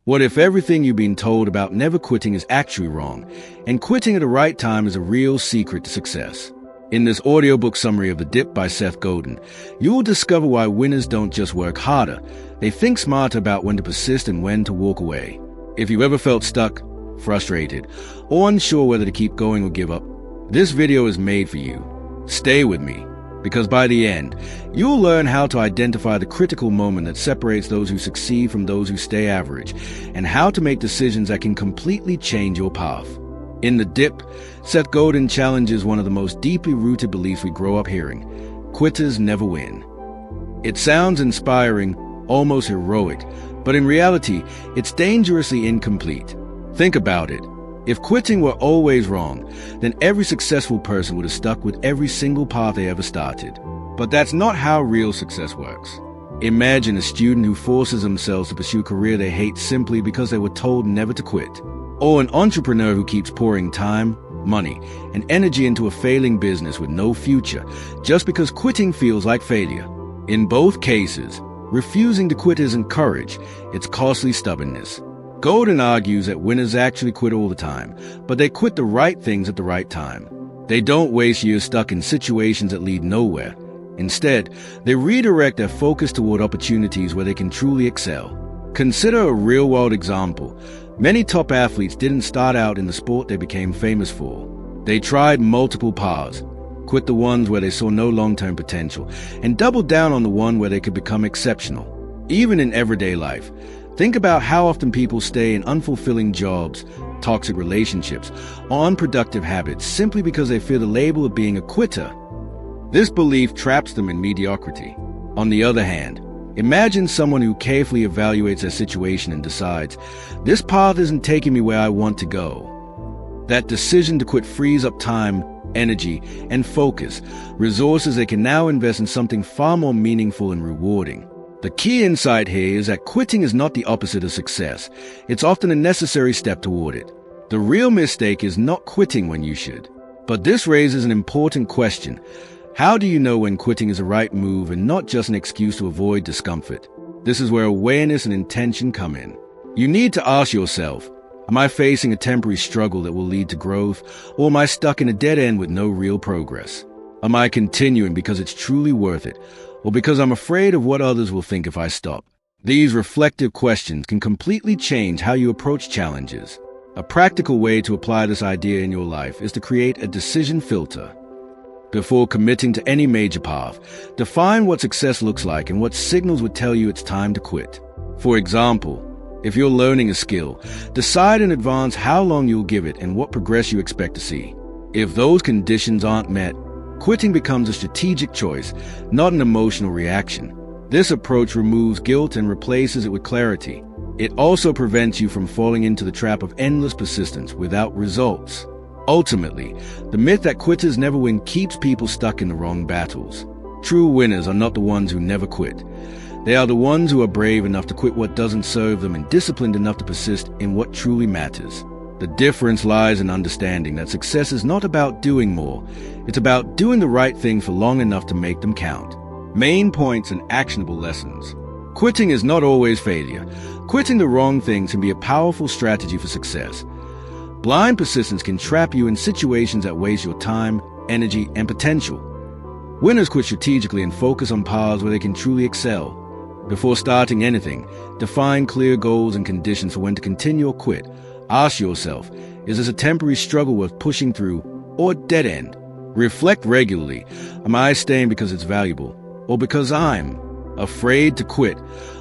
What if everything you've been told about never quitting is actually wrong, and quitting at the right time is a real secret to success? In this audiobook summary of The Dip by Seth Godin, you will discover why winners don't just work harder, they think smarter about when to persist and when to walk away. If you ever felt stuck, frustrated, or unsure whether to keep going or give up, this video is made for you. Stay with me, because by the end, you'll learn how to identify the critical moment that separates those who succeed from those who stay average, and how to make decisions that can completely change your path. In The Dip, Seth Godin challenges one of the most deeply rooted beliefs we grow up hearing: quitters never win. It sounds inspiring, almost heroic, but in reality, it's dangerously incomplete. Think about it. If quitting were always wrong, then every successful person would have stuck with every single path they ever started. But that's not how real success works. Imagine a student who forces themselves to pursue a career they hate simply because they were told never to quit. Or an entrepreneur who keeps pouring time, money, and energy into a failing business with no future just because quitting feels like failure. In both cases, refusing to quit isn't courage, it's costly stubbornness. Godin argues that winners actually quit all the time, but they quit the right things at the right time. They don't waste years stuck in situations that lead nowhere. Instead, they redirect their focus toward opportunities where they can truly excel. Consider a real-world example. Many top athletes didn't start out in the sport they became famous for. They tried multiple paths, quit the ones where they saw no long-term potential, and doubled down on the one where they could become exceptional. Even in everyday life, think about how often people stay in unfulfilling jobs, toxic relationships, or unproductive habits simply because they fear the label of being a quitter. This belief traps them in mediocrity. On the other hand, imagine someone who carefully evaluates their situation and decides, this path isn't taking me where I want to go. That decision to quit frees up time, energy, and focus, resources they can now invest in something far more meaningful and rewarding. The key insight here is that quitting is not the opposite of success. It's often a necessary step toward it. The real mistake is not quitting when you should. But this raises an important question. How do you know when quitting is the right move and not just an excuse to avoid discomfort? This is where awareness and intention come in. You need to ask yourself, am I facing a temporary struggle that will lead to growth, or am I stuck in a dead end with no real progress? Am I continuing because it's truly worth it, or because I'm afraid of what others will think if I stop? These reflective questions can completely change how you approach challenges. A practical way to apply this idea in your life is to create a decision filter. Before committing to any major path, define what success looks like and what signals would tell you it's time to quit. For example, if you're learning a skill, decide in advance how long you'll give it and what progress you expect to see. If those conditions aren't met, quitting becomes a strategic choice, not an emotional reaction. This approach removes guilt and replaces it with clarity. It also prevents you from falling into the trap of endless persistence without results. Ultimately, the myth that quitters never win keeps people stuck in the wrong battles. True winners are not the ones who never quit. They are the ones who are brave enough to quit what doesn't serve them and disciplined enough to persist in what truly matters. The difference lies in understanding that success is not about doing more. It's about doing the right thing for long enough to make them count. Main points and actionable lessons. Quitting is not always failure. Quitting the wrong things can be a powerful strategy for success. Blind persistence can trap you in situations that waste your time, energy, and potential. Winners quit strategically and focus on paths where they can truly excel. Before starting anything, define clear goals and conditions for when to continue or quit. Ask yourself, is this a temporary struggle worth pushing through, or a dead end? Reflect regularly. Am I staying because it's valuable, or because I'm afraid to quit?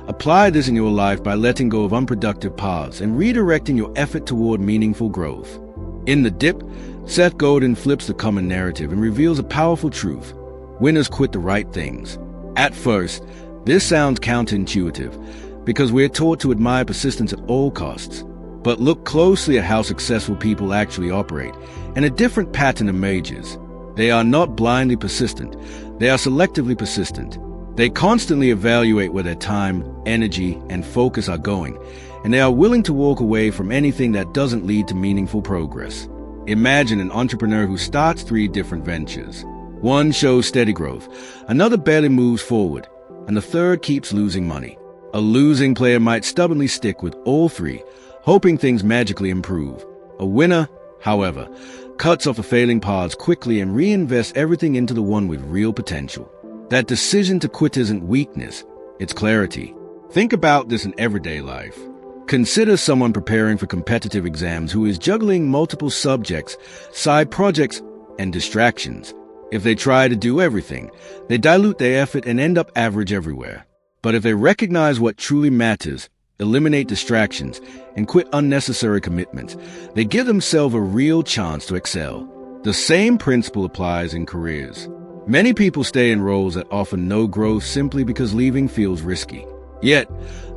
Apply this in your life by letting go of unproductive paths and redirecting your effort toward meaningful growth. In The Dip, Seth Godin flips the common narrative and reveals a powerful truth. Winners quit the right things. At first, this sounds counterintuitive because we're taught to admire persistence at all costs. But look closely at how successful people actually operate, and a different pattern emerges. They are not blindly persistent. They are selectively persistent. They constantly evaluate where their time, energy, and focus are going, and they are willing to walk away from anything that doesn't lead to meaningful progress. Imagine an entrepreneur who starts 3 different ventures. One shows steady growth, another barely moves forward, and the third keeps losing money. A losing player might stubbornly stick with all three, hoping things magically improve. A winner, however, cuts off the failing paths quickly and reinvests everything into the one with real potential. That decision to quit isn't weakness, it's clarity. Think about this in everyday life. Consider someone preparing for competitive exams who is juggling multiple subjects, side projects, and distractions. If they try to do everything, they dilute their effort and end up average everywhere. But if they recognize what truly matters, eliminate distractions, and quit unnecessary commitments, they give themselves a real chance to excel. The same principle applies in careers. Many people stay in roles that offer no growth simply because leaving feels risky. Yet,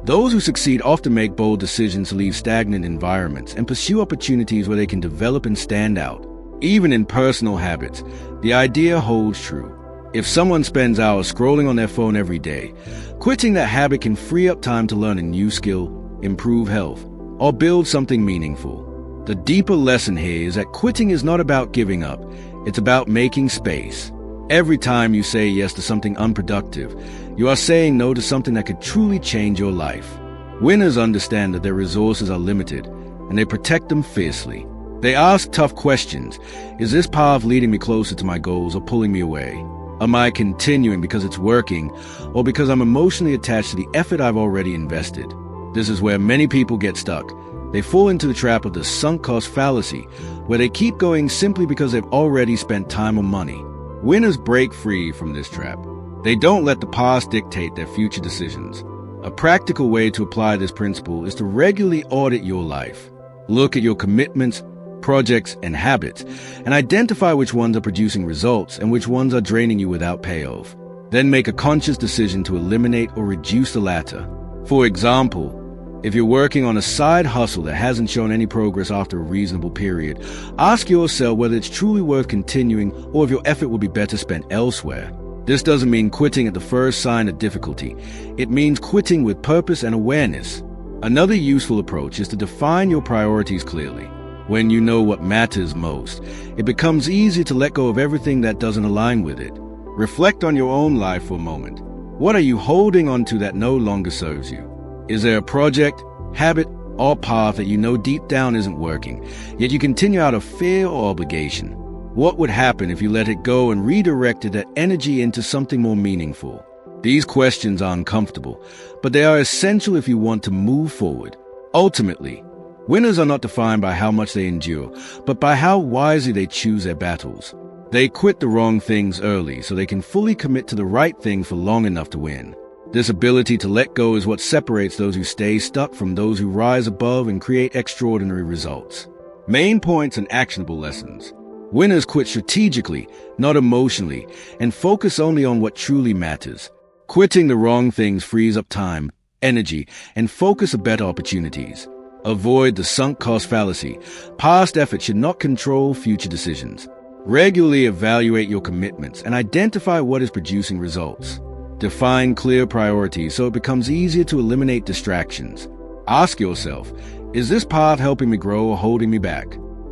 those who succeed often make bold decisions to leave stagnant environments and pursue opportunities where they can develop and stand out. Even in personal habits, the idea holds true. If someone spends hours scrolling on their phone every day, quitting that habit can free up time to learn a new skill, improve health, or build something meaningful. The deeper lesson here is that quitting is not about giving up, it's about making space. Every time you say yes to something unproductive, you are saying no to something that could truly change your life. Winners understand that their resources are limited, and they protect them fiercely. They ask tough questions. Is this path leading me closer to my goals or pulling me away? Am I continuing because it's working, or because I'm emotionally attached to the effort I've already invested? This is where many people get stuck. They fall into the trap of the sunk cost fallacy, where they keep going simply because they've already spent time or money. Winners break free from this trap. They don't let the past dictate their future decisions. A practical way to apply this principle is to regularly audit your life. Look at your commitments, projects, and habits, and identify which ones are producing results and which ones are draining you without payoff. Then make a conscious decision to eliminate or reduce the latter. For example, if you're working on a side hustle that hasn't shown any progress after a reasonable period, ask yourself whether it's truly worth continuing or if your effort will be better spent elsewhere. This doesn't mean quitting at the first sign of difficulty. It means quitting with purpose and awareness. Another useful approach is to define your priorities clearly. When you know what matters most, it becomes easier to let go of everything that doesn't align with it. Reflect on your own life for a moment. What are you holding on to that no longer serves you? Is there a project, habit, or path that you know deep down isn't working, yet you continue out of fear or obligation? What would happen if you let it go and redirected that energy into something more meaningful? These questions are uncomfortable, but they are essential if you want to move forward. Ultimately, winners are not defined by how much they endure, but by how wisely they choose their battles. They quit the wrong things early so they can fully commit to the right thing for long enough to win. This ability to let go is what separates those who stay stuck from those who rise above and create extraordinary results. Main points and actionable lessons. Winners quit strategically, not emotionally, and focus only on what truly matters. Quitting the wrong things frees up time, energy, and focus on better opportunities. Avoid the sunk cost fallacy. Past effort should not control future decisions. Regularly evaluate your commitments and identify what is producing results. Define clear priorities so it becomes easier to eliminate distractions. Ask yourself, is this path helping me grow or holding me back?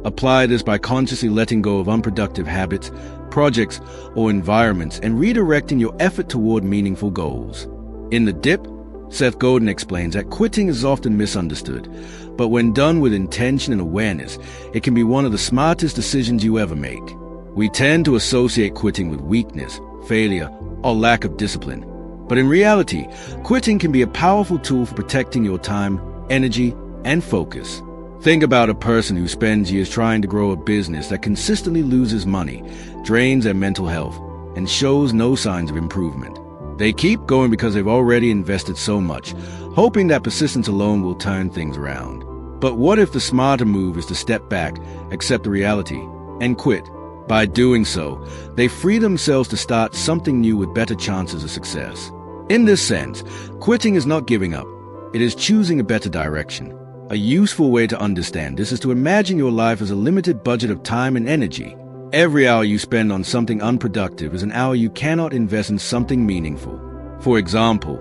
Apply this by consciously letting go of unproductive habits, projects, or environments and redirecting your effort toward meaningful goals. In The Dip, Seth Godin explains that quitting is often misunderstood, but when done with intention and awareness, it can be one of the smartest decisions you ever make. We tend to associate quitting with weakness, failure, or lack of discipline. But in reality, quitting can be a powerful tool for protecting your time, energy, and focus. Think about a person who spends years trying to grow a business that consistently loses money, drains their mental health, and shows no signs of improvement. They keep going because they've already invested so much, hoping that persistence alone will turn things around. But what if the smarter move is to step back, accept the reality, and quit? By doing so, they free themselves to start something new with better chances of success. In this sense, quitting is not giving up. It is choosing a better direction. A useful way to understand this is to imagine your life as a limited budget of time and energy. Every hour you spend on something unproductive is an hour you cannot invest in something meaningful. For example,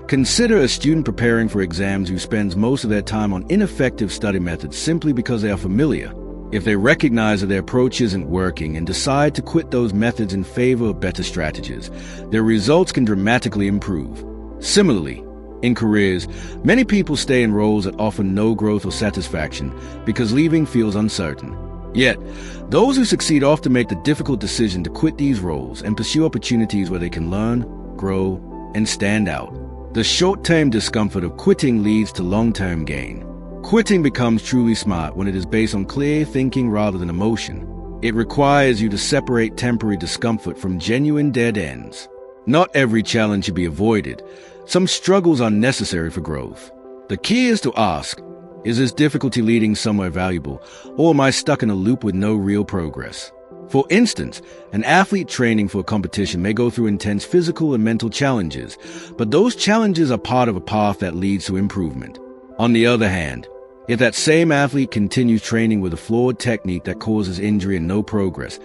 consider a student preparing for exams who spends most of their time on ineffective study methods simply because they are familiar. If they recognize that their approach isn't working and decide to quit those methods in favor of better strategies, their results can dramatically improve. Similarly, In careers, many people stay in roles that offer no growth or satisfaction because leaving feels uncertain. Yet, those who succeed often make the difficult decision to quit these roles and pursue opportunities where they can learn, grow, and stand out. The short-term discomfort of quitting leads to long-term gain. Quitting becomes truly smart when it is based on clear thinking rather than emotion. It requires you to separate temporary discomfort from genuine dead ends. Not every challenge should be avoided. Some struggles are necessary for growth. The key is to ask, is this difficulty leading somewhere valuable, or am I stuck in a loop with no real progress? For instance, an athlete training for a competition may go through intense physical and mental challenges, but those challenges are part of a path that leads to improvement. On the other hand, if that same athlete continues training with a flawed technique that causes injury and no progress,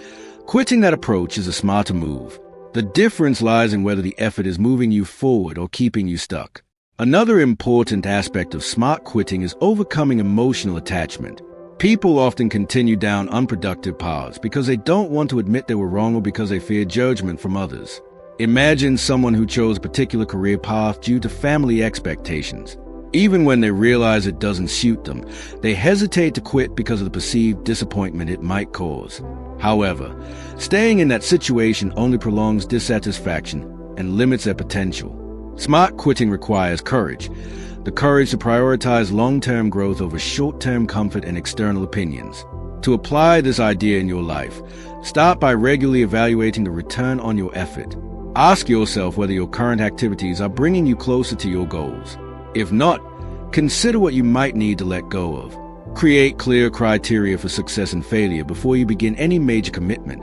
quitting that approach is a smarter move. The difference lies in whether the effort is moving you forward or keeping you stuck. Another important aspect of smart quitting is overcoming emotional attachment. People often continue down unproductive paths because they don't want to admit they were wrong or because they fear judgment from others. Imagine someone who chose a particular career path due to family expectations. Even when they realize it doesn't suit them, they hesitate to quit because of the perceived disappointment it might cause. However, staying in that situation only prolongs dissatisfaction and limits their potential. Smart quitting requires courage, the courage to prioritize long-term growth over short-term comfort and external opinions. To apply this idea in your life, start by regularly evaluating the return on your effort. Ask yourself whether your current activities are bringing you closer to your goals. If not, consider what you might need to let go of. Create clear criteria for success and failure before you begin any major commitment,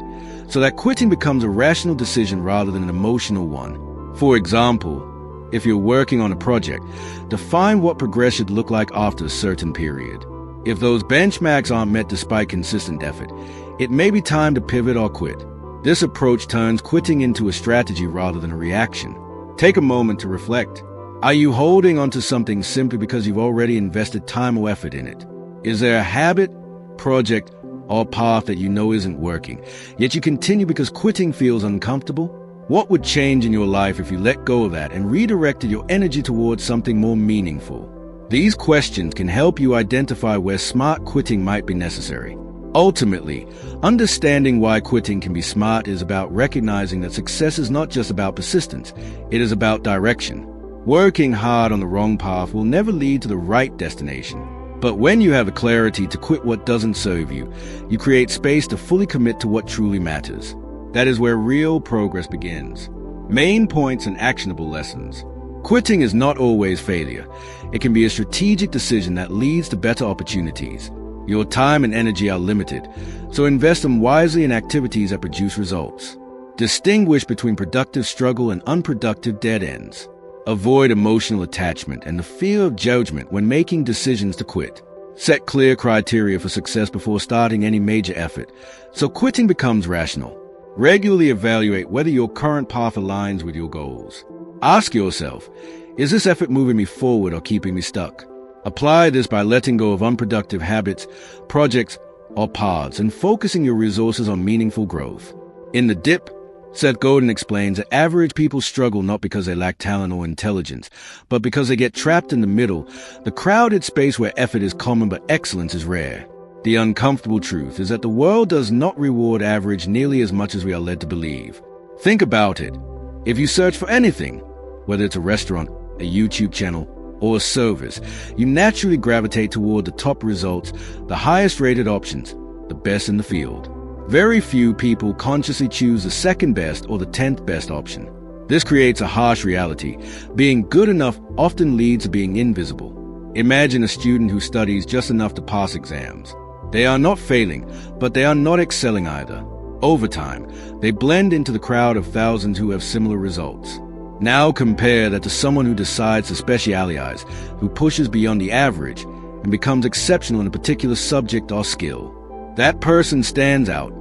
so that quitting becomes a rational decision rather than an emotional one. For example, if you're working on a project, define what progress should look like after a certain period. If those benchmarks aren't met despite consistent effort, it may be time to pivot or quit. This approach turns quitting into a strategy rather than a reaction. Take a moment to reflect. Are you holding onto something simply because you've already invested time or effort in it? Is there a habit, project, or path that you know isn't working, yet you continue because quitting feels uncomfortable? What would change in your life if you let go of that and redirected your energy towards something more meaningful? These questions can help you identify where smart quitting might be necessary. Ultimately, understanding why quitting can be smart is about recognizing that success is not just about persistence, it is about direction. Working hard on the wrong path will never lead to the right destination. But when you have the clarity to quit what doesn't serve you, you create space to fully commit to what truly matters. That is where real progress begins. Main points and actionable lessons. Quitting is not always failure. It can be a strategic decision that leads to better opportunities. Your time and energy are limited, so invest them wisely in activities that produce results. Distinguish between productive struggle and unproductive dead ends. Avoid emotional attachment and the fear of judgment when making decisions to quit. Set clear criteria for success before starting any major effort, so quitting becomes rational. Regularly evaluate whether your current path aligns with your goals. Ask yourself, is this effort moving me forward or keeping me stuck? Apply this by letting go of unproductive habits, projects, or paths and focusing your resources on meaningful growth. In The Dip, Seth Godin explains that average people struggle not because they lack talent or intelligence, but because they get trapped in the middle, the crowded space where effort is common but excellence is rare. The uncomfortable truth is that the world does not reward average nearly as much as we are led to believe. Think about it. If you search for anything, whether it's a restaurant, a YouTube channel, or a service, you naturally gravitate toward the top results, the highest rated options, the best in the field. Very few people consciously choose the second best or the 10th best option. This creates a harsh reality. Being good enough often leads to being invisible. Imagine a student who studies just enough to pass exams. They are not failing, but they are not excelling either. Over time, they blend into the crowd of thousands who have similar results. Now compare that to someone who decides to specialize, who pushes beyond the average, and becomes exceptional in a particular subject or skill. That person stands out,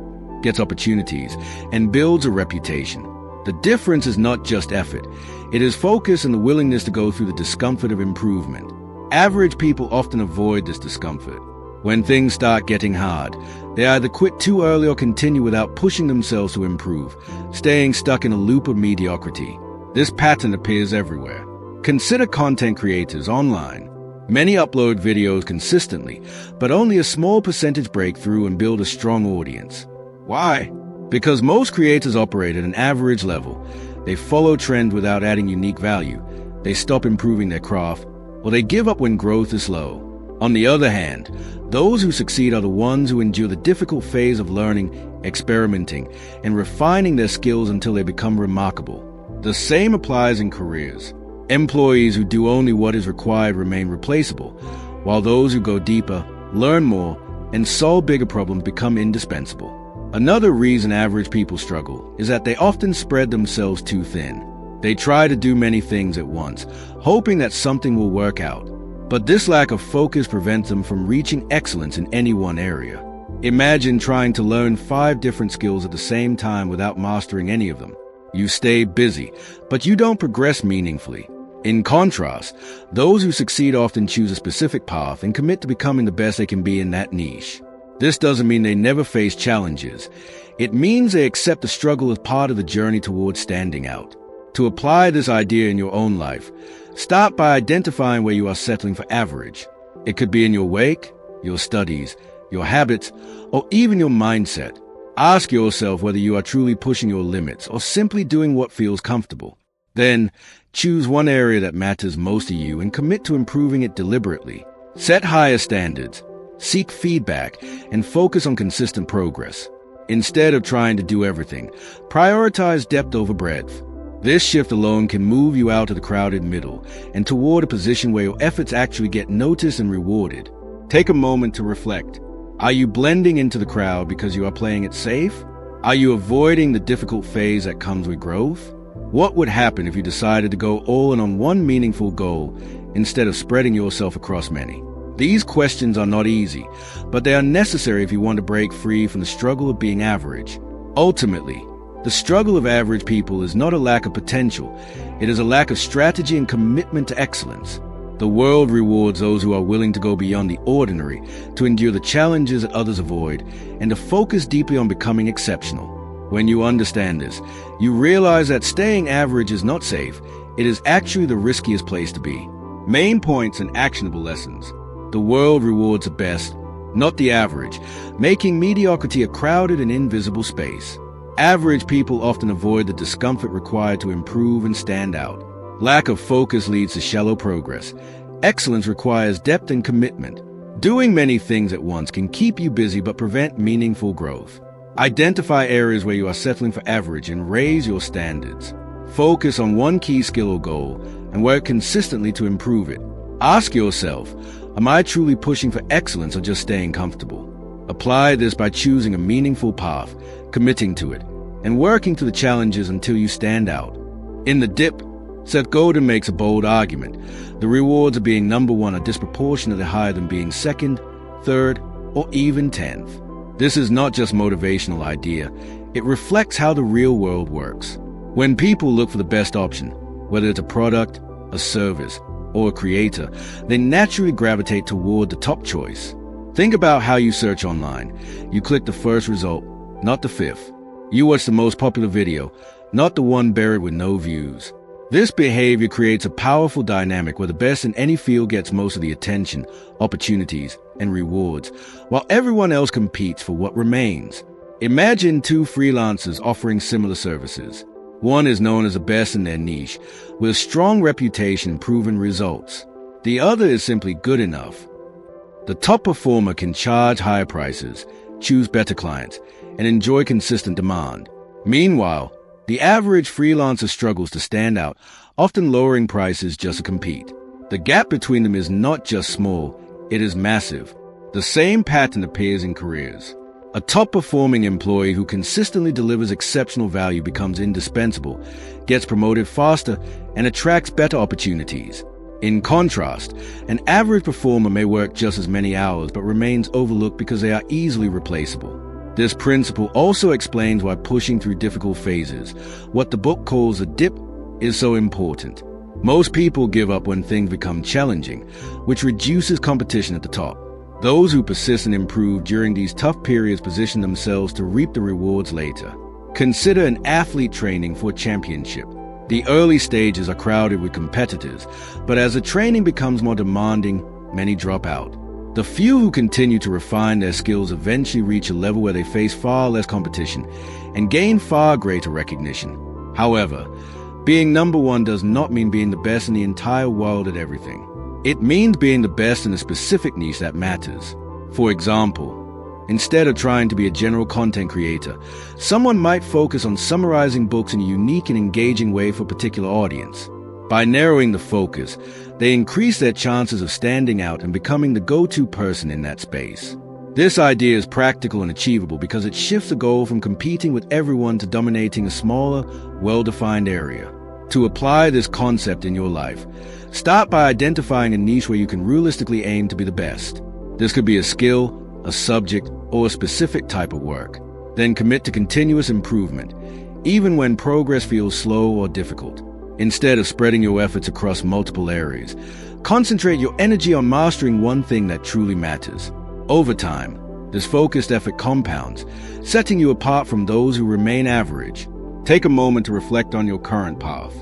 gets opportunities, and builds a reputation. The difference is not just effort. It is focus and the willingness to go through the discomfort of improvement. Average people often avoid this discomfort. When things start getting hard, they either quit too early or continue without pushing themselves to improve, staying stuck in a loop of mediocrity. This pattern appears everywhere. Consider content creators online. Many upload videos consistently, but only a small percentage break through and build a strong audience. Why? Because most creators operate at an average level. They follow trends without adding unique value. They stop improving their craft, or they give up when growth is slow. On the other hand, those who succeed are the ones who endure the difficult phase of learning, experimenting, and refining their skills until they become remarkable. The same applies in careers. Employees who do only what is required remain replaceable, while those who go deeper, learn more, and solve bigger problems become indispensable. Another reason average people struggle is that they often spread themselves too thin. They try to do many things at once, hoping that something will work out. But this lack of focus prevents them from reaching excellence in any one area. Imagine trying to learn 5 different skills at the same time without mastering any of them. You stay busy, but you don't progress meaningfully. In contrast, those who succeed often choose a specific path and commit to becoming the best they can be in that niche. This doesn't mean they never face challenges. It means they accept the struggle as part of the journey towards standing out. To apply this idea in your own life, start by identifying where you are settling for average. It could be in your work, your studies, your habits, or even your mindset. Ask yourself whether you are truly pushing your limits or simply doing what feels comfortable. Then, choose one area that matters most to you and commit to improving it deliberately. Set higher standards, seek feedback, and focus on consistent progress. Instead of trying to do everything, prioritize depth over breadth. This shift alone can move you out of the crowded middle and toward a position where your efforts actually get noticed and rewarded. Take a moment to reflect. Are you blending into the crowd because you are playing it safe? Are you avoiding the difficult phase that comes with growth? What would happen if you decided to go all in on one meaningful goal instead of spreading yourself across many? These questions are not easy, but they are necessary if you want to break free from the struggle of being average. Ultimately, the struggle of average people is not a lack of potential. It is a lack of strategy and commitment to excellence. The world rewards those who are willing to go beyond the ordinary, to endure the challenges that others avoid, and to focus deeply on becoming exceptional. When you understand this, you realize that staying average is not safe. It is actually the riskiest place to be. Main points and actionable lessons. The world rewards the best, not the average, making mediocrity a crowded and invisible space. Average people often avoid the discomfort required to improve and stand out. Lack of focus leads to shallow progress. Excellence requires depth and commitment. Doing many things at once can keep you busy but prevent meaningful growth. Identify areas where you are settling for average and raise your standards. Focus on one key skill or goal and work consistently to improve it. Ask yourself, am I truly pushing for excellence or just staying comfortable? Apply this by choosing a meaningful path, committing to it, and working through the challenges until you stand out. In The Dip, Seth Godin makes a bold argument. The rewards of being number one are disproportionately higher than being second, third, or even 10th. This is not just a motivational idea. It reflects how the real world works. When people look for the best option, whether it's a product, a service, or a creator, they naturally gravitate toward the top choice. Think about how you search online. You click the first result, not the 5th. You watch the most popular video, not the one buried with no views. This behavior creates a powerful dynamic where the best in any field gets most of the attention, opportunities, and rewards, while everyone else competes for what remains. Imagine 2 freelancers offering similar services. One is known as the best in their niche, with a strong reputation and proven results. The other is simply good enough. The top performer can charge higher prices, choose better clients, and enjoy consistent demand. Meanwhile, the average freelancer struggles to stand out, often lowering prices just to compete. The gap between them is not just small, it is massive. The same pattern appears in careers. A top-performing employee who consistently delivers exceptional value becomes indispensable, gets promoted faster, and attracts better opportunities. In contrast, an average performer may work just as many hours but remains overlooked because they are easily replaceable. This principle also explains why pushing through difficult phases, what the book calls a dip, is so important. Most people give up when things become challenging, which reduces competition at the top. Those who persist and improve during these tough periods position themselves to reap the rewards later. Consider an athlete training for a championship. The early stages are crowded with competitors, but as the training becomes more demanding, many drop out. The few who continue to refine their skills eventually reach a level where they face far less competition and gain far greater recognition. However, being number one does not mean being the best in the entire world at everything. It means being the best in a specific niche that matters. For example, instead of trying to be a general content creator, someone might focus on summarizing books in a unique and engaging way for a particular audience. By narrowing the focus, they increase their chances of standing out and becoming the go-to person in that space. This idea is practical and achievable because it shifts the goal from competing with everyone to dominating a smaller, well-defined area. To apply this concept in your life, start by identifying a niche where you can realistically aim to be the best. This could be a skill, a subject, or a specific type of work. Then commit to continuous improvement, even when progress feels slow or difficult. Instead of spreading your efforts across multiple areas, concentrate your energy on mastering one thing that truly matters. Over time, this focused effort compounds, setting you apart from those who remain average. Take a moment to reflect on your current path.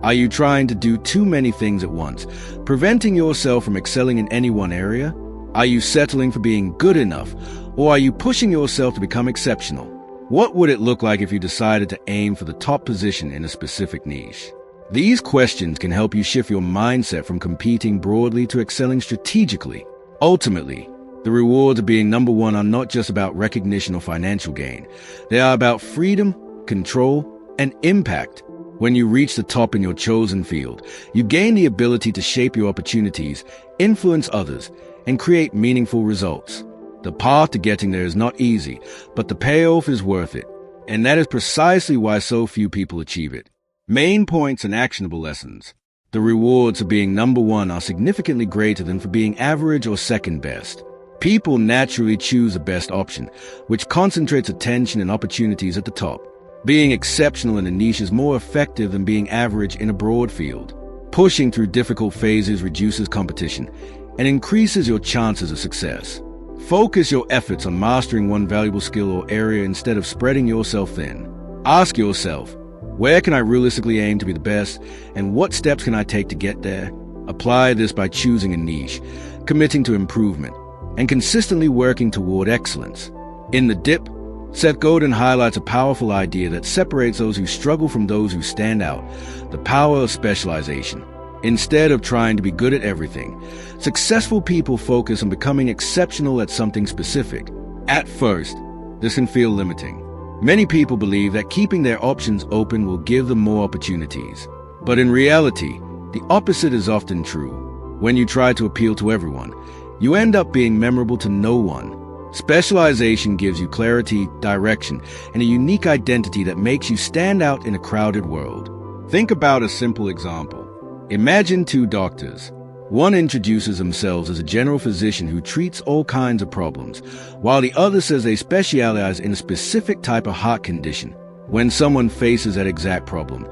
Are you trying to do too many things at once, preventing yourself from excelling in any one area? Are you settling for being good enough, or are you pushing yourself to become exceptional? What would it look like if you decided to aim for the top position in a specific niche? These questions can help you shift your mindset from competing broadly to excelling strategically. Ultimately, the rewards of being number one are not just about recognition or financial gain. They are about freedom, control, and impact. When you reach the top in your chosen field, you gain the ability to shape your opportunities, influence others, and create meaningful results. The path to getting there is not easy, but the payoff is worth it. And that is precisely why so few people achieve it. Main points and actionable lessons. The rewards of being number one are significantly greater than for being average or second best. People naturally choose the best option, which concentrates attention and opportunities at the top. Being exceptional in a niche is more effective than being average in a broad field. Pushing through difficult phases reduces competition and increases your chances of success. Focus your efforts on mastering one valuable skill or area instead of spreading yourself thin. Ask yourself, where can I realistically aim to be the best, and what steps can I take to get there? Apply this by choosing a niche, committing to improvement, and consistently working toward excellence. In The Dip, Seth Godin highlights a powerful idea that separates those who struggle from those who stand out: the power of specialization. Instead of trying to be good at everything, successful people focus on becoming exceptional at something specific. At first, this can feel limiting. Many people believe that keeping their options open will give them more opportunities. But in reality, the opposite is often true. When you try to appeal to everyone, you end up being memorable to no one. Specialization gives you clarity, direction, and a unique identity that makes you stand out in a crowded world. Think about a simple example. Imagine two doctors. One introduces themselves as a general physician who treats all kinds of problems, while the other says they specialize in a specific type of heart condition. When someone faces that exact problem,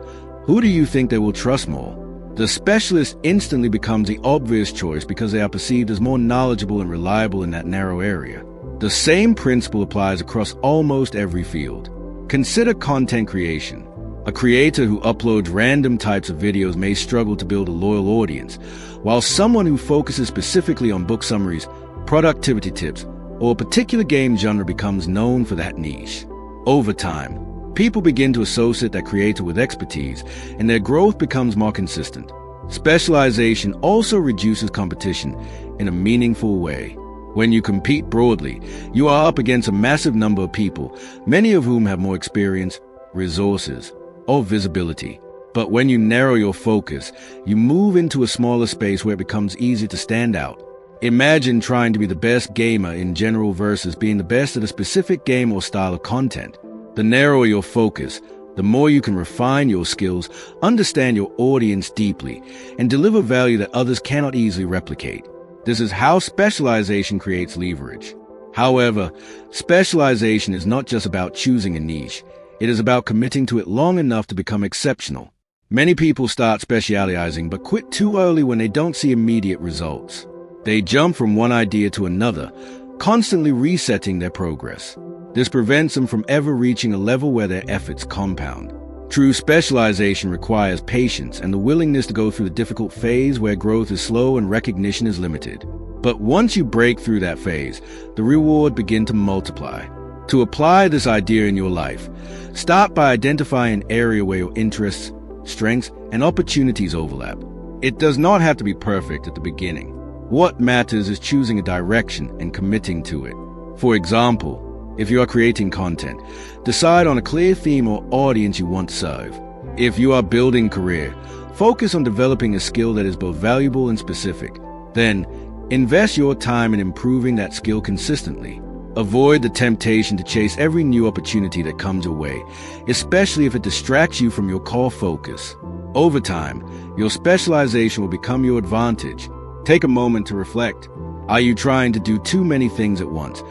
who do you think they will trust more? The specialist instantly becomes the obvious choice because they are perceived as more knowledgeable and reliable in that narrow area. The same principle applies across almost every field. Consider content creation. A creator who uploads random types of videos may struggle to build a loyal audience, while someone who focuses specifically on book summaries, productivity tips, or a particular game genre becomes known for that niche. Over time, people begin to associate that creator with expertise, and their growth becomes more consistent. Specialization also reduces competition in a meaningful way. When you compete broadly, you are up against a massive number of people, many of whom have more experience, resources, or visibility. But when you narrow your focus, you move into a smaller space where it becomes easier to stand out. Imagine trying to be the best gamer in general versus being the best at a specific game or style of content. The narrower your focus, the more you can refine your skills, understand your audience deeply, and deliver value that others cannot easily replicate. This is how specialization creates leverage. However, specialization is not just about choosing a niche. It is about committing to it long enough to become exceptional. Many people start specializing but quit too early when they don't see immediate results. They jump from one idea to another, constantly resetting their progress. This prevents them from ever reaching a level where their efforts compound. True specialization requires patience and the willingness to go through the difficult phase where growth is slow and recognition is limited. But once you break through that phase, the reward begins to multiply. To apply this idea in your life, start by identifying an area where your interests, strengths, and opportunities overlap. It does not have to be perfect at the beginning. What matters is choosing a direction and committing to it. For example, if you are creating content, decide on a clear theme or audience you want to serve. If you are building a career, focus on developing a skill that is both valuable and specific. Then, invest your time in improving that skill consistently. Avoid the temptation to chase every new opportunity that comes your way, especially if it distracts you from your core focus. Over time, your specialization will become your advantage. Take a moment to reflect. Are you trying to do too many things at once,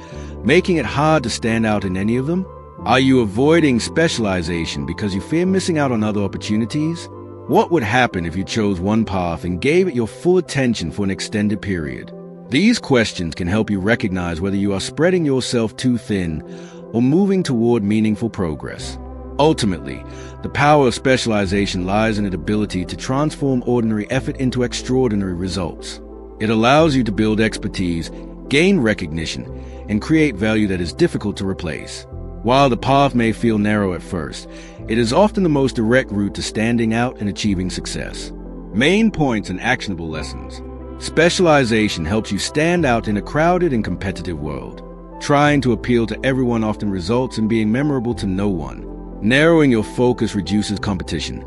making it hard to stand out in any of them? Are you avoiding specialization because you fear missing out on other opportunities? What would happen if you chose one path and gave it your full attention for an extended period? These questions can help you recognize whether you are spreading yourself too thin or moving toward meaningful progress. Ultimately, the power of specialization lies in its ability to transform ordinary effort into extraordinary results. It allows you to build expertise, gain recognition, and create value that is difficult to replace. While the path may feel narrow at first, it is often the most direct route to standing out and achieving success. Main points and actionable lessons. Specialization helps you stand out in a crowded and competitive world. Trying to appeal to everyone often results in being memorable to no one. Narrowing your focus reduces competition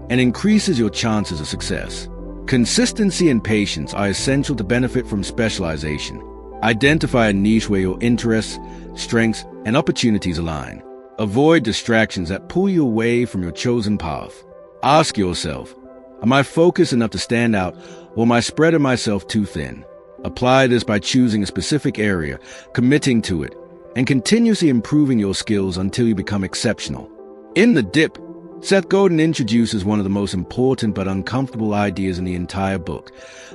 and increases your chances of success. Consistency and patience are essential to benefit from specialization. Identify a niche where your interests, strengths, and opportunities align. Avoid distractions that pull you away from your chosen path. Ask yourself, am I focused enough to stand out, or am I spreading myself too thin? Apply this by choosing a specific area, committing to it, and continuously improving your skills until you become exceptional. In The Dip, Seth Godin introduces one of the most important but uncomfortable ideas in the entire book,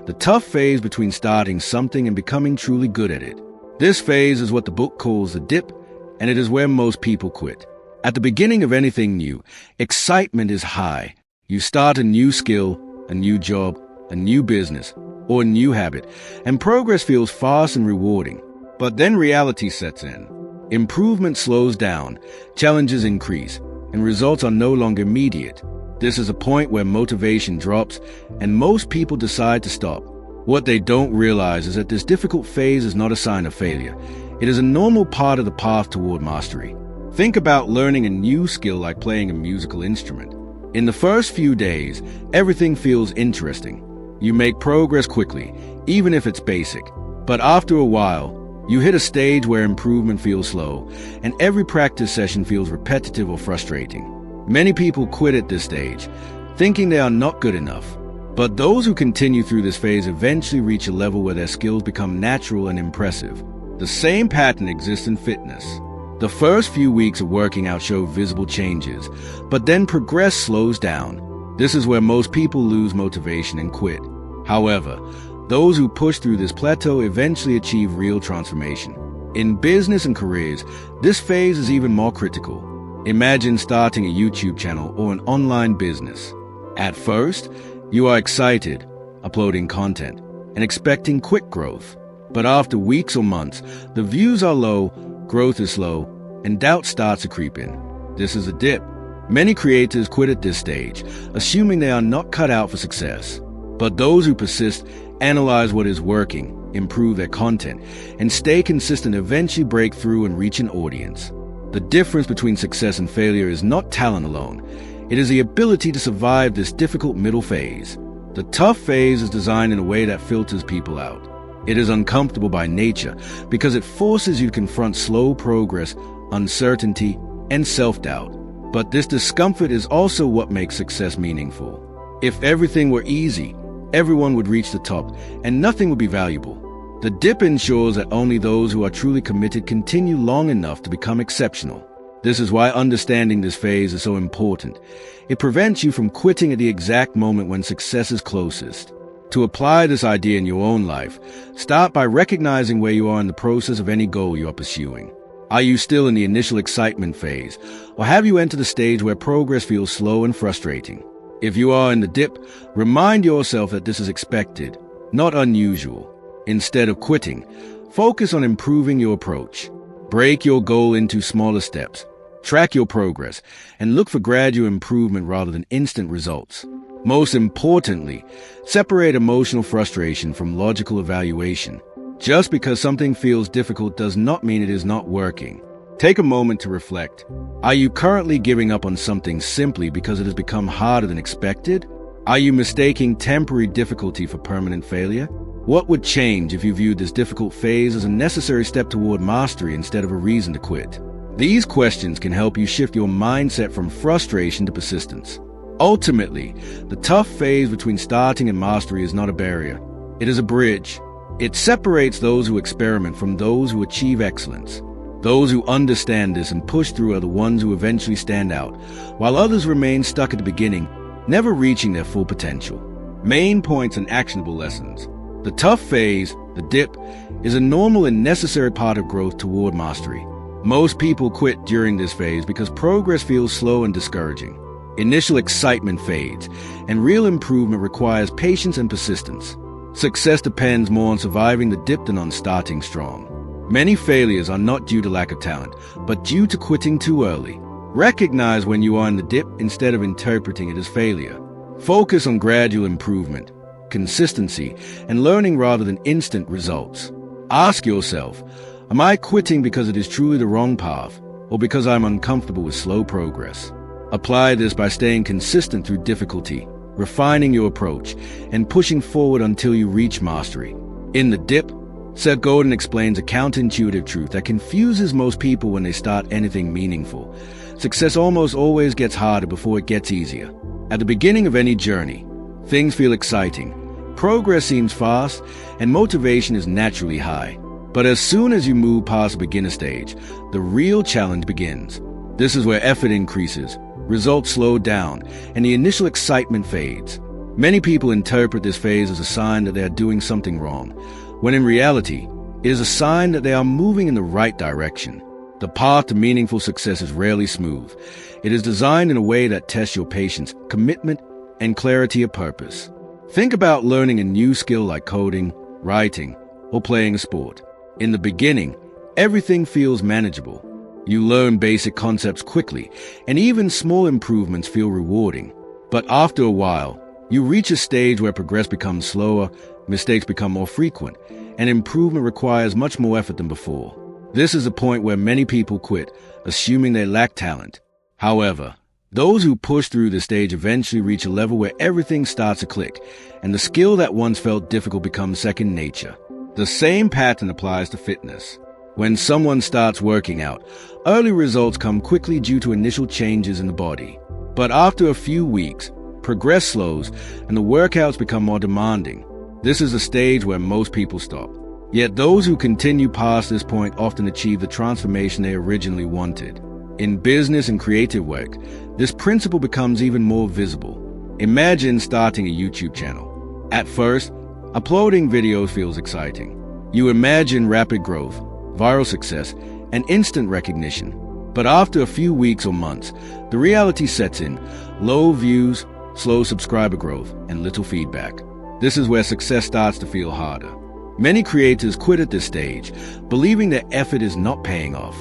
the tough phase between starting something and becoming truly good at it. This phase is what the book calls the dip, and it is where most people quit. At the beginning of anything new, excitement is high. You start a new skill, a new job, a new business, or a new habit, and progress feels fast and rewarding. But then reality sets in. Improvement slows down, challenges increase, and results are no longer immediate. This is a point where motivation drops, and most people decide to stop. What they don't realize is that this difficult phase is not a sign of failure. It is a normal part of the path toward mastery. Think about learning a new skill like playing a musical instrument. In the first few days, everything feels interesting. You make progress quickly, even if it's basic. But after a while, you hit a stage where improvement feels slow, and every practice session feels repetitive or frustrating. Many people quit at this stage, thinking they are not good enough. But those who continue through this phase eventually reach a level where their skills become natural and impressive. The same pattern exists in fitness. The first few weeks of working out show visible changes, but then progress slows down. This is where most people lose motivation and quit. However, those who push through this plateau eventually achieve real transformation. In business and careers, this phase is even more critical. Imagine starting a YouTube channel or an online business. At first, you are excited, uploading content, and expecting quick growth. But after weeks or months, the views are low, growth is slow, and doubt starts to creep in. This is a dip. Many creators quit at this stage, assuming they are not cut out for success. But those who persist, analyze what is working, improve their content, and stay consistent eventually break through and reach an audience. The difference between success and failure is not talent alone. It is the ability to survive this difficult middle phase. The tough phase is designed in a way that filters people out. It is uncomfortable by nature because it forces you to confront slow progress, uncertainty, and self-doubt. But this discomfort is also what makes success meaningful. If everything were easy, everyone would reach the top, and nothing would be valuable. The dip ensures that only those who are truly committed continue long enough to become exceptional. This is why understanding this phase is so important. It prevents you from quitting at the exact moment when success is closest. To apply this idea in your own life, start by recognizing where you are in the process of any goal you are pursuing. Are you still in the initial excitement phase, or have you entered the stage where progress feels slow and frustrating? If you are in the dip, remind yourself that this is expected, not unusual. Instead of quitting, focus on improving your approach. Break your goal into smaller steps. Track your progress, and look for gradual improvement rather than instant results. Most importantly, separate emotional frustration from logical evaluation. Just because something feels difficult does not mean it is not working. Take a moment to reflect. Are you currently giving up on something simply because it has become harder than expected? Are you mistaking temporary difficulty for permanent failure? What would change if you viewed this difficult phase as a necessary step toward mastery instead of a reason to quit? These questions can help you shift your mindset from frustration to persistence. Ultimately, the tough phase between starting and mastery is not a barrier. It is a bridge. It separates those who experiment from those who achieve excellence. Those who understand this and push through are the ones who eventually stand out, while others remain stuck at the beginning, never reaching their full potential. Main points and actionable lessons. The tough phase, the dip, is a normal and necessary part of growth toward mastery. Most people quit during this phase because progress feels slow and discouraging. Initial excitement fades, and real improvement requires patience and persistence. Success depends more on surviving the dip than on starting strong. Many failures are not due to lack of talent, but due to quitting too early. Recognize when you are in the dip instead of interpreting it as failure. Focus on gradual improvement, consistency, and learning rather than instant results. Ask yourself, am I quitting because it is truly the wrong path, or because I'm uncomfortable with slow progress? Apply this by staying consistent through difficulty, refining your approach, and pushing forward until you reach mastery. In the dip, Seth Godin explains a counterintuitive truth that confuses most people when they start anything meaningful. Success almost always gets harder before it gets easier. At the beginning of any journey, things feel exciting, progress seems fast, and motivation is naturally high. But as soon as you move past the beginner stage, the real challenge begins. This is where effort increases, results slow down, and the initial excitement fades. Many people interpret this phase as a sign that they are doing something wrong, when in reality, it is a sign that they are moving in the right direction. The path to meaningful success is rarely smooth. It is designed in a way that tests your patience, commitment, and clarity of purpose. Think about learning a new skill like coding, writing, or playing a sport. In the beginning, everything feels manageable. You learn basic concepts quickly, and even small improvements feel rewarding. But after a while, you reach a stage where progress becomes slower, mistakes become more frequent, and improvement requires much more effort than before. This is a point where many people quit, assuming they lack talent. However, those who push through this stage eventually reach a level where everything starts to click, and the skill that once felt difficult becomes second nature. The same pattern applies to fitness. When someone starts working out, early results come quickly due to initial changes in the body. But after a few weeks, progress slows and the workouts become more demanding. This is a stage where most people stop. Yet those who continue past this point often achieve the transformation they originally wanted. In business and creative work, this principle becomes even more visible. Imagine starting a YouTube channel. At first, uploading videos feels exciting. You imagine rapid growth, viral success, and instant recognition. But after a few weeks or months, the reality sets in: low views, slow subscriber growth, and little feedback. This is where success starts to feel harder. Many creators quit at this stage, believing their effort is not paying off.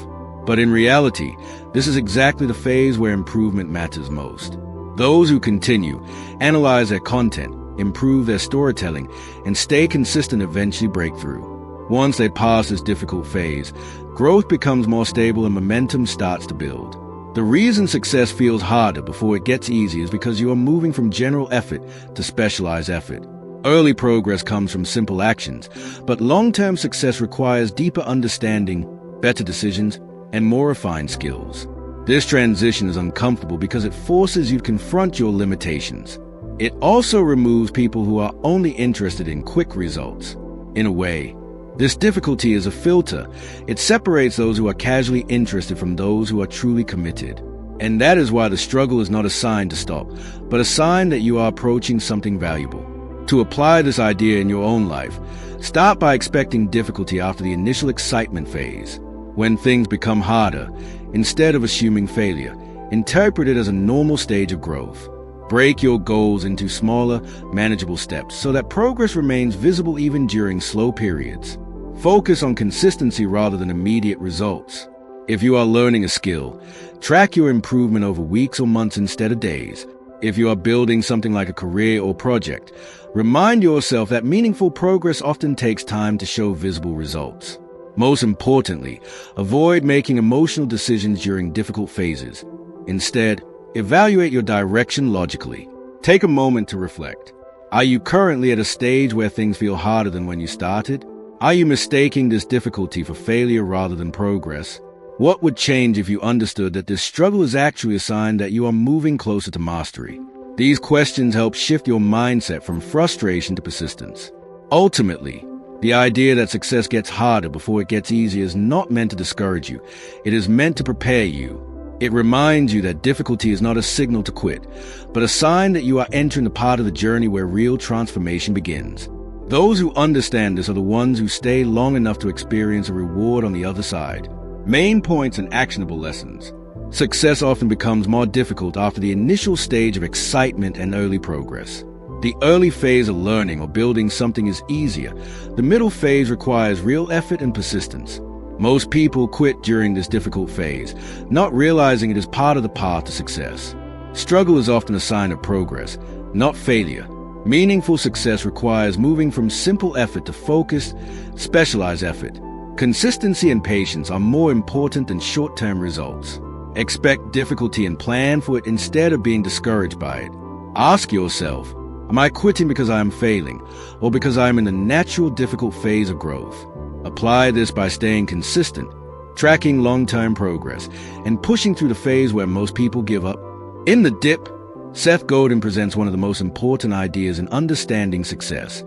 But in reality, this is exactly the phase where improvement matters most. Those who continue, analyze their content, improve their storytelling, and stay consistent eventually break through. Once they pass this difficult phase, growth becomes more stable and momentum starts to build. The reason success feels harder before it gets easy is because you are moving from general effort to specialized effort. Early progress comes from simple actions, but long-term success requires deeper understanding, better decisions, and more refined skills. This transition is uncomfortable because it forces you to confront your limitations. It also removes people who are only interested in quick results. In a way, this difficulty is a filter. It separates those who are casually interested from those who are truly committed. And that is why the struggle is not a sign to stop, but a sign that you are approaching something valuable. To apply this idea in your own life, start by expecting difficulty after the initial excitement phase. When things become harder, instead of assuming failure, interpret it as a normal stage of growth. Break your goals into smaller, manageable steps so that progress remains visible even during slow periods. Focus on consistency rather than immediate results. If you are learning a skill, track your improvement over weeks or months instead of days. If you are building something like a career or project, remind yourself that meaningful progress often takes time to show visible results. Most importantly, avoid making emotional decisions during difficult phases. Instead, evaluate your direction logically. Take a moment to reflect. Are you currently at a stage where things feel harder than when you started? Are you mistaking this difficulty for failure rather than progress? What would change if you understood that this struggle is actually a sign that you are moving closer to mastery? These questions help shift your mindset from frustration to persistence. Ultimately, the idea that success gets harder before it gets easier is not meant to discourage you. It is meant to prepare you. It reminds you that difficulty is not a signal to quit, but a sign that you are entering the part of the journey where real transformation begins. Those who understand this are the ones who stay long enough to experience a reward on the other side. Main points and actionable lessons. Success often becomes more difficult after the initial stage of excitement and early progress. The early phase of learning or building something is easier. The middle phase requires real effort and persistence. Most people quit during this difficult phase, not realizing it is part of the path to success. Struggle is often a sign of progress, not failure. Meaningful success requires moving from simple effort to focused, specialized effort. Consistency and patience are more important than short-term results. Expect difficulty and plan for it instead of being discouraged by it. Ask yourself, am I quitting because I am failing, or because I am in the natural difficult phase of growth? Apply this by staying consistent, tracking long-term progress, and pushing through the phase where most people give up. In The Dip, Seth Godin presents one of the most important ideas in understanding success.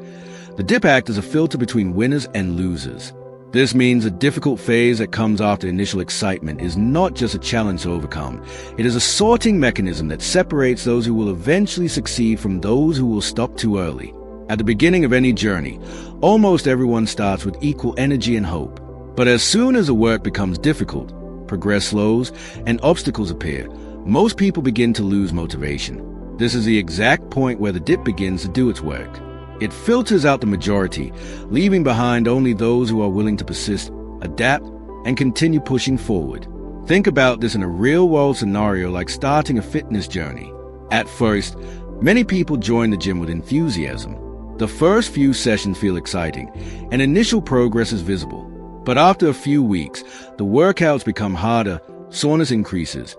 The dip acts as a filter between winners and losers. This means a difficult phase that comes after initial excitement is not just a challenge to overcome. It is a sorting mechanism that separates those who will eventually succeed from those who will stop too early. At the beginning of any journey, almost everyone starts with equal energy and hope. But as soon as the work becomes difficult, progress slows, and obstacles appear, most people begin to lose motivation. This is the exact point where the dip begins to do its work. It filters out the majority, leaving behind only those who are willing to persist, adapt, and continue pushing forward. Think about this in a real-world scenario like starting a fitness journey. At first, many people join the gym with enthusiasm. The first few sessions feel exciting, and initial progress is visible. But after a few weeks, the workouts become harder, soreness increases,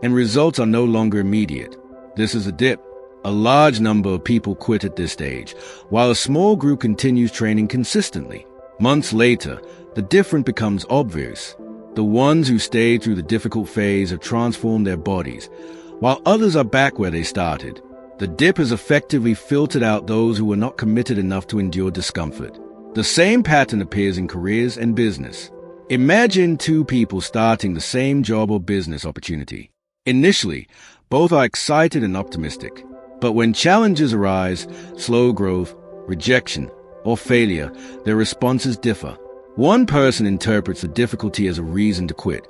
and results are no longer immediate. This is a dip. A large number of people quit at this stage, while a small group continues training consistently. Months later, the difference becomes obvious. The ones who stayed through the difficult phase have transformed their bodies, while others are back where they started. The dip has effectively filtered out those who were not committed enough to endure discomfort. The same pattern appears in careers and business. Imagine two people starting the same job or business opportunity. Initially, both are excited and optimistic. But when challenges arise, slow growth, rejection, or failure, their responses differ. One person interprets the difficulty as a reason to quit,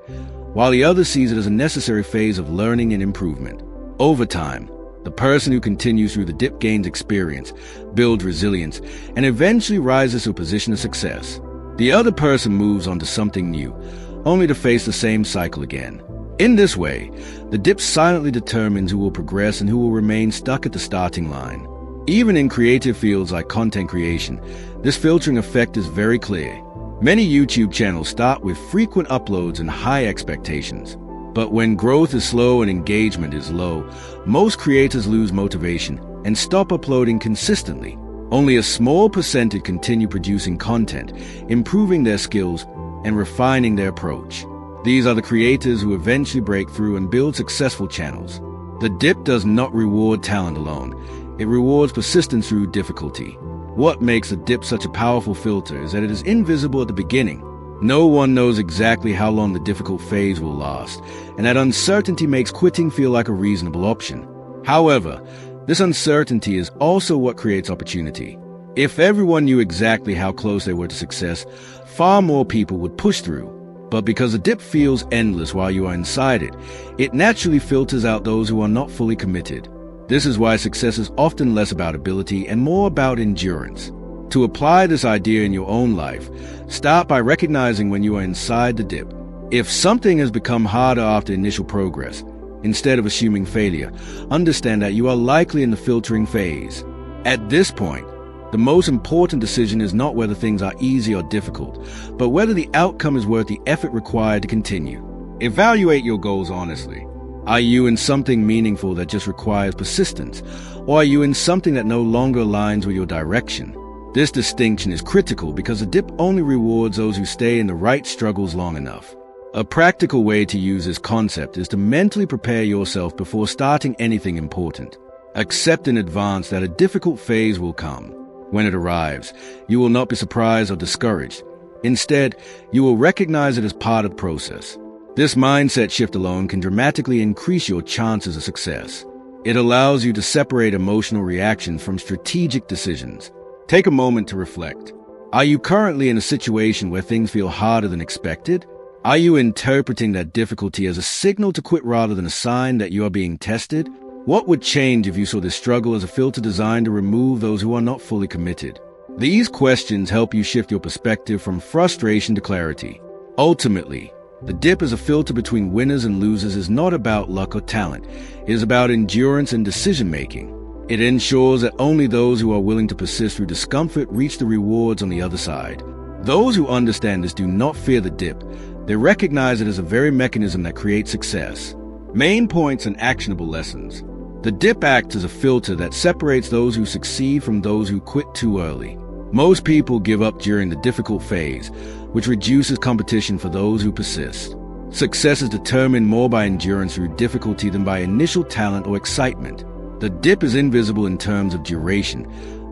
while the other sees it as a necessary phase of learning and improvement. Over time, the person who continues through the dip gains experience, builds resilience, and eventually rises to a position of success. The other person moves on to something new, only to face the same cycle again. In this way, the dip silently determines who will progress and who will remain stuck at the starting line. Even in creative fields like content creation, this filtering effect is very clear. Many YouTube channels start with frequent uploads and high expectations. But when growth is slow and engagement is low, most creators lose motivation and stop uploading consistently. Only a small percentage continue producing content, improving their skills, and refining their approach. These are the creators who eventually break through and build successful channels. The dip does not reward talent alone. It rewards persistence through difficulty. What makes the dip such a powerful filter is that it is invisible at the beginning. No one knows exactly how long the difficult phase will last, and that uncertainty makes quitting feel like a reasonable option. However, this uncertainty is also what creates opportunity. If everyone knew exactly how close they were to success, far more people would push through. But because the dip feels endless while you are inside it, it naturally filters out those who are not fully committed. This is why success is often less about ability and more about endurance. To apply this idea in your own life, start by recognizing when you are inside the dip. If something has become harder after initial progress, instead of assuming failure, understand that you are likely in the filtering phase. At this point, the most important decision is not whether things are easy or difficult, but whether the outcome is worth the effort required to continue. Evaluate your goals honestly. Are you in something meaningful that just requires persistence, or are you in something that no longer aligns with your direction? This distinction is critical because the dip only rewards those who stay in the right struggles long enough. A practical way to use this concept is to mentally prepare yourself before starting anything important. Accept in advance that a difficult phase will come. When it arrives, you will not be surprised or discouraged. Instead, you will recognize it as part of the process. This mindset shift alone can dramatically increase your chances of success. It allows you to separate emotional reactions from strategic decisions. Take a moment to reflect. Are you currently in a situation where things feel harder than expected? Are you interpreting that difficulty as a signal to quit rather than a sign that you are being tested? What would change if you saw this struggle as a filter designed to remove those who are not fully committed? These questions help you shift your perspective from frustration to clarity. Ultimately, the dip as a filter between winners and losers is not about luck or talent. It is about endurance and decision-making. It ensures that only those who are willing to persist through discomfort reach the rewards on the other side. Those who understand this do not fear the dip. They recognize it as a very mechanism that creates success. Main points and actionable lessons. The dip acts as a filter that separates those who succeed from those who quit too early. Most people give up during the difficult phase, which reduces competition for those who persist. Success is determined more by endurance through difficulty than by initial talent or excitement. The dip is invisible in terms of duration,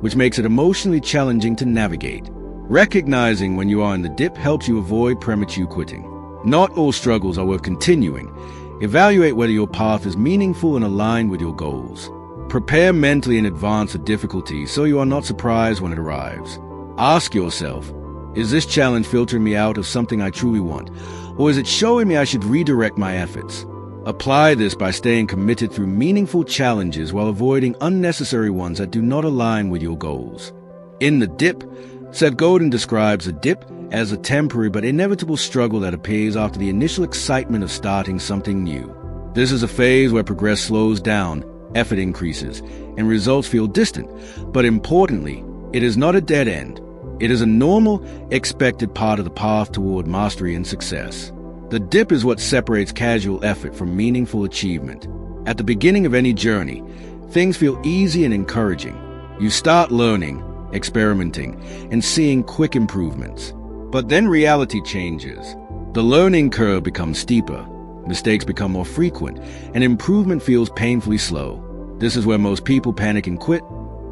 which makes it emotionally challenging to navigate. Recognizing when you are in the dip helps you avoid premature quitting. Not all struggles are worth continuing. Evaluate whether your path is meaningful and aligned with your goals. Prepare mentally in advance of difficulty so you are not surprised when it arrives. Ask yourself, is this challenge filtering me out of something I truly want, or is it showing me I should redirect my efforts? Apply this by staying committed through meaningful challenges while avoiding unnecessary ones that do not align with your goals. In the dip, Seth Godin describes a dip as a temporary but inevitable struggle that appears after the initial excitement of starting something new. This is a phase where progress slows down, effort increases, and results feel distant. But importantly, it is not a dead end. It is a normal, expected part of the path toward mastery and success. The dip is what separates casual effort from meaningful achievement. At the beginning of any journey, things feel easy and encouraging. You start learning, experimenting, and seeing quick improvements. But then reality changes. The learning curve becomes steeper, mistakes become more frequent, and improvement feels painfully slow. This is where most people panic and quit,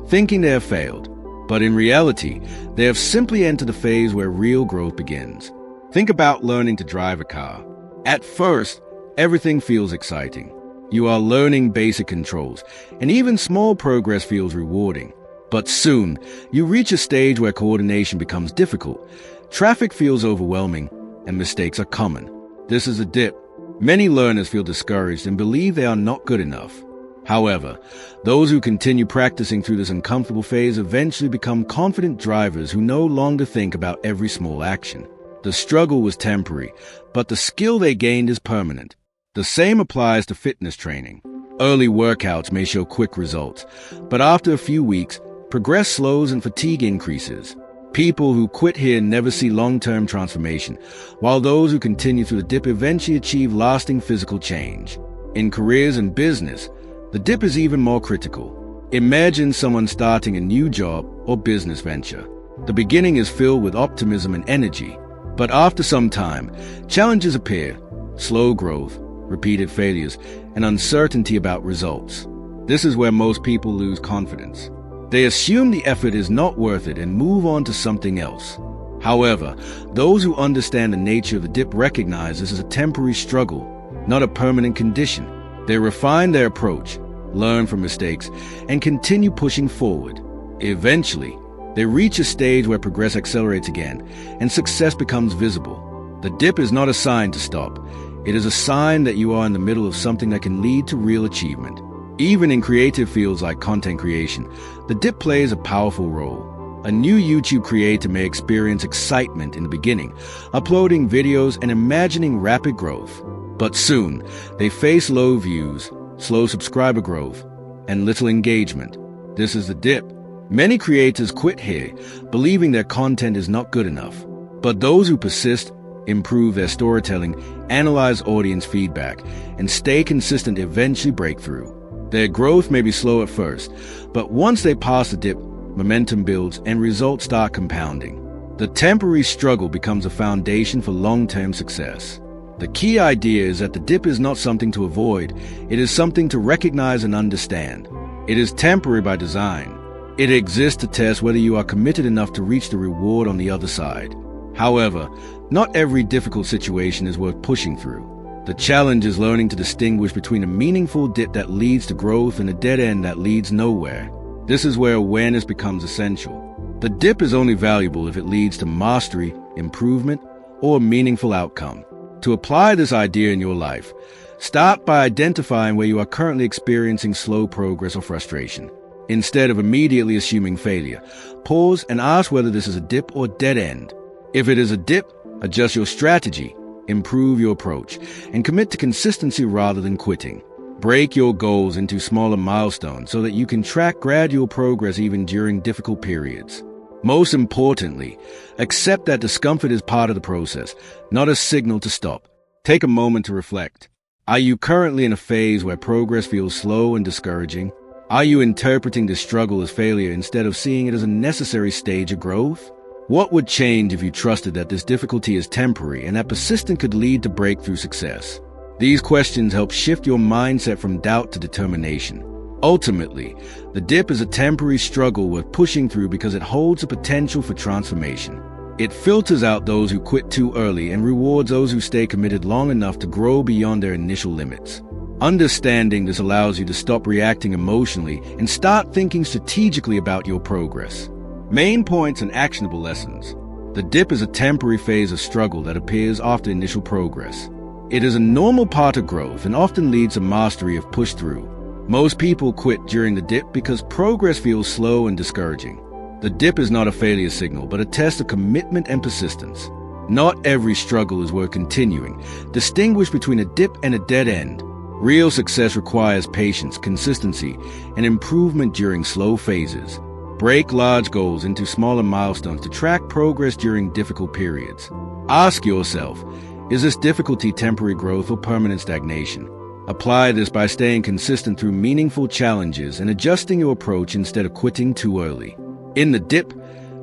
thinking they have failed. But in reality, they have simply entered the phase where real growth begins. Think about learning to drive a car. At first, everything feels exciting. You are learning basic controls, and even small progress feels rewarding. But soon, you reach a stage where coordination becomes difficult. Traffic feels overwhelming, and mistakes are common. This is a dip. Many learners feel discouraged and believe they are not good enough. However, those who continue practicing through this uncomfortable phase eventually become confident drivers who no longer think about every small action. The struggle was temporary, but the skill they gained is permanent. The same applies to fitness training. Early workouts may show quick results, but after a few weeks, progress slows and fatigue increases. People who quit here never see long-term transformation, while those who continue through the dip eventually achieve lasting physical change. In careers and business, the dip is even more critical. Imagine someone starting a new job or business venture. The beginning is filled with optimism and energy, but after some time, challenges appear, slow growth, repeated failures, and uncertainty about results. This is where most people lose confidence. They assume the effort is not worth it and move on to something else. However, those who understand the nature of the dip recognize this as a temporary struggle, not a permanent condition. They refine their approach, learn from mistakes, and continue pushing forward. Eventually, they reach a stage where progress accelerates again, and success becomes visible. The dip is not a sign to stop. It is a sign that you are in the middle of something that can lead to real achievement. Even in creative fields like content creation, the dip plays a powerful role. A new YouTube creator may experience excitement in the beginning, uploading videos and imagining rapid growth. But soon, they face low views, slow subscriber growth, and little engagement. This is the dip. Many creators quit here, believing their content is not good enough. But those who persist, improve their storytelling, analyze audience feedback, and stay consistent eventually break through. Their growth may be slow at first, but once they pass the dip, momentum builds and results start compounding. The temporary struggle becomes a foundation for long-term success. The key idea is that the dip is not something to avoid, it is something to recognize and understand. It is temporary by design. It exists to test whether you are committed enough to reach the reward on the other side. However, not every difficult situation is worth pushing through. The challenge is learning to distinguish between a meaningful dip that leads to growth and a dead end that leads nowhere. This is where awareness becomes essential. The dip is only valuable if it leads to mastery, improvement, or a meaningful outcome. To apply this idea in your life, start by identifying where you are currently experiencing slow progress or frustration. Instead of immediately assuming failure, pause and ask whether this is a dip or dead end. If it is a dip, adjust your strategy, improve your approach, and commit to consistency rather than quitting. Break your goals into smaller milestones so that you can track gradual progress even during difficult periods. Most importantly, accept that discomfort is part of the process, not a signal to stop. Take a moment to reflect. Are you currently in a phase where progress feels slow and discouraging? Are you interpreting this struggle as failure instead of seeing it as a necessary stage of growth? What would change if you trusted that this difficulty is temporary and that persistence could lead to breakthrough success? These questions help shift your mindset from doubt to determination. Ultimately, the dip is a temporary struggle worth pushing through because it holds the potential for transformation. It filters out those who quit too early and rewards those who stay committed long enough to grow beyond their initial limits. Understanding this allows you to stop reacting emotionally and start thinking strategically about your progress. Main points and actionable lessons. The dip is a temporary phase of struggle that appears after initial progress. It is a normal part of growth and often leads to mastery if pushed through. Most people quit during the dip because progress feels slow and discouraging. The dip is not a failure signal, but a test of commitment and persistence. Not every struggle is worth continuing. Distinguish between a dip and a dead end. Real success requires patience, consistency, and improvement during slow phases. Break large goals into smaller milestones to track progress during difficult periods. Ask yourself, is this difficulty temporary growth or permanent stagnation? Apply this by staying consistent through meaningful challenges and adjusting your approach instead of quitting too early. In the dip,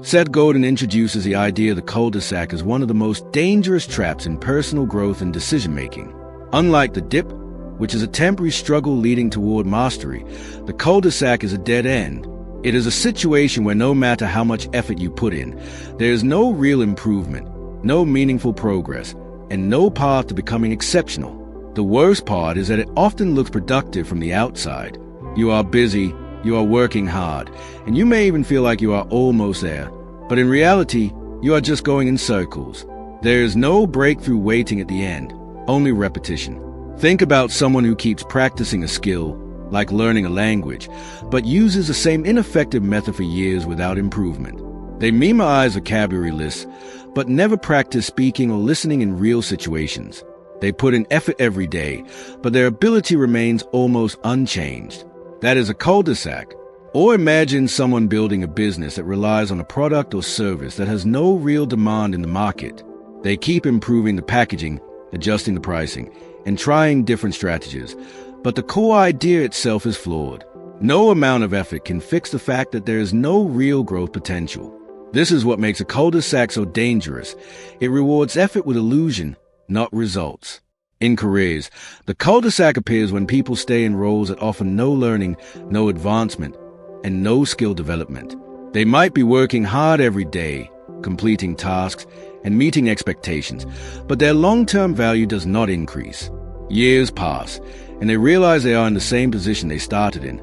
Seth Godin introduces the idea of the cul-de-sac as one of the most dangerous traps in personal growth and decision-making. Unlike the dip, which is a temporary struggle leading toward mastery, the cul-de-sac is a dead end. It is a situation where no matter how much effort you put in, there is no real improvement, no meaningful progress, and no path to becoming exceptional. The worst part is that it often looks productive from the outside. You are busy, you are working hard, and you may even feel like you are almost there. But in reality, you are just going in circles. There is no breakthrough waiting at the end, only repetition. Think about someone who keeps practicing a skill, like learning a language, but uses the same ineffective method for years without improvement. They memorize vocabulary lists, but never practice speaking or listening in real situations. They put in effort every day, but their ability remains almost unchanged. That is a cul-de-sac. Or imagine someone building a business that relies on a product or service that has no real demand in the market. They keep improving the packaging, adjusting the pricing, and trying different strategies, but the core idea itself is flawed. No amount of effort can fix the fact that there is no real growth potential. This is what makes a cul-de-sac so dangerous. It rewards effort with illusion, not results. In careers, the cul-de-sac appears when people stay in roles that offer no learning, no advancement, and no skill development. They might be working hard every day, completing tasks, and meeting expectations, but their long-term value does not increase. Years pass, and they realize they are in the same position they started in.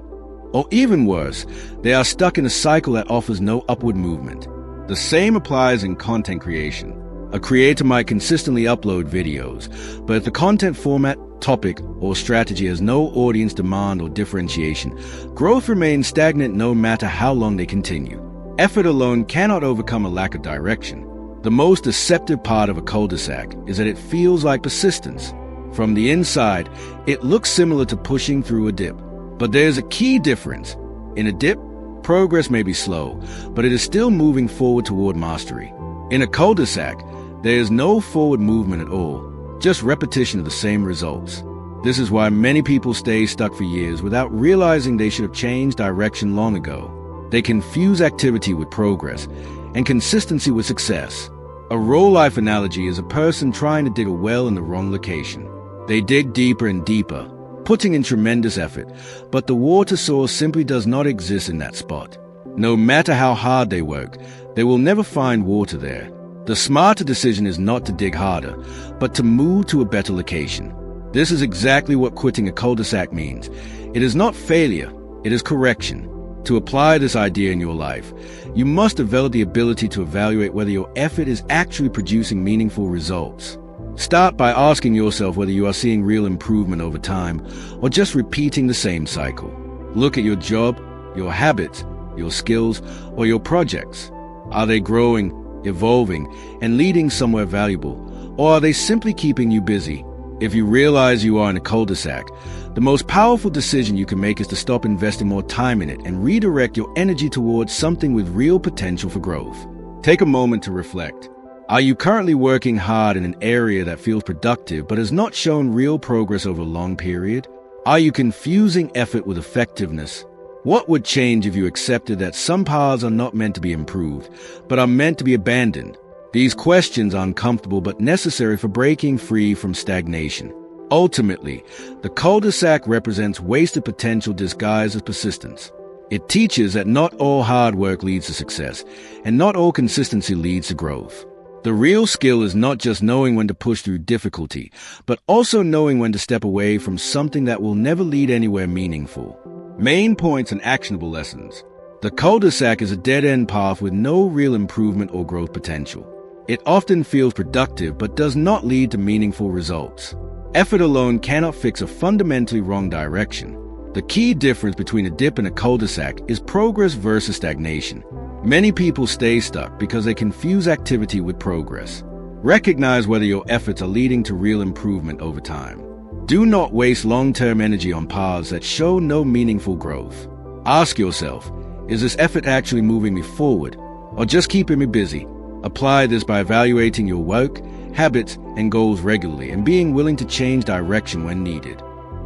Or even worse, they are stuck in a cycle that offers no upward movement. The same applies in content creation. A creator might consistently upload videos, but if the content format, topic, or strategy has no audience demand or differentiation, growth remains stagnant no matter how long they continue. Effort alone cannot overcome a lack of direction. The most deceptive part of a cul-de-sac is that it feels like persistence. From the inside, it looks similar to pushing through a dip. But there's a key difference. In a dip, progress may be slow, but it is still moving forward toward mastery. In a cul-de-sac, there is no forward movement at all, just repetition of the same results. This is why many people stay stuck for years without realizing they should have changed direction long ago. They confuse activity with progress and consistency with success. A real-life analogy is a person trying to dig a well in the wrong location. They dig deeper and deeper, putting in tremendous effort, but the water source simply does not exist in that spot. No matter how hard they work, they will never find water there. The smarter decision is not to dig harder, but to move to a better location. This is exactly what quitting a cul-de-sac means. It is not failure, it is correction. To apply this idea in your life, you must develop the ability to evaluate whether your effort is actually producing meaningful results. Start by asking yourself whether you are seeing real improvement over time or just repeating the same cycle. Look at your job, your habits, your skills, or your projects. Are they growing, evolving, and leading somewhere valuable, or are they simply keeping you busy? If you realize you are in a cul-de-sac, the most powerful decision you can make is to stop investing more time in it and redirect your energy towards something with real potential for growth. Take a moment to reflect. Are you currently working hard in an area that feels productive but has not shown real progress over a long period? Are you confusing effort with effectiveness? What would change if you accepted that some paths are not meant to be improved, but are meant to be abandoned? These questions are uncomfortable but necessary for breaking free from stagnation. Ultimately, the cul-de-sac represents wasted potential disguised as persistence. It teaches that not all hard work leads to success, and not all consistency leads to growth. The real skill is not just knowing when to push through difficulty, but also knowing when to step away from something that will never lead anywhere meaningful. Main points and actionable lessons. The cul-de-sac is a dead-end path with no real improvement or growth potential. It often feels productive but does not lead to meaningful results. Effort alone cannot fix a fundamentally wrong direction. The key difference between a dip and a cul-de-sac is progress versus stagnation. Many people stay stuck because they confuse activity with progress. Recognize whether your efforts are leading to real improvement over time. Do not waste long-term energy on paths that show no meaningful growth. Ask yourself, is this effort actually moving me forward, or just keeping me busy? Apply this by evaluating your work, habits, and goals regularly and being willing to change direction when needed.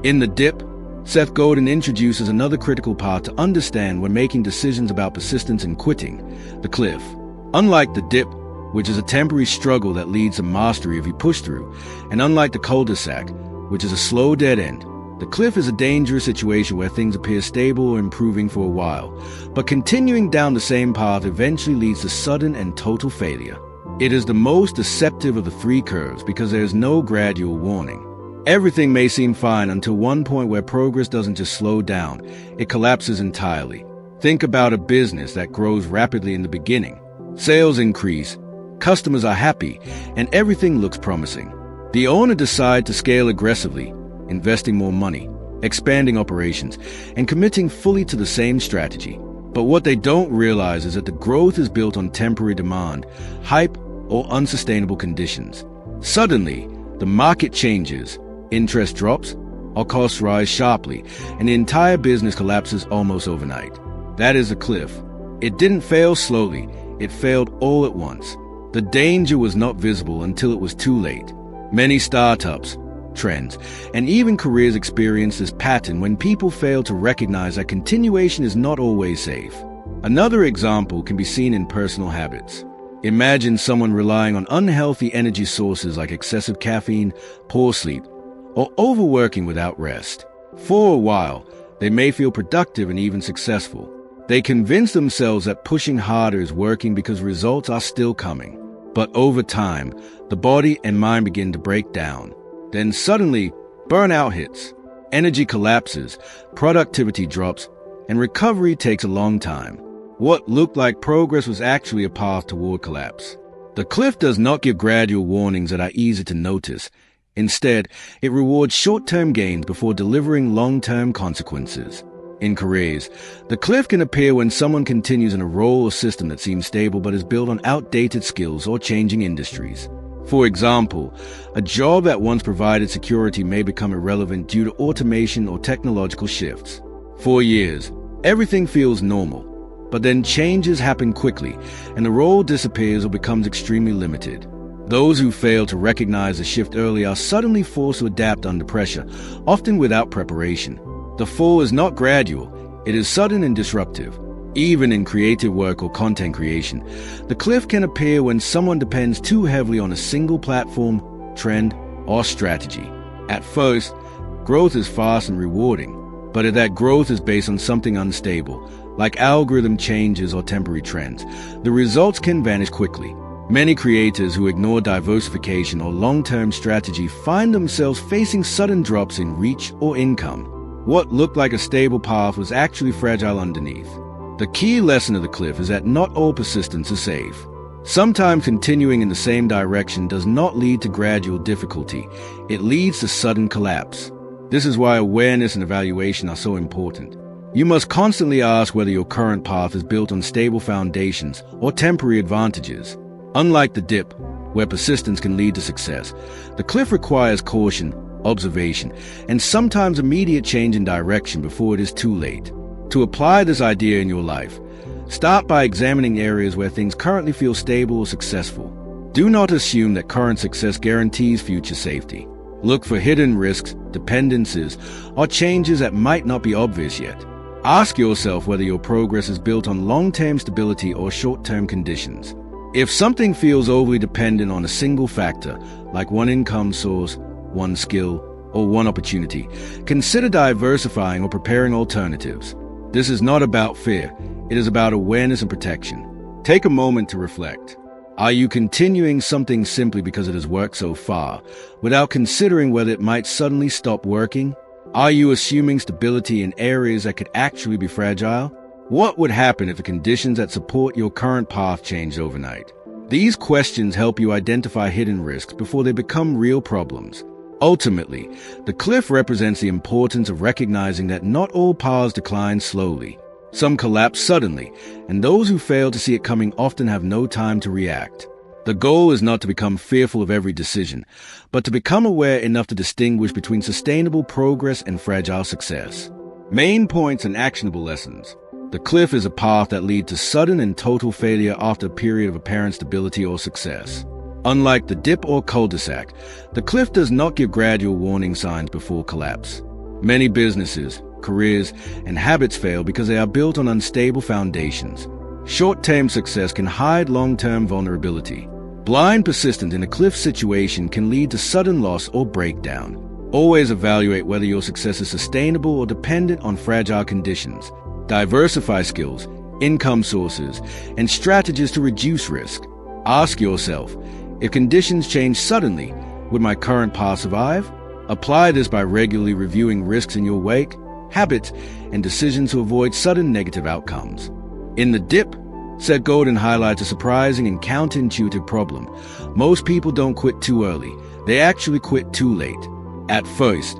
In the dip, Seth Godin introduces another critical part to understand when making decisions about persistence and quitting: the cliff. Unlike the dip, which is a temporary struggle that leads to mastery if you push through, and unlike the cul-de-sac, which is a slow dead end, the cliff is a dangerous situation where things appear stable or improving for a while, but continuing down the same path eventually leads to sudden and total failure. It is the most deceptive of the three curves because there is no gradual warning. Everything may seem fine until one point where progress doesn't just slow down, it collapses entirely. Think about a business that grows rapidly in the beginning. Sales increase, customers are happy, and everything looks promising. The owner decides to scale aggressively, investing more money, expanding operations, and committing fully to the same strategy. But what they don't realize is that the growth is built on temporary demand, hype, or unsustainable conditions. Suddenly, the market changes, interest drops, or costs rise sharply, and the entire business collapses almost overnight. That is a cliff. It didn't fail slowly, it failed all at once. The danger was not visible until it was too late. Many startups, trends, and even careers experience this pattern when people fail to recognize that continuation is not always safe. Another example can be seen in personal habits. Imagine someone relying on unhealthy energy sources like excessive caffeine, poor sleep, or overworking without rest. For a while, they may feel productive and even successful. They convince themselves that pushing harder is working because results are still coming. But over time, the body and mind begin to break down. Then suddenly, burnout hits, energy collapses, productivity drops, and recovery takes a long time. What looked like progress was actually a path toward collapse. The cliff does not give gradual warnings that are easy to notice. Instead, it rewards short-term gains before delivering long-term consequences. In careers, the cliff can appear when someone continues in a role or system that seems stable but is built on outdated skills or changing industries. For example, a job that once provided security may become irrelevant due to automation or technological shifts. For years, everything feels normal, but then changes happen quickly and the role disappears or becomes extremely limited. Those who fail to recognize the shift early are suddenly forced to adapt under pressure, often without preparation. The fall is not gradual, it is sudden and disruptive. Even in creative work or content creation, the cliff can appear when someone depends too heavily on a single platform, trend, or strategy. At first, growth is fast and rewarding, but if that growth is based on something unstable, like algorithm changes or temporary trends, the results can vanish quickly. Many creators who ignore diversification or long-term strategy find themselves facing sudden drops in reach or income. What looked like a stable path was actually fragile underneath. The key lesson of the cliff is that not all persistence is safe. Sometimes continuing in the same direction does not lead to gradual difficulty. It leads to sudden collapse. This is why awareness and evaluation are so important. You must constantly ask whether your current path is built on stable foundations or temporary advantages. Unlike the dip, where persistence can lead to success, the cliff requires caution, observation, and sometimes immediate change in direction before it is too late. To apply this idea in your life, start by examining areas where things currently feel stable or successful. Do not assume that current success guarantees future safety. Look for hidden risks, dependencies, or changes that might not be obvious yet. Ask yourself whether your progress is built on long-term stability or short-term conditions. If something feels overly dependent on a single factor, like one income source, one skill, or one opportunity, consider diversifying or preparing alternatives. This is not about fear, it is about awareness and protection. Take a moment to reflect. Are you continuing something simply because it has worked so far, without considering whether it might suddenly stop working? Are you assuming stability in areas that could actually be fragile? What would happen if the conditions that support your current path changed overnight? These questions help you identify hidden risks before they become real problems. Ultimately, the cliff represents the importance of recognizing that not all paths decline slowly. Some collapse suddenly, and those who fail to see it coming often have no time to react. The goal is not to become fearful of every decision, but to become aware enough to distinguish between sustainable progress and fragile success. Main points and actionable lessons. The cliff is a path that leads to sudden and total failure after a period of apparent stability or success. Unlike the dip or cul-de-sac, the cliff does not give gradual warning signs before collapse. Many businesses, careers, and habits fail because they are built on unstable foundations. Short-term success can hide long-term vulnerability. Blind persistence in a cliff situation can lead to sudden loss or breakdown. Always evaluate whether your success is sustainable or dependent on fragile conditions. Diversify skills, income sources, and strategies to reduce risk. Ask yourself, if conditions change suddenly, would my current path survive? Apply this by regularly reviewing risks in your wake, habits, and decisions to avoid sudden negative outcomes. In the dip, Seth Godin highlights a surprising and counterintuitive problem. Most people don't quit too early. They actually quit too late. At first,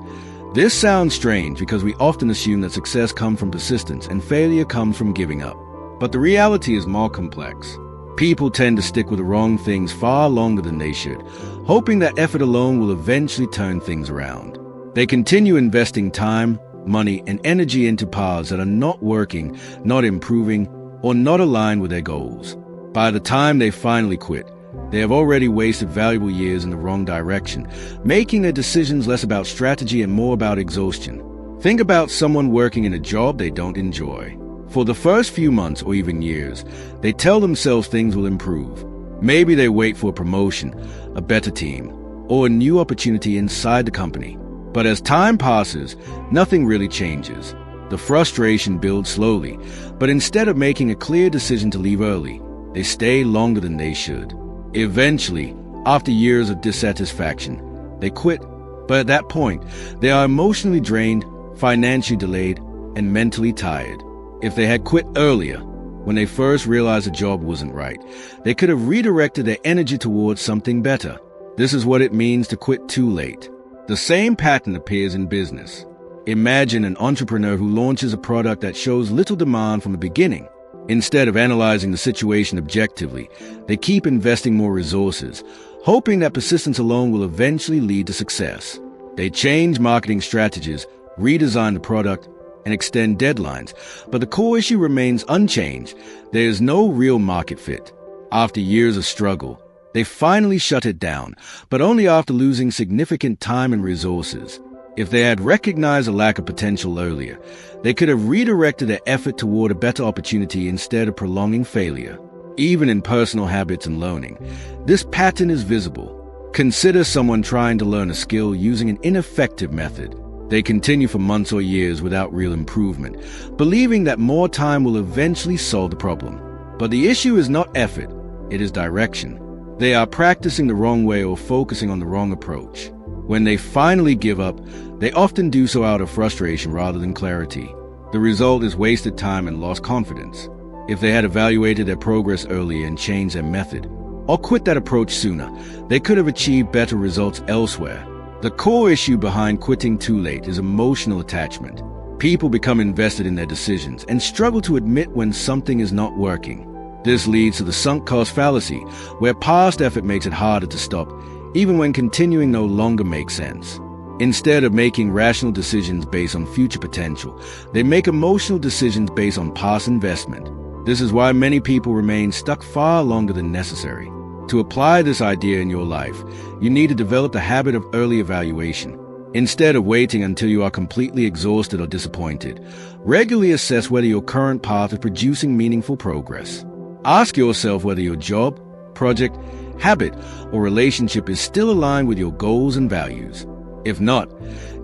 this sounds strange because we often assume that success comes from persistence and failure comes from giving up. But the reality is more complex. People tend to stick with the wrong things far longer than they should, hoping that effort alone will eventually turn things around. They continue investing time, money, and energy into paths that are not working, not improving, or not aligned with their goals. By the time they finally quit, they have already wasted valuable years in the wrong direction, making their decisions less about strategy and more about exhaustion. Think about someone working in a job they don't enjoy. For the first few months or even years, they tell themselves things will improve. Maybe they wait for a promotion, a better team, or a new opportunity inside the company. But as time passes, nothing really changes. The frustration builds slowly, but instead of making a clear decision to leave early, they stay longer than they should. Eventually, after years of dissatisfaction, they quit. But at that point, they are emotionally drained, financially delayed, and mentally tired. If they had quit earlier, When they first realized a job wasn't right, they could have redirected their energy towards something better. This is what it means to quit too late. The same pattern appears in business. Imagine an entrepreneur who launches a product that shows little demand from the beginning. Instead of analyzing the situation objectively, they keep investing more resources, hoping that persistence alone will eventually lead to success. They change marketing strategies, redesign the product, and extend deadlines, but the core issue remains unchanged. There is no real market fit. After years of struggle, they finally shut it down, but only after losing significant time and resources. If they had recognized a lack of potential earlier, they could have redirected their effort toward a better opportunity instead of prolonging failure. Even in personal habits and learning, this pattern is visible. Consider someone trying to learn a skill using an ineffective method. They continue for months or years without real improvement, believing that more time will eventually solve the problem. But the issue is not effort, it is direction. They are practicing the wrong way or focusing on the wrong approach. When they finally give up, they often do so out of frustration rather than clarity. The result is wasted time and lost confidence. If they had evaluated their progress earlier and changed their method, or quit that approach sooner, they could have achieved better results elsewhere. The core issue behind quitting too late is emotional attachment. People become invested in their decisions and struggle to admit when something is not working. This leads to the sunk cost fallacy, where past effort makes it harder to stop, even when continuing no longer makes sense. Instead of making rational decisions based on future potential, they make emotional decisions based on past investment. This is why many people remain stuck far longer than necessary. To apply this idea in your life, you need to develop the habit of early evaluation. Instead of waiting until you are completely exhausted or disappointed, regularly assess whether your current path is producing meaningful progress. Ask yourself whether your job, project, habit, or relationship is still aligned with your goals and values. If not,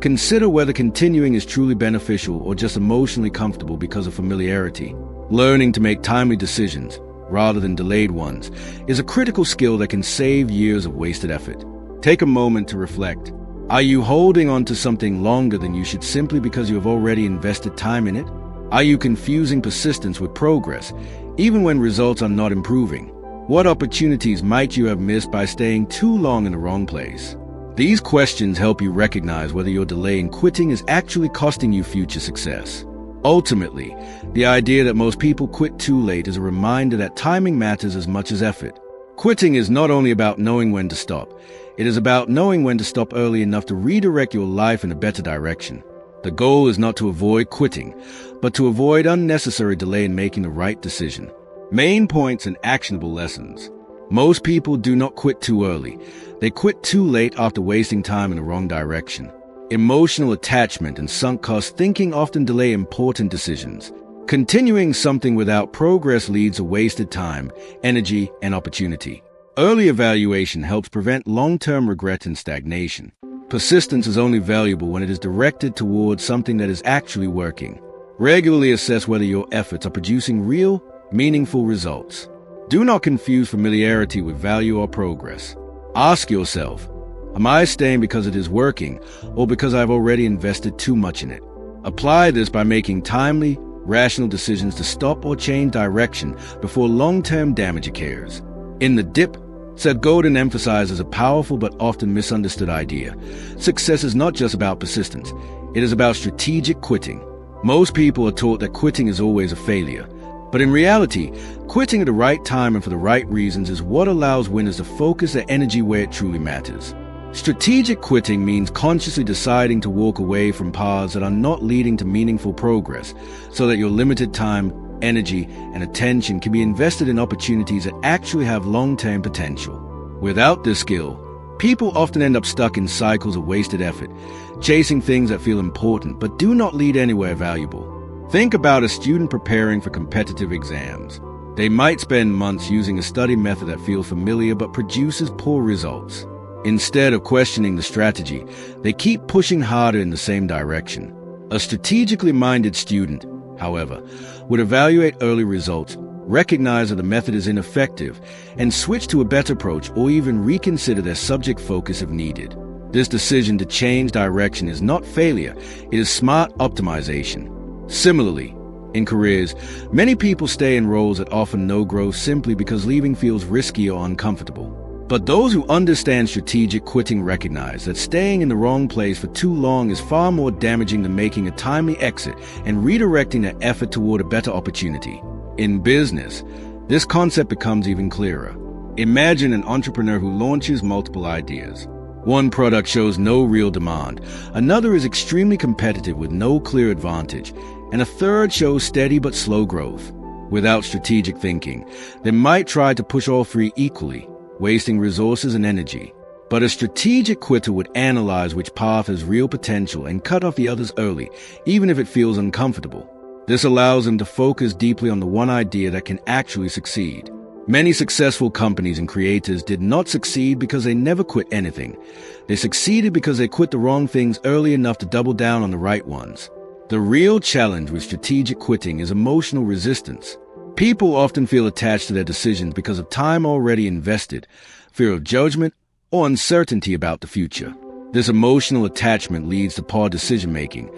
consider whether continuing is truly beneficial or just emotionally comfortable because of familiarity. Learning to make timely decisions, rather than delayed ones, is a critical skill that can save years of wasted effort. Take a moment to reflect. Are you holding on to something longer than you should simply because you have already invested time in it? Are you confusing persistence with progress, even when results are not improving? What opportunities might you have missed by staying too long in the wrong place? These questions help you recognize whether your delay in quitting is actually costing you future success. Ultimately, the idea that most people quit too late is a reminder that timing matters as much as effort. Quitting is not only about knowing when to stop, it is about knowing when to stop early enough to redirect your life in a better direction. The goal is not to avoid quitting, but to avoid unnecessary delay in making the right decision. Main points and actionable lessons. Most people do not quit too early. They quit too late after wasting time in the wrong direction. Emotional attachment and sunk cost thinking often delay important decisions. Continuing something without progress leads to wasted time, energy, and opportunity. Early evaluation helps prevent long-term regret and stagnation. Persistence is only valuable when it is directed towards something that is actually working. Regularly assess whether your efforts are producing real, meaningful results. Do not confuse familiarity with value or progress. Ask yourself, am I staying because it is working or because I've already invested too much in it? Apply this by making timely, rational decisions to stop or change direction before long-term damage occurs. In The Dip, Seth Godin emphasizes a powerful but often misunderstood idea. Success is not just about persistence, it is about strategic quitting. Most people are taught that quitting is always a failure. But in reality, quitting at the right time and for the right reasons is what allows winners to focus their energy where it truly matters. Strategic quitting means consciously deciding to walk away from paths that are not leading to meaningful progress, so that your limited time, energy, and attention can be invested in opportunities that actually have long-term potential. Without this skill, people often end up stuck in cycles of wasted effort, chasing things that feel important but do not lead anywhere valuable. Think about a student preparing for competitive exams. They might spend months using a study method that feels familiar but produces poor results. Instead of questioning the strategy, they keep pushing harder in the same direction. A strategically minded student, however, would evaluate early results, recognize that the method is ineffective, and switch to a better approach or even reconsider their subject focus if needed. This decision to change direction is not failure, it is smart optimization. Similarly, In careers, many people stay in roles that offer no growth simply because leaving feels risky or uncomfortable. But those who understand strategic quitting recognize that staying in the wrong place for too long is far more damaging than making a timely exit and redirecting their effort toward a better opportunity. In business, this concept becomes even clearer. Imagine an entrepreneur who launches multiple ideas. One product shows no real demand, another is extremely competitive with no clear advantage, and a third shows steady but slow growth. Without strategic thinking, they might try to push all three equally, wasting resources and energy. But a strategic quitter would analyze which path has real potential and cut off the others early, even if it feels uncomfortable. This allows them to focus deeply on the one idea that can actually succeed. Many successful companies and creators did not succeed because they never quit anything. They succeeded because they quit the wrong things early enough to double down on the right ones. The real challenge with strategic quitting is emotional resistance. People often feel attached to their decisions because of time already invested, fear of judgment, or uncertainty about the future. This emotional attachment leads to poor decision-making,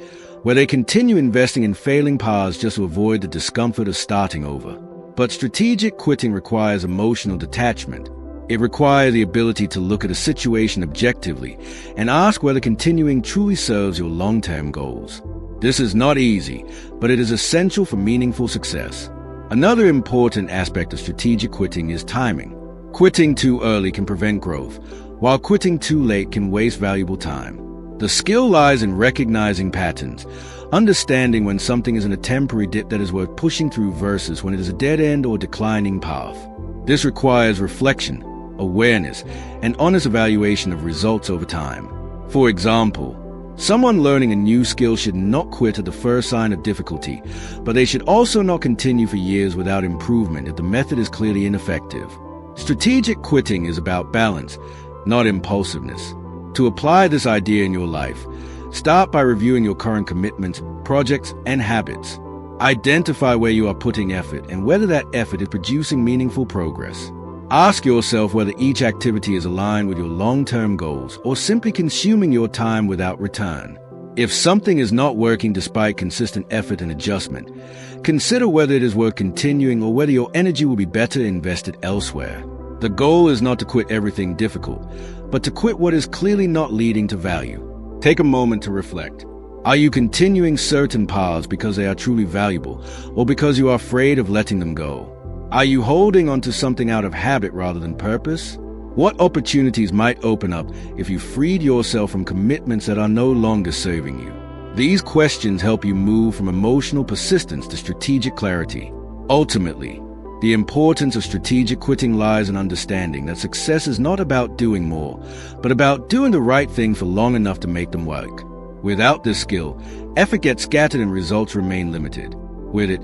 where they continue investing in failing paths just to avoid the discomfort of starting over. But strategic quitting requires emotional detachment. It requires the ability to look at a situation objectively and ask whether continuing truly serves your long-term goals. This is not easy, but it is essential for meaningful success. Another important aspect of strategic quitting is timing. Quitting too early can prevent growth, while quitting too late can waste valuable time. The skill lies in recognizing patterns, understanding when something is in a temporary dip that is worth pushing through versus when it is a dead end or declining path. This requires reflection, awareness, and honest evaluation of results over time. For example, someone learning a new skill should not quit at the first sign of difficulty, but they should also not continue for years without improvement if the method is clearly ineffective. Strategic quitting is about balance, not impulsiveness. To apply this idea in your life, start by reviewing your current commitments, projects, and habits. Identify where you are putting effort and whether that effort is producing meaningful progress. Ask yourself whether each activity is aligned with your long-term goals or simply consuming your time without return. If something is not working despite consistent effort and adjustment, consider whether it is worth continuing or whether your energy will be better invested elsewhere. The goal is not to quit everything difficult, but to quit what is clearly not leading to value. Take a moment to reflect. Are you continuing certain paths because they are truly valuable, or because you are afraid of letting them go? Are you holding onto something out of habit rather than purpose? What opportunities might open up if you freed yourself from commitments that are no longer serving you? These questions help you move from emotional persistence to strategic clarity. Ultimately, the importance of strategic quitting lies in understanding that success is not about doing more, but about doing the right thing for long enough to make them work. Without this skill, effort gets scattered and results remain limited. With it,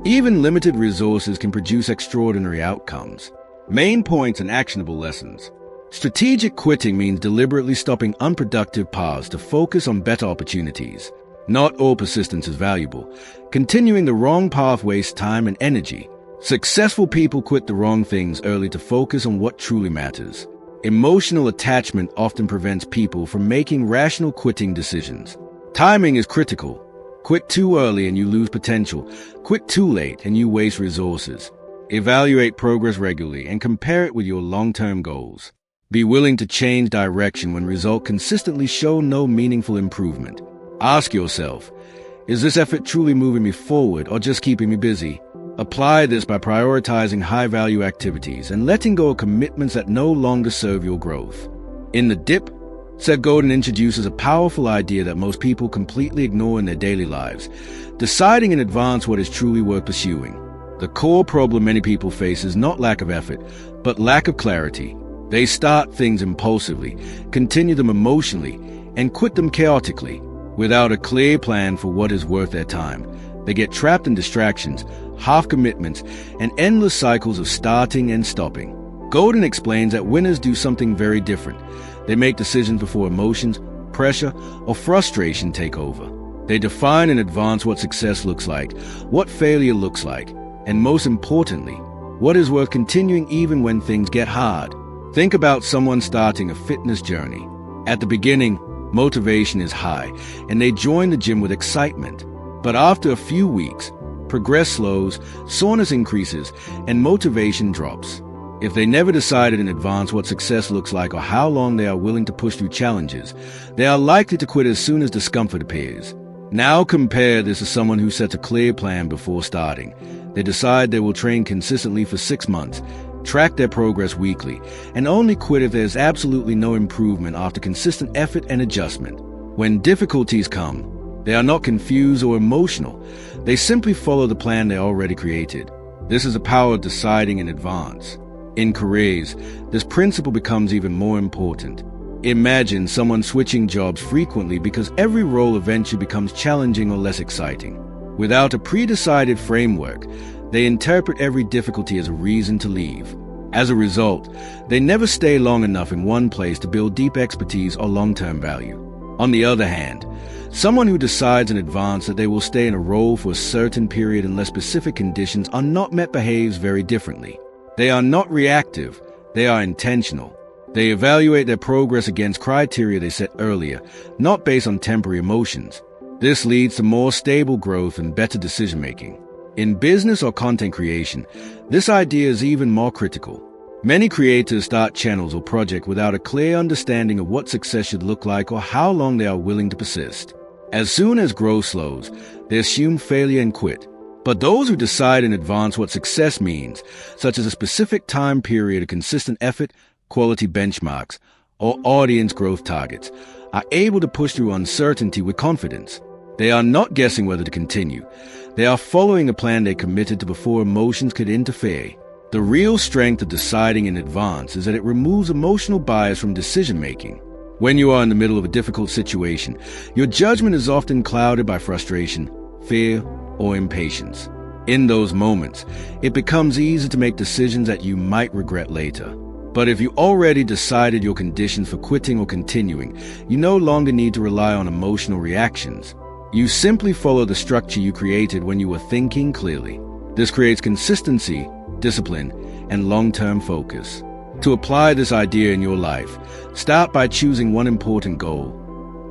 even limited resources can produce extraordinary outcomes. Main points and actionable lessons. Strategic quitting means deliberately stopping unproductive paths to focus on better opportunities. Not all persistence is valuable. Continuing the wrong path wastes time and energy. Successful people quit the wrong things early to focus on what truly matters. Emotional attachment often prevents people from making rational quitting decisions. Timing is critical. Quit too early and you lose potential. Quit too late and you waste resources. Evaluate progress regularly and compare it with your long-term goals. Be willing to change direction when results consistently show no meaningful improvement. Ask yourself, is this effort truly moving me forward or just keeping me busy? Apply this by prioritizing high-value activities and letting go of commitments that no longer serve your growth. In The Dip, Seth Godin introduces a powerful idea that most people completely ignore in their daily lives: deciding in advance what is truly worth pursuing. The core problem many people face is not lack of effort, but lack of clarity. They start things impulsively, continue them emotionally, and quit them chaotically, without a clear plan for what is worth their time. They get trapped in distractions, half commitments, and endless cycles of starting and stopping. Godin explains that winners do something very different. They make decisions before emotions, pressure, or frustration take over. They define in advance what success looks like, what failure looks like, and most importantly, what is worth continuing even when things get hard. Think about someone starting a fitness journey. At the beginning, motivation is high, and they join the gym with excitement. But after a few weeks, progress slows, soreness increases, and motivation drops. If they never decided in advance what success looks like or how long they are willing to push through challenges, they are likely to quit as soon as discomfort appears. Now compare this to someone who sets a clear plan before starting. They decide they will train consistently for 6 months, track their progress weekly, and only quit if there's absolutely no improvement after consistent effort and adjustment. When difficulties come, they are not confused or emotional. They simply follow the plan they already created. This is the power of deciding in advance. In careers, this principle becomes even more important. Imagine someone switching jobs frequently because every role eventually becomes challenging or less exciting. Without a pre-decided framework, they interpret every difficulty as a reason to leave. As a result, they never stay long enough in one place to build deep expertise or long-term value. On the other hand, someone who decides in advance that they will stay in a role for a certain period unless specific conditions are not met behaves very differently. They are not reactive, they are intentional. They evaluate their progress against criteria they set earlier, not based on temporary emotions. This leads to more stable growth and better decision-making. In business or content creation, this idea is even more critical. Many creators start channels or projects without a clear understanding of what success should look like or how long they are willing to persist. As soon as growth slows, they assume failure and quit. But those who decide in advance what success means, such as a specific time period of consistent effort, quality benchmarks, or audience growth targets, are able to push through uncertainty with confidence. They are not guessing whether to continue. They are following a plan they committed to before emotions could interfere. The real strength of deciding in advance is that it removes emotional bias from decision-making. When you are in the middle of a difficult situation, your judgment is often clouded by frustration, fear, or impatience. In those moments, it becomes easy to make decisions that you might regret later. But if you already decided your conditions for quitting or continuing, you no longer need to rely on emotional reactions. You simply follow the structure you created when you were thinking clearly. This creates consistency, discipline, and long-term focus. To apply this idea in your life, start by choosing one important goal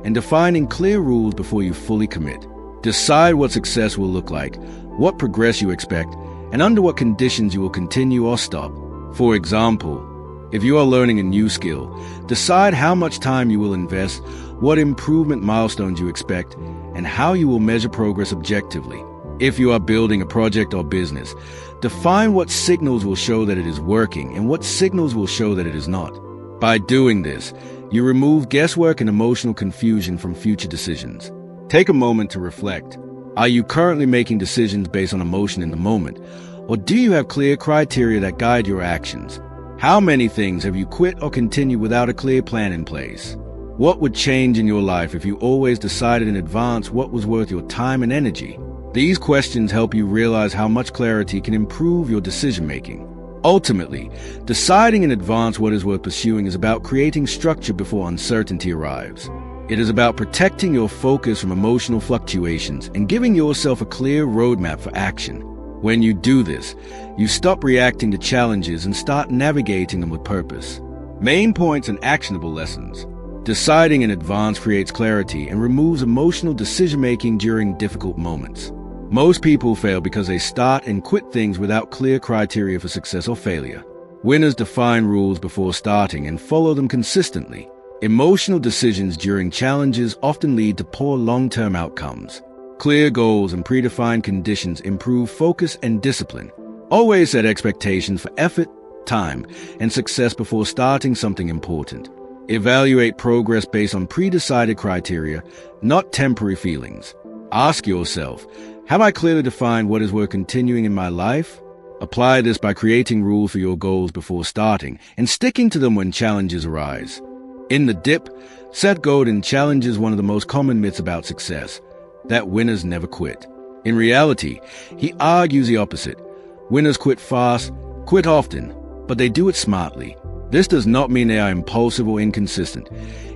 and defining clear rules before you fully commit. Decide what success will look like, what progress you expect, and under what conditions you will continue or stop. For example, if you are learning a new skill, decide how much time you will invest, what improvement milestones you expect, and how you will measure progress objectively. If you are building a project or business, define what signals will show that it is working and what signals will show that it is not. By doing this, you remove guesswork and emotional confusion from future decisions. Take a moment to reflect. Are you currently making decisions based on emotion in the moment, or do you have clear criteria that guide your actions? How many things have you quit or continued without a clear plan in place? What would change in your life if you always decided in advance what was worth your time and energy? These questions help you realize how much clarity can improve your decision-making. Ultimately, deciding in advance what is worth pursuing is about creating structure before uncertainty arrives. It is about protecting your focus from emotional fluctuations and giving yourself a clear roadmap for action. When you do this, you stop reacting to challenges and start navigating them with purpose. Main points and actionable lessons. Deciding in advance creates clarity and removes emotional decision-making during difficult moments. Most people fail because they start and quit things without clear criteria for success or failure. Winners define rules before starting and follow them consistently. Emotional decisions during challenges often lead to poor long-term outcomes. Clear goals and predefined conditions improve focus and discipline. Always set expectations for effort, time, and success before starting something important. Evaluate progress based on pre-decided criteria, not temporary feelings. Ask yourself, have I clearly defined what is worth continuing in my life? Apply this by creating rules for your goals before starting and sticking to them when challenges arise. In The Dip, Seth Godin challenges one of the most common myths about success, that winners never quit. In reality, he argues the opposite. Winners quit fast, quit often, but they do it smartly. This does not mean they are impulsive or inconsistent.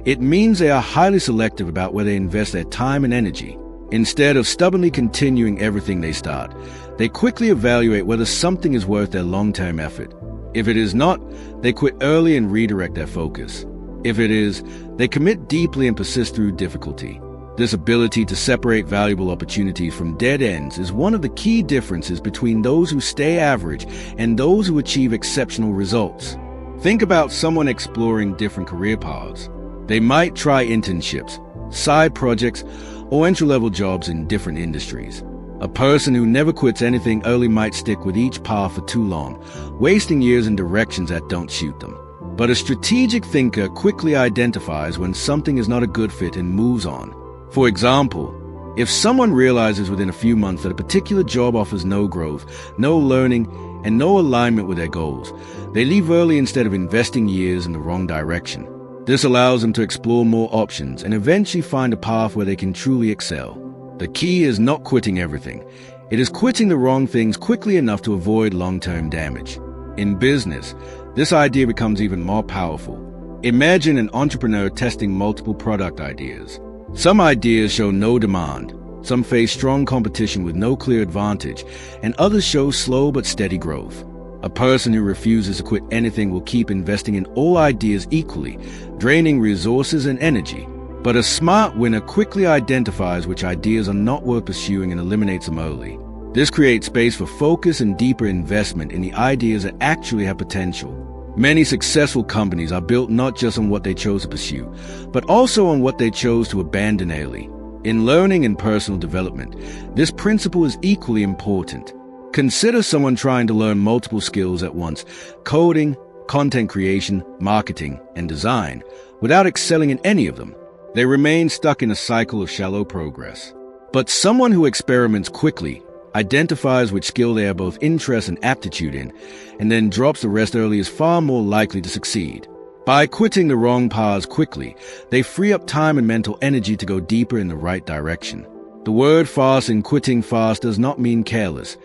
It means they are highly selective about where they invest their time and energy. Instead of stubbornly continuing everything they start, they quickly evaluate whether something is worth their long-term effort. If it is not, they quit early and redirect their focus. If it is, they commit deeply and persist through difficulty. This ability to separate valuable opportunities from dead ends is one of the key differences between those who stay average and those who achieve exceptional results. Think about someone exploring different career paths. They might try internships, side projects, or entry-level jobs in different industries. A person who never quits anything early might stick with each path for too long, wasting years in directions that don't suit them. But a strategic thinker quickly identifies when something is not a good fit and moves on. For example, if someone realizes within a few months that a particular job offers no growth, no learning, and no alignment with their goals, they leave early instead of investing years in the wrong direction. This allows them to explore more options and eventually find a path where they can truly excel. The key is not quitting everything. It is quitting the wrong things quickly enough to avoid long-term damage. In business, this idea becomes even more powerful. Imagine an entrepreneur testing multiple product ideas. Some ideas show no demand, some face strong competition with no clear advantage, and others show slow but steady growth. A person who refuses to quit anything will keep investing in all ideas equally, draining resources and energy. But a smart winner quickly identifies which ideas are not worth pursuing and eliminates them early. This creates space for focus and deeper investment in the ideas that actually have potential. Many successful companies are built not just on what they chose to pursue, but also on what they chose to abandon early. In learning and personal development, this principle is equally important. Consider someone trying to learn multiple skills at once: coding, content creation, marketing, and design, without excelling in any of them. They remain stuck in a cycle of shallow progress. But someone who experiments quickly, identifies which skill they have both interest and aptitude in, and then drops the rest early is far more likely to succeed. By quitting the wrong paths quickly, they free up time and mental energy to go deeper in the right direction. The word fast in quitting fast does not mean careless.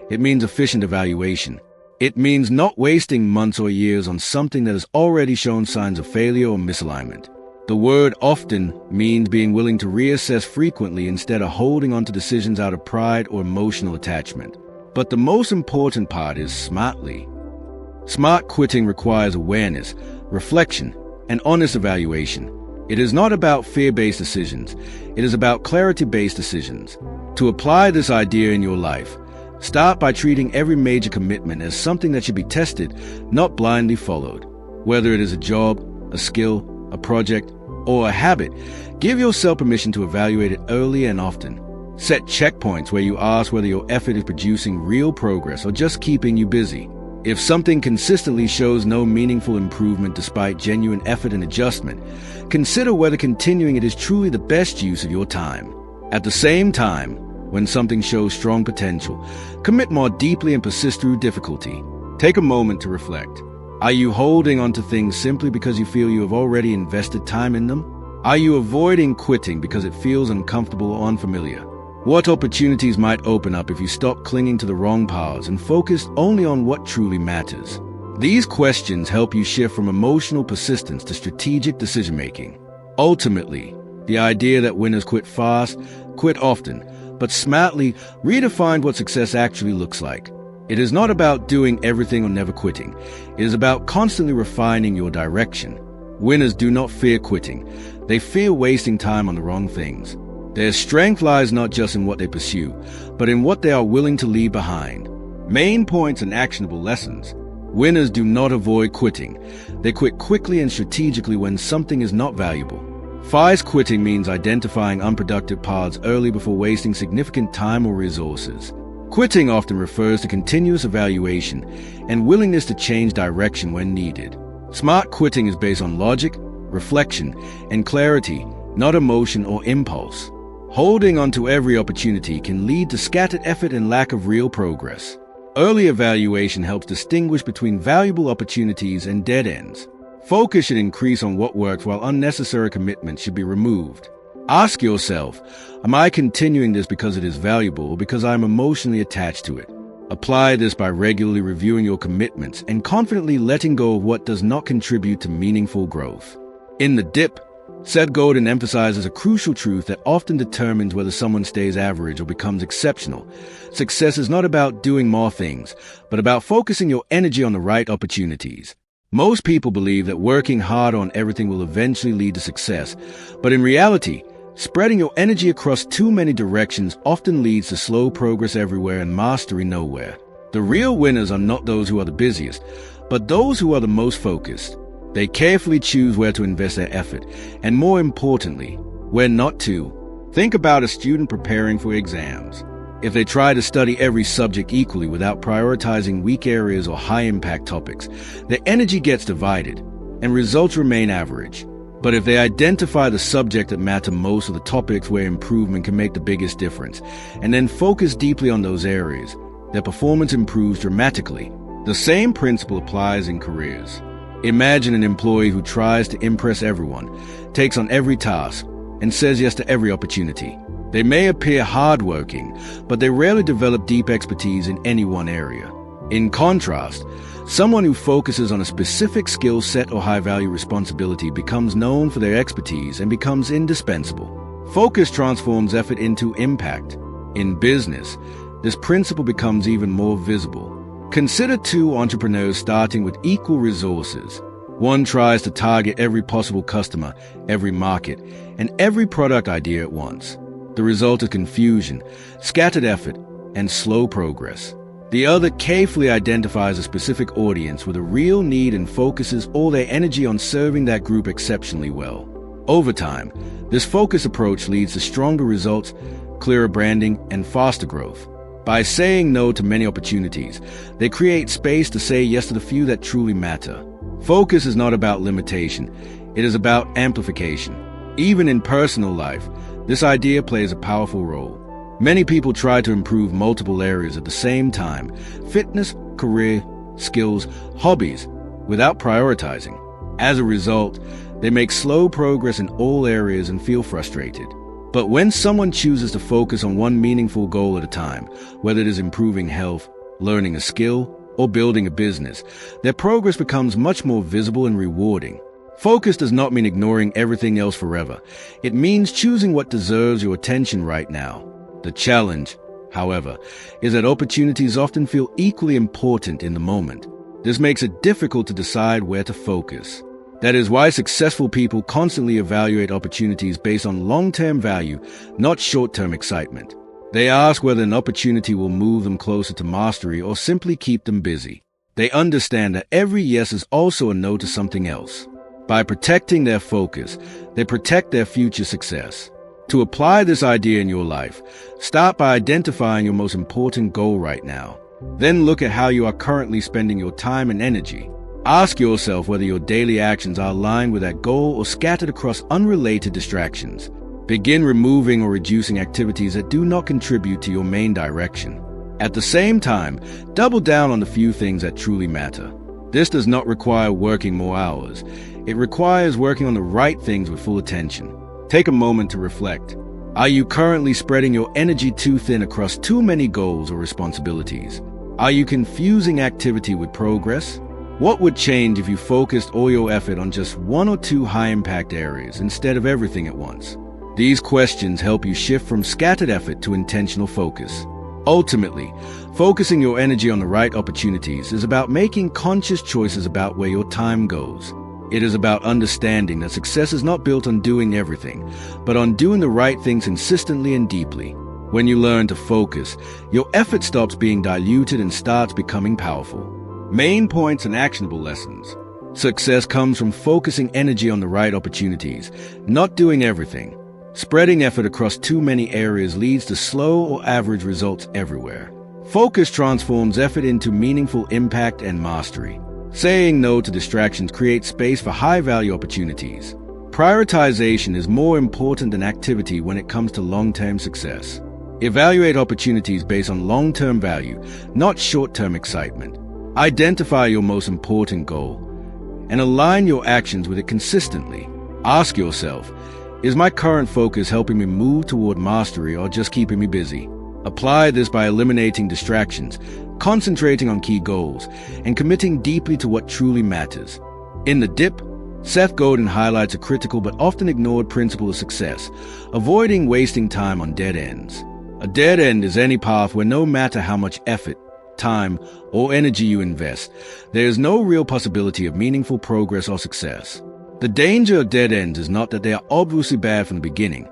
It means efficient evaluation. It means not wasting months or years on something that has already shown signs of failure or misalignment. The word often means being willing to reassess frequently instead of holding on to decisions out of pride or emotional attachment. But the most important part is smartly. Smart quitting requires awareness, reflection, and honest evaluation. It is not about fear-based decisions. It is about clarity-based decisions. To apply this idea in your life, start by treating every major commitment as something that should be tested, not blindly followed. Whether it is a job, a skill, a project, or a habit, give yourself permission to evaluate it early and often. Set checkpoints where you ask whether your effort is producing real progress or just keeping you busy. If something consistently shows no meaningful improvement despite genuine effort and adjustment, consider whether continuing it is truly the best use of your time. At the same time, when something shows strong potential, commit more deeply and persist through difficulty. Take a moment to reflect. Are you holding on to things simply because you feel you have already invested time in them? Are you avoiding quitting because it feels uncomfortable or unfamiliar? What opportunities might open up if you stop clinging to the wrong paths and focus only on what truly matters? These questions help you shift from emotional persistence to strategic decision-making. Ultimately, the idea that winners quit fast, quit often, but smartly redefine what success actually looks like. It is not about doing everything or never quitting. It is about constantly refining your direction. Winners do not fear quitting. They fear wasting time on the wrong things. Their strength lies not just in what they pursue, but in what they are willing to leave behind. Main points and actionable lessons. Winners do not avoid quitting. They quit quickly and strategically when something is not valuable. Fast quitting means identifying unproductive paths early before wasting significant time or resources. Quitting often refers to continuous evaluation and willingness to change direction when needed. Smart quitting is based on logic, reflection, and clarity, not emotion or impulse. Holding on to every opportunity can lead to scattered effort and lack of real progress. Early evaluation helps distinguish between valuable opportunities and dead ends. Focus should increase on what works while unnecessary commitments should be removed. Ask yourself, am I continuing this because it is valuable or because I am emotionally attached to it? Apply this by regularly reviewing your commitments and confidently letting go of what does not contribute to meaningful growth. In The Dip, Seth Godin emphasizes a crucial truth that often determines whether someone stays average or becomes exceptional. Success is not about doing more things, but about focusing your energy on the right opportunities. Most people believe that working hard on everything will eventually lead to success, but in reality, Spreading your energy across too many directions often leads to slow progress everywhere and mastery nowhere. The real winners are not those who are the busiest, but those who are the most focused. They carefully choose where to invest their effort, and more importantly, where not to. Think about a student preparing for exams. If they try to study every subject equally without prioritizing weak areas or high-impact topics, their energy gets divided, and results remain average. But if they identify the subject that matter most or the topics where improvement can make the biggest difference, and then focus deeply on those areas, their performance improves dramatically. The same principle applies in careers. Imagine an employee who tries to impress everyone, takes on every task, and says yes to every opportunity. They may appear hardworking, but they rarely develop deep expertise in any one area. In contrast, someone who focuses on a specific skill set or high-value responsibility becomes known for their expertise and becomes indispensable. Focus transforms effort into impact. In business, this principle becomes even more visible. Consider two entrepreneurs starting with equal resources. One tries to target every possible customer, every market, and every product idea at once. The result is confusion, scattered effort, and slow progress. The other carefully identifies a specific audience with a real need and focuses all their energy on serving that group exceptionally well. Over time, this focused approach leads to stronger results, clearer branding, and faster growth. By saying no to many opportunities, they create space to say yes to the few that truly matter. Focus is not about limitation, it is about amplification. Even in personal life, this idea plays a powerful role. Many people try to improve multiple areas at the same time: fitness, career, skills, hobbies, without prioritizing. As a result, they make slow progress in all areas and feel frustrated. But when someone chooses to focus on one meaningful goal at a time, whether it is improving health, learning a skill, or building a business, their progress becomes much more visible and rewarding. Focus does not mean ignoring everything else forever. It means choosing what deserves your attention right now. The challenge, however, is that opportunities often feel equally important in the moment. This makes it difficult to decide where to focus. That is why successful people constantly evaluate opportunities based on long-term value, not short-term excitement. They ask whether an opportunity will move them closer to mastery or simply keep them busy. They understand that every yes is also a no to something else. By protecting their focus, they protect their future success. To apply this idea in your life, start by identifying your most important goal right now. Then look at how you are currently spending your time and energy. Ask yourself whether your daily actions are aligned with that goal or scattered across unrelated distractions. Begin removing or reducing activities that do not contribute to your main direction. At the same time, double down on the few things that truly matter. This does not require working more hours. It requires working on the right things with full attention. Take a moment to reflect. Are you currently spreading your energy too thin across too many goals or responsibilities? Are you confusing activity with progress? What would change if you focused all your effort on just one or two high-impact areas instead of everything at once? These questions help you shift from scattered effort to intentional focus. Ultimately, focusing your energy on the right opportunities is about making conscious choices about where your time goes. It is about understanding that success is not built on doing everything, but on doing the right things consistently and deeply. When you learn to focus, your effort stops being diluted and starts becoming powerful. Main points and actionable lessons. Success comes from focusing energy on the right opportunities, not doing everything. Spreading effort across too many areas leads to slow or average results everywhere. Focus transforms effort into meaningful impact and mastery. Saying no to distractions creates space for high-value opportunities. Prioritization is more important than activity when it comes to long-term success. Evaluate opportunities based on long-term value, not short-term excitement. Identify your most important goal and align your actions with it consistently. Ask yourself, is my current focus helping me move toward mastery or just keeping me busy? Apply this by eliminating distractions, concentrating on key goals, and committing deeply to what truly matters. In The Dip, Seth Godin highlights a critical but often ignored principle of success: avoiding wasting time on dead ends. A dead end is any path where no matter how much effort, time, or energy you invest, there is no real possibility of meaningful progress or success. The danger of dead ends is not that they are obviously bad from the beginning,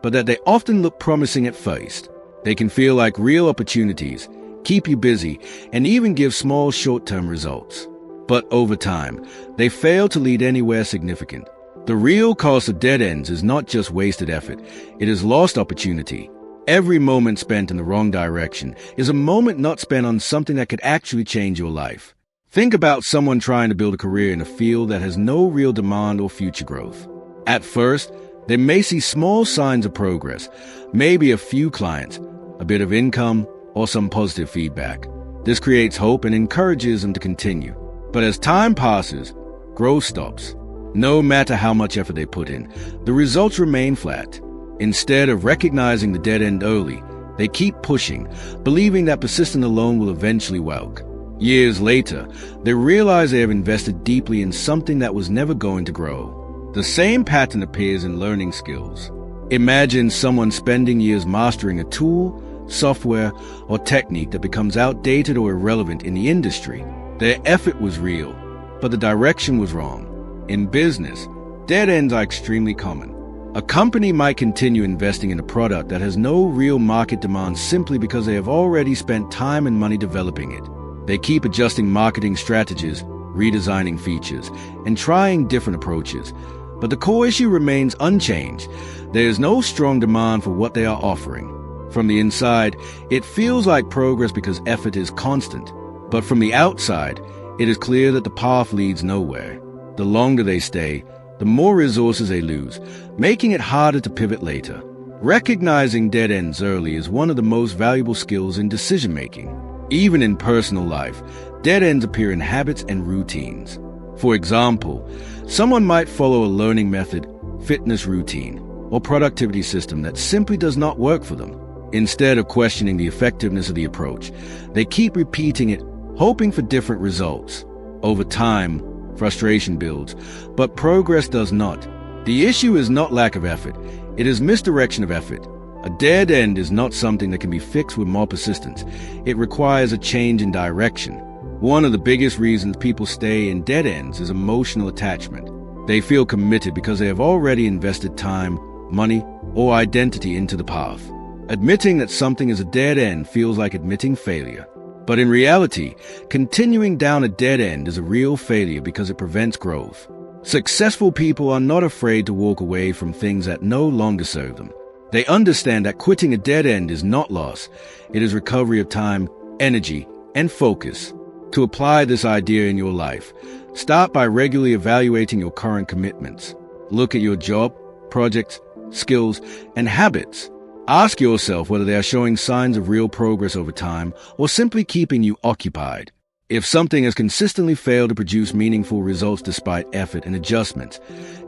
but that they often look promising at first. They can feel like real opportunities, keep you busy, and even give small short-term results. But over time, they fail to lead anywhere significant. The real cost of dead ends is not just wasted effort, it is lost opportunity. Every moment spent in the wrong direction is a moment not spent on something that could actually change your life. Think about someone trying to build a career in a field that has no real demand or future growth. At first, they may see small signs of progress, maybe a few clients, a bit of income, or some positive feedback. This creates hope and encourages them to continue. But as time passes, growth stops. No matter how much effort they put in, the results remain flat. Instead of recognizing the dead end early, they keep pushing, believing that persistence alone will eventually work. Years later, they realize they have invested deeply in something that was never going to grow. The same pattern appears in learning skills. Imagine someone spending years mastering a tool, software, or technique that becomes outdated or irrelevant in the industry. Their effort was real, but the direction was wrong. In business, dead ends are extremely common. A company might continue investing in a product that has no real market demand simply because they have already spent time and money developing it. They keep adjusting marketing strategies, redesigning features, and trying different approaches. But the core issue remains unchanged. There is no strong demand for what they are offering. From the inside, it feels like progress because effort is constant. But from the outside, it is clear that the path leads nowhere. The longer they stay, the more resources they lose, making it harder to pivot later. Recognizing dead ends early is one of the most valuable skills in decision-making. Even in personal life, dead ends appear in habits and routines. For example, someone might follow a learning method, fitness routine, or productivity system that simply does not work for them. Instead of questioning the effectiveness of the approach, they keep repeating it, hoping for different results. Over time, frustration builds, but progress does not. The issue is not lack of effort, it is misdirection of effort. A dead end is not something that can be fixed with more persistence. It requires a change in direction. One of the biggest reasons people stay in dead ends is emotional attachment. They feel committed because they have already invested time, money, or identity into the path. Admitting that something is a dead end feels like admitting failure. But in reality, continuing down a dead end is a real failure because it prevents growth. Successful people are not afraid to walk away from things that no longer serve them. They understand that quitting a dead end is not loss. It is recovery of time, energy, and focus. To apply this idea in your life, start by regularly evaluating your current commitments. Look at your job, projects, skills, and habits. Ask yourself whether they are showing signs of real progress over time or simply keeping you occupied. If something has consistently failed to produce meaningful results despite effort and adjustments,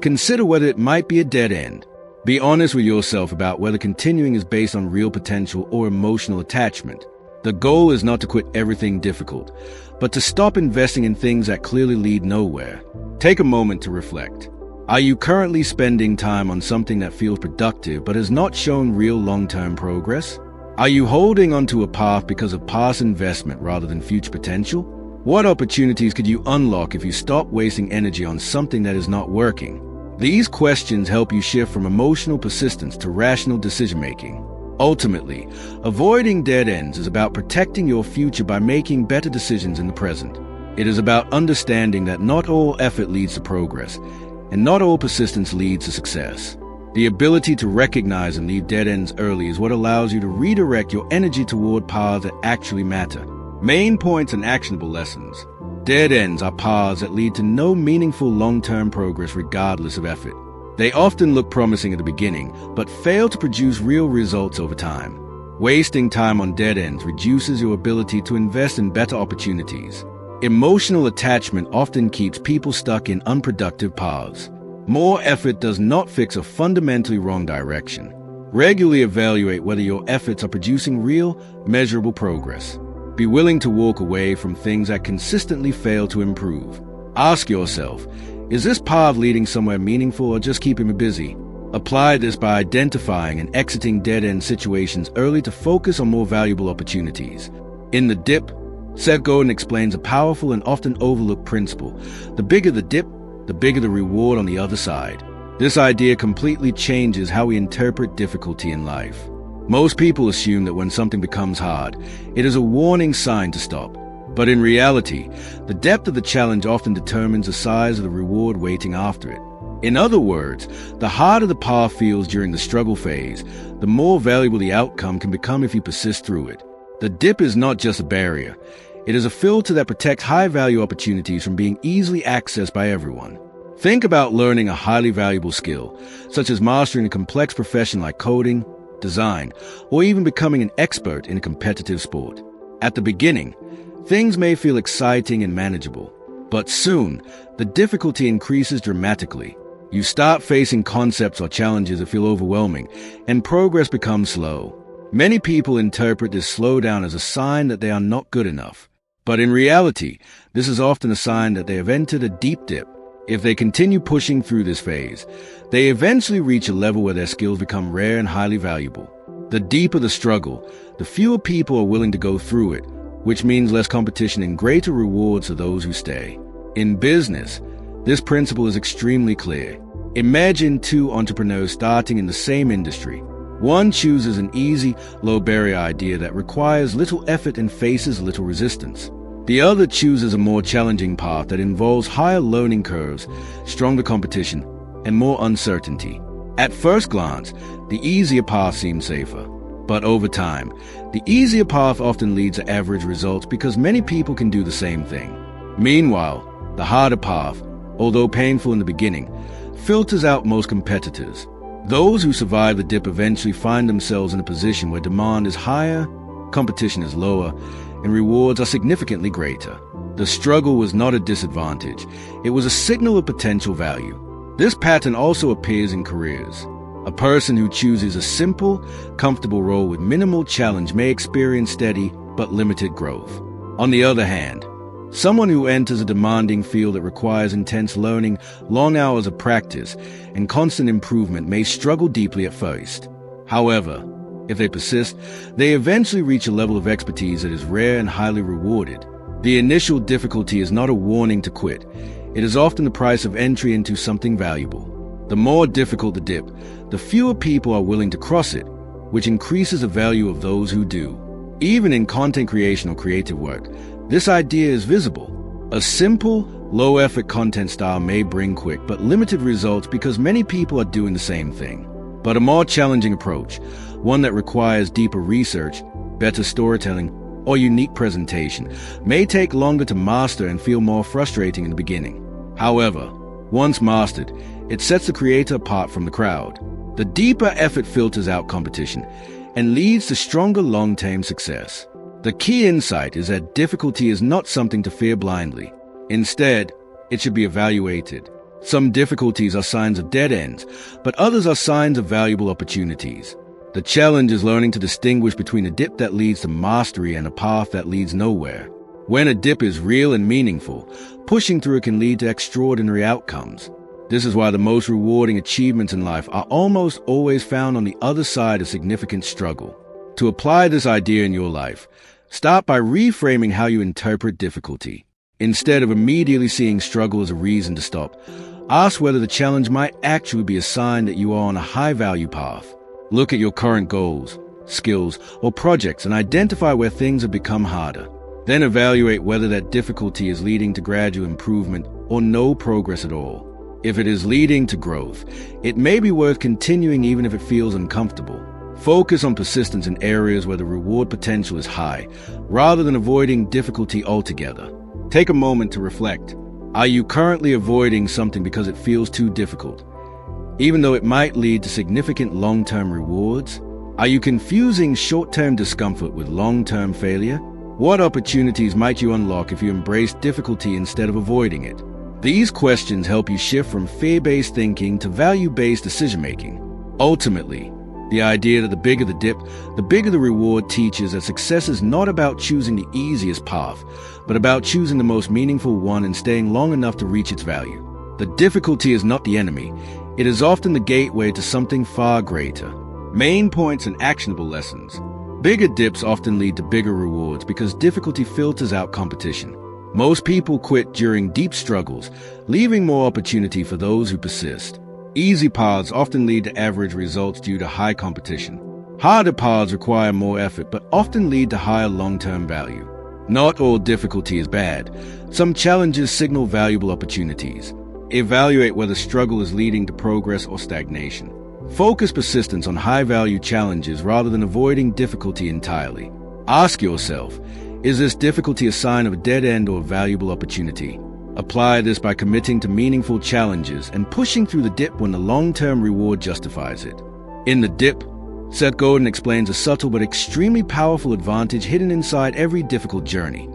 consider whether it might be a dead end. Be honest with yourself about whether continuing is based on real potential or emotional attachment. The goal is not to quit everything difficult, but to stop investing in things that clearly lead nowhere. Take a moment to reflect. Are you currently spending time on something that feels productive but has not shown real long-term progress? Are you holding onto a path because of past investment rather than future potential? What opportunities could you unlock if you stop wasting energy on something that is not working? These questions help you shift from emotional persistence to rational decision-making. Ultimately, avoiding dead ends is about protecting your future by making better decisions in the present. It is about understanding that not all effort leads to progress, and not all persistence leads to success. The ability to recognize and leave dead ends early is what allows you to redirect your energy toward paths that actually matter. Main points and actionable lessons. Dead ends are paths that lead to no meaningful long-term progress regardless of effort. They often look promising at the beginning, but fail to produce real results over time. Wasting time on dead ends reduces your ability to invest in better opportunities. Emotional attachment often keeps people stuck in unproductive paths. More effort does not fix a fundamentally wrong direction. Regularly evaluate whether your efforts are producing real, measurable progress. Be willing to walk away from things that consistently fail to improve. Ask yourself, is this path leading somewhere meaningful or just keeping me busy? Apply this by identifying and exiting dead-end situations early to focus on more valuable opportunities. In The Dip, Seth Godin explains a powerful and often overlooked principle. The bigger the dip, the bigger the reward on the other side. This idea completely changes how we interpret difficulty in life. Most people assume that when something becomes hard, it is a warning sign to stop. But in reality, the depth of the challenge often determines the size of the reward waiting after it. In other words, the harder the path feels during the struggle phase, the more valuable the outcome can become if you persist through it. The dip is not just a barrier. It is a filter that protects high-value opportunities from being easily accessed by everyone. Think about learning a highly valuable skill, such as mastering a complex profession like coding, design, or even becoming an expert in a competitive sport. At the beginning, things may feel exciting and manageable, but soon, the difficulty increases dramatically. You start facing concepts or challenges that feel overwhelming, and progress becomes slow. Many people interpret this slowdown as a sign that they are not good enough. But in reality, this is often a sign that they have entered a deep dip. If they continue pushing through this phase, they eventually reach a level where their skills become rare and highly valuable. The deeper the struggle, the fewer people are willing to go through it, which means less competition and greater rewards for those who stay. In business, this principle is extremely clear. Imagine two entrepreneurs starting in the same industry. One chooses an easy, low-barrier idea that requires little effort and faces little resistance. The other chooses a more challenging path that involves higher learning curves, stronger competition, and more uncertainty. At first glance, the easier path seems safer. But over time, the easier path often leads to average results because many people can do the same thing. Meanwhile, the harder path, although painful in the beginning, filters out most competitors. Those who survive the dip eventually find themselves in a position where demand is higher, competition is lower, and rewards are significantly greater. The struggle was not a disadvantage. It was a signal of potential value. This pattern also appears in careers. A person who chooses a simple, comfortable role with minimal challenge may experience steady but limited growth. On the other hand, someone who enters a demanding field that requires intense learning, long hours of practice, and constant improvement may struggle deeply at first. However, if they persist, they eventually reach a level of expertise that is rare and highly rewarded. The initial difficulty is not a warning to quit. It is often the price of entry into something valuable. The more difficult the dip, the fewer people are willing to cross it, which increases the value of those who do. Even in content creation or creative work, this idea is visible. A simple, low-effort content style may bring quick but limited results because many people are doing the same thing. But a more challenging approach, one that requires deeper research, better storytelling, or unique presentation, may take longer to master and feel more frustrating in the beginning. However, once mastered, it sets the creator apart from the crowd. The deeper effort filters out competition and leads to stronger long-term success. The key insight is that difficulty is not something to fear blindly. Instead, it should be evaluated. Some difficulties are signs of dead ends, but others are signs of valuable opportunities. The challenge is learning to distinguish between a dip that leads to mastery and a path that leads nowhere. When a dip is real and meaningful, pushing through it can lead to extraordinary outcomes. This is why the most rewarding achievements in life are almost always found on the other side of significant struggle. To apply this idea in your life, start by reframing how you interpret difficulty. Instead of immediately seeing struggle as a reason to stop, ask whether the challenge might actually be a sign that you are on a high-value path. Look at your current goals, skills, or projects and identify where things have become harder. Then evaluate whether that difficulty is leading to gradual improvement or no progress at all. If it is leading to growth, it may be worth continuing even if it feels uncomfortable. Focus on persistence in areas where the reward potential is high, rather than avoiding difficulty altogether. Take a moment to reflect. Are you currently avoiding something because it feels too difficult, even though it might lead to significant long-term rewards? Are you confusing short-term discomfort with long-term failure? What opportunities might you unlock if you embrace difficulty instead of avoiding it? These questions help you shift from fear-based thinking to value-based decision-making. Ultimately, the idea that the bigger the dip, the bigger the reward teaches that success is not about choosing the easiest path, but about choosing the most meaningful one and staying long enough to reach its value. The difficulty is not the enemy. It is often the gateway to something far greater. Main points and actionable lessons. Bigger dips often lead to bigger rewards because difficulty filters out competition. Most people quit during deep struggles, leaving more opportunity for those who persist. Easy paths often lead to average results due to high competition. Harder paths require more effort but often lead to higher long-term value. Not all difficulty is bad. Some challenges signal valuable opportunities. Evaluate whether struggle is leading to progress or stagnation. Focus persistence on high-value challenges rather than avoiding difficulty entirely. Ask yourself, is this difficulty a sign of a dead end or a valuable opportunity? Apply this by committing to meaningful challenges and pushing through the dip when the long-term reward justifies it. In The Dip, Seth Godin explains a subtle but extremely powerful advantage hidden inside every difficult journey.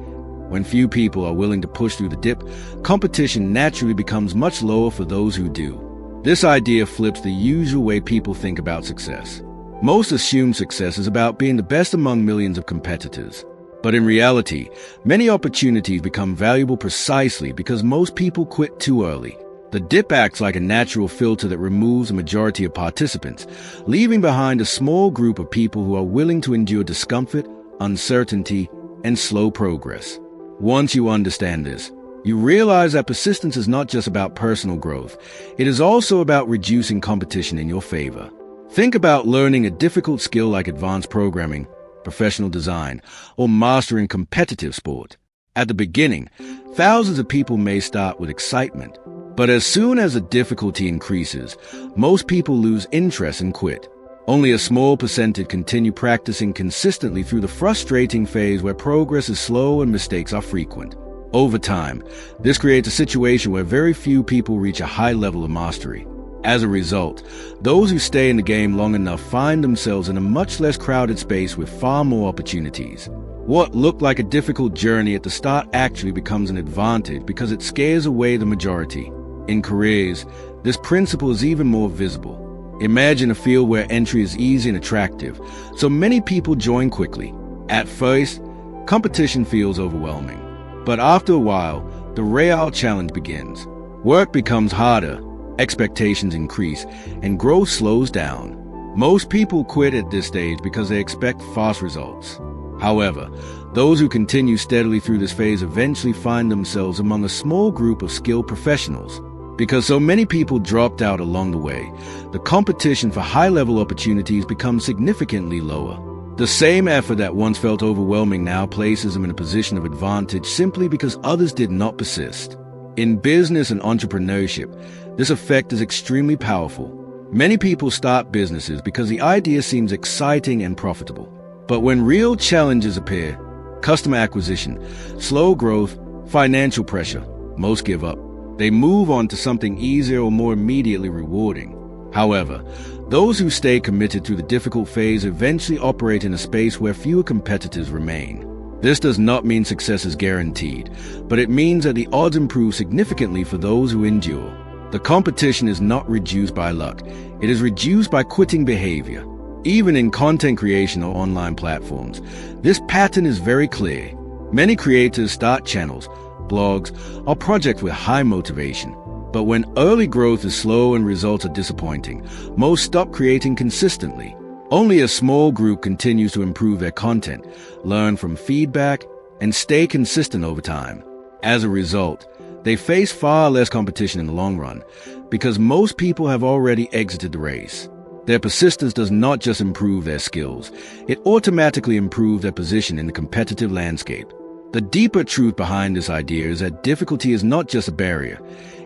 When few people are willing to push through the dip, competition naturally becomes much lower for those who do. This idea flips the usual way people think about success. Most assume success is about being the best among millions of competitors. But in reality, many opportunities become valuable precisely because most people quit too early. The dip acts like a natural filter that removes a majority of participants, leaving behind a small group of people who are willing to endure discomfort, uncertainty, and slow progress. Once you understand this, you realize that persistence is not just about personal growth. It is also about reducing competition in your favor. Think about learning a difficult skill like advanced programming, professional design, or mastering competitive sport. At the beginning, thousands of people may start with excitement, but as soon as the difficulty increases, most people lose interest and quit. Only a small percentage continue practicing consistently through the frustrating phase where progress is slow and mistakes are frequent. Over time, this creates a situation where very few people reach a high level of mastery. As a result, those who stay in the game long enough find themselves in a much less crowded space with far more opportunities. What looked like a difficult journey at the start actually becomes an advantage because it scares away the majority. In careers, this principle is even more visible. Imagine a field where entry is easy and attractive, so many people join quickly. At first, competition feels overwhelming. But after a while, the real challenge begins. Work becomes harder, expectations increase, and growth slows down. Most people quit at this stage because they expect fast results. However, those who continue steadily through this phase eventually find themselves among a small group of skilled professionals. Because so many people dropped out along the way, the competition for high-level opportunities becomes significantly lower. The same effort that once felt overwhelming now places them in a position of advantage simply because others did not persist. In business and entrepreneurship, this effect is extremely powerful. Many people start businesses because the idea seems exciting and profitable. But when real challenges appear, customer acquisition, slow growth, financial pressure, most give up. They move on to something easier or more immediately rewarding. However, those who stay committed through the difficult phase eventually operate in a space where fewer competitors remain. This does not mean success is guaranteed, but it means that the odds improve significantly for those who endure. The competition is not reduced by luck. It is reduced by quitting behavior. Even in content creation or online platforms, this pattern is very clear. Many creators start channels, blogs, or projects with high motivation. But when early growth is slow and results are disappointing, most stop creating consistently. Only a small group continues to improve their content, learn from feedback, and stay consistent over time. As a result, they face far less competition in the long run, because most people have already exited the race. Their persistence does not just improve their skills, it automatically improves their position in the competitive landscape. The deeper truth behind this idea is that difficulty is not just a barrier.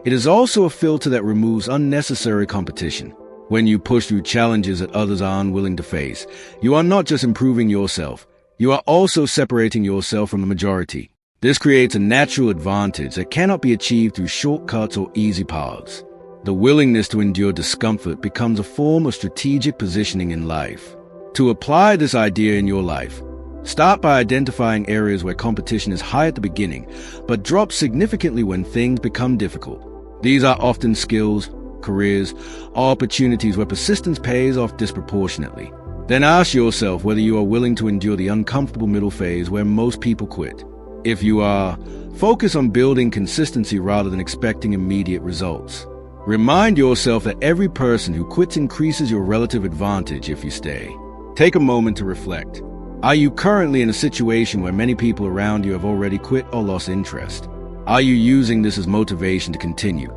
It is also a filter that removes unnecessary competition. When you push through challenges that others are unwilling to face, you are not just improving yourself, you are also separating yourself from the majority. This creates a natural advantage that cannot be achieved through shortcuts or easy paths. The willingness to endure discomfort becomes a form of strategic positioning in life. To apply this idea in your life, start by identifying areas where competition is high at the beginning, but drops significantly when things become difficult. These are often skills, careers, or opportunities where persistence pays off disproportionately. Then ask yourself whether you are willing to endure the uncomfortable middle phase where most people quit. If you are, focus on building consistency rather than expecting immediate results. Remind yourself that every person who quits increases your relative advantage if you stay. Take a moment to reflect. Are you currently in a situation where many people around you have already quit or lost interest? Are you using this as motivation to continue?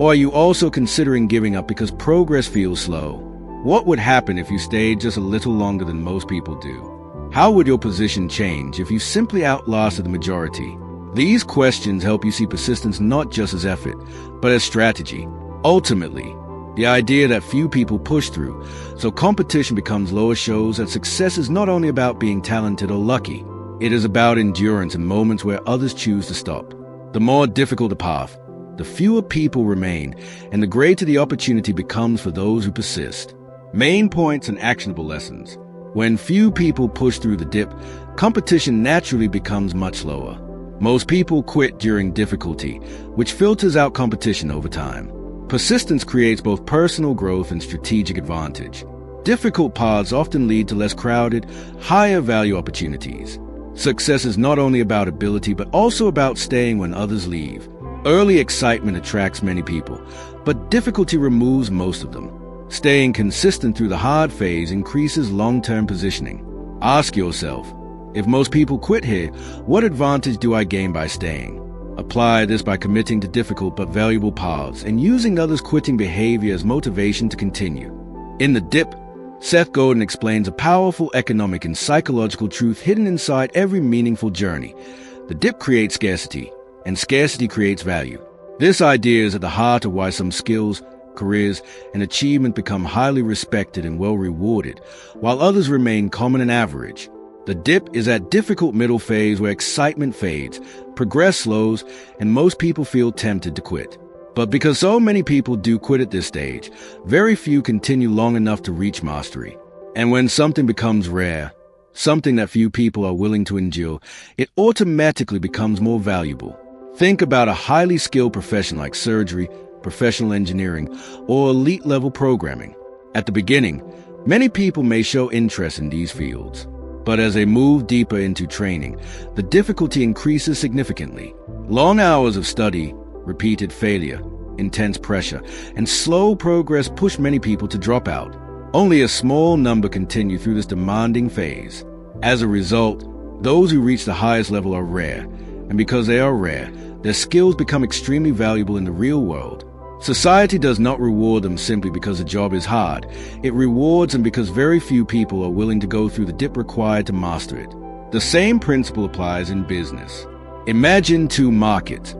Or are you also considering giving up because progress feels slow? What would happen if you stayed just a little longer than most people do? How would your position change if you simply outlasted the majority? These questions help you see persistence not just as effort, but as strategy. Ultimately, the idea that few people push through, so competition becomes lower, shows that success is not only about being talented or lucky, it is about endurance in moments where others choose to stop. The more difficult the path, the fewer people remain, and the greater the opportunity becomes for those who persist. Main points and actionable lessons. When few people push through the dip, competition naturally becomes much lower. Most people quit during difficulty, which filters out competition over time. Persistence creates both personal growth and strategic advantage. Difficult paths often lead to less crowded, higher value opportunities. Success is not only about ability, but also about staying when others leave. Early excitement attracts many people, but difficulty removes most of them. Staying consistent through the hard phase increases long-term positioning. Ask yourself, if most people quit here, what advantage do I gain by staying? Apply this by committing to difficult but valuable paths and using others' quitting behavior as motivation to continue. In The Dip, Seth Godin explains a powerful economic and psychological truth hidden inside every meaningful journey. The dip creates scarcity, and scarcity creates value. This idea is at the heart of why some skills, careers, and achievement become highly respected and well rewarded, while others remain common and average. The dip is that difficult middle phase where excitement fades, progress slows, and most people feel tempted to quit. But because so many people do quit at this stage, very few continue long enough to reach mastery. And when something becomes rare, something that few people are willing to endure, it automatically becomes more valuable. Think about a highly skilled profession like surgery, professional engineering, or elite-level programming. At the beginning, many people may show interest in these fields. But as they move deeper into training, the difficulty increases significantly. Long hours of study, repeated failure, intense pressure, and slow progress push many people to drop out. Only a small number continue through this demanding phase. As a result, those who reach the highest level are rare, and because they are rare, their skills become extremely valuable in the real world. Society does not reward them simply because the job is hard. It rewards them because very few people are willing to go through the dip required to master it. The same principle applies in business. Imagine two markets.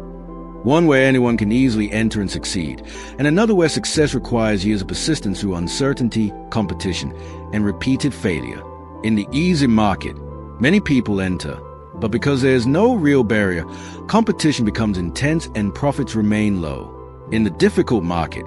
One where anyone can easily enter and succeed, and another where success requires years of persistence through uncertainty, competition, and repeated failure. In the easy market, many people enter, but because there is no real barrier, competition becomes intense and profits remain low. In the difficult market,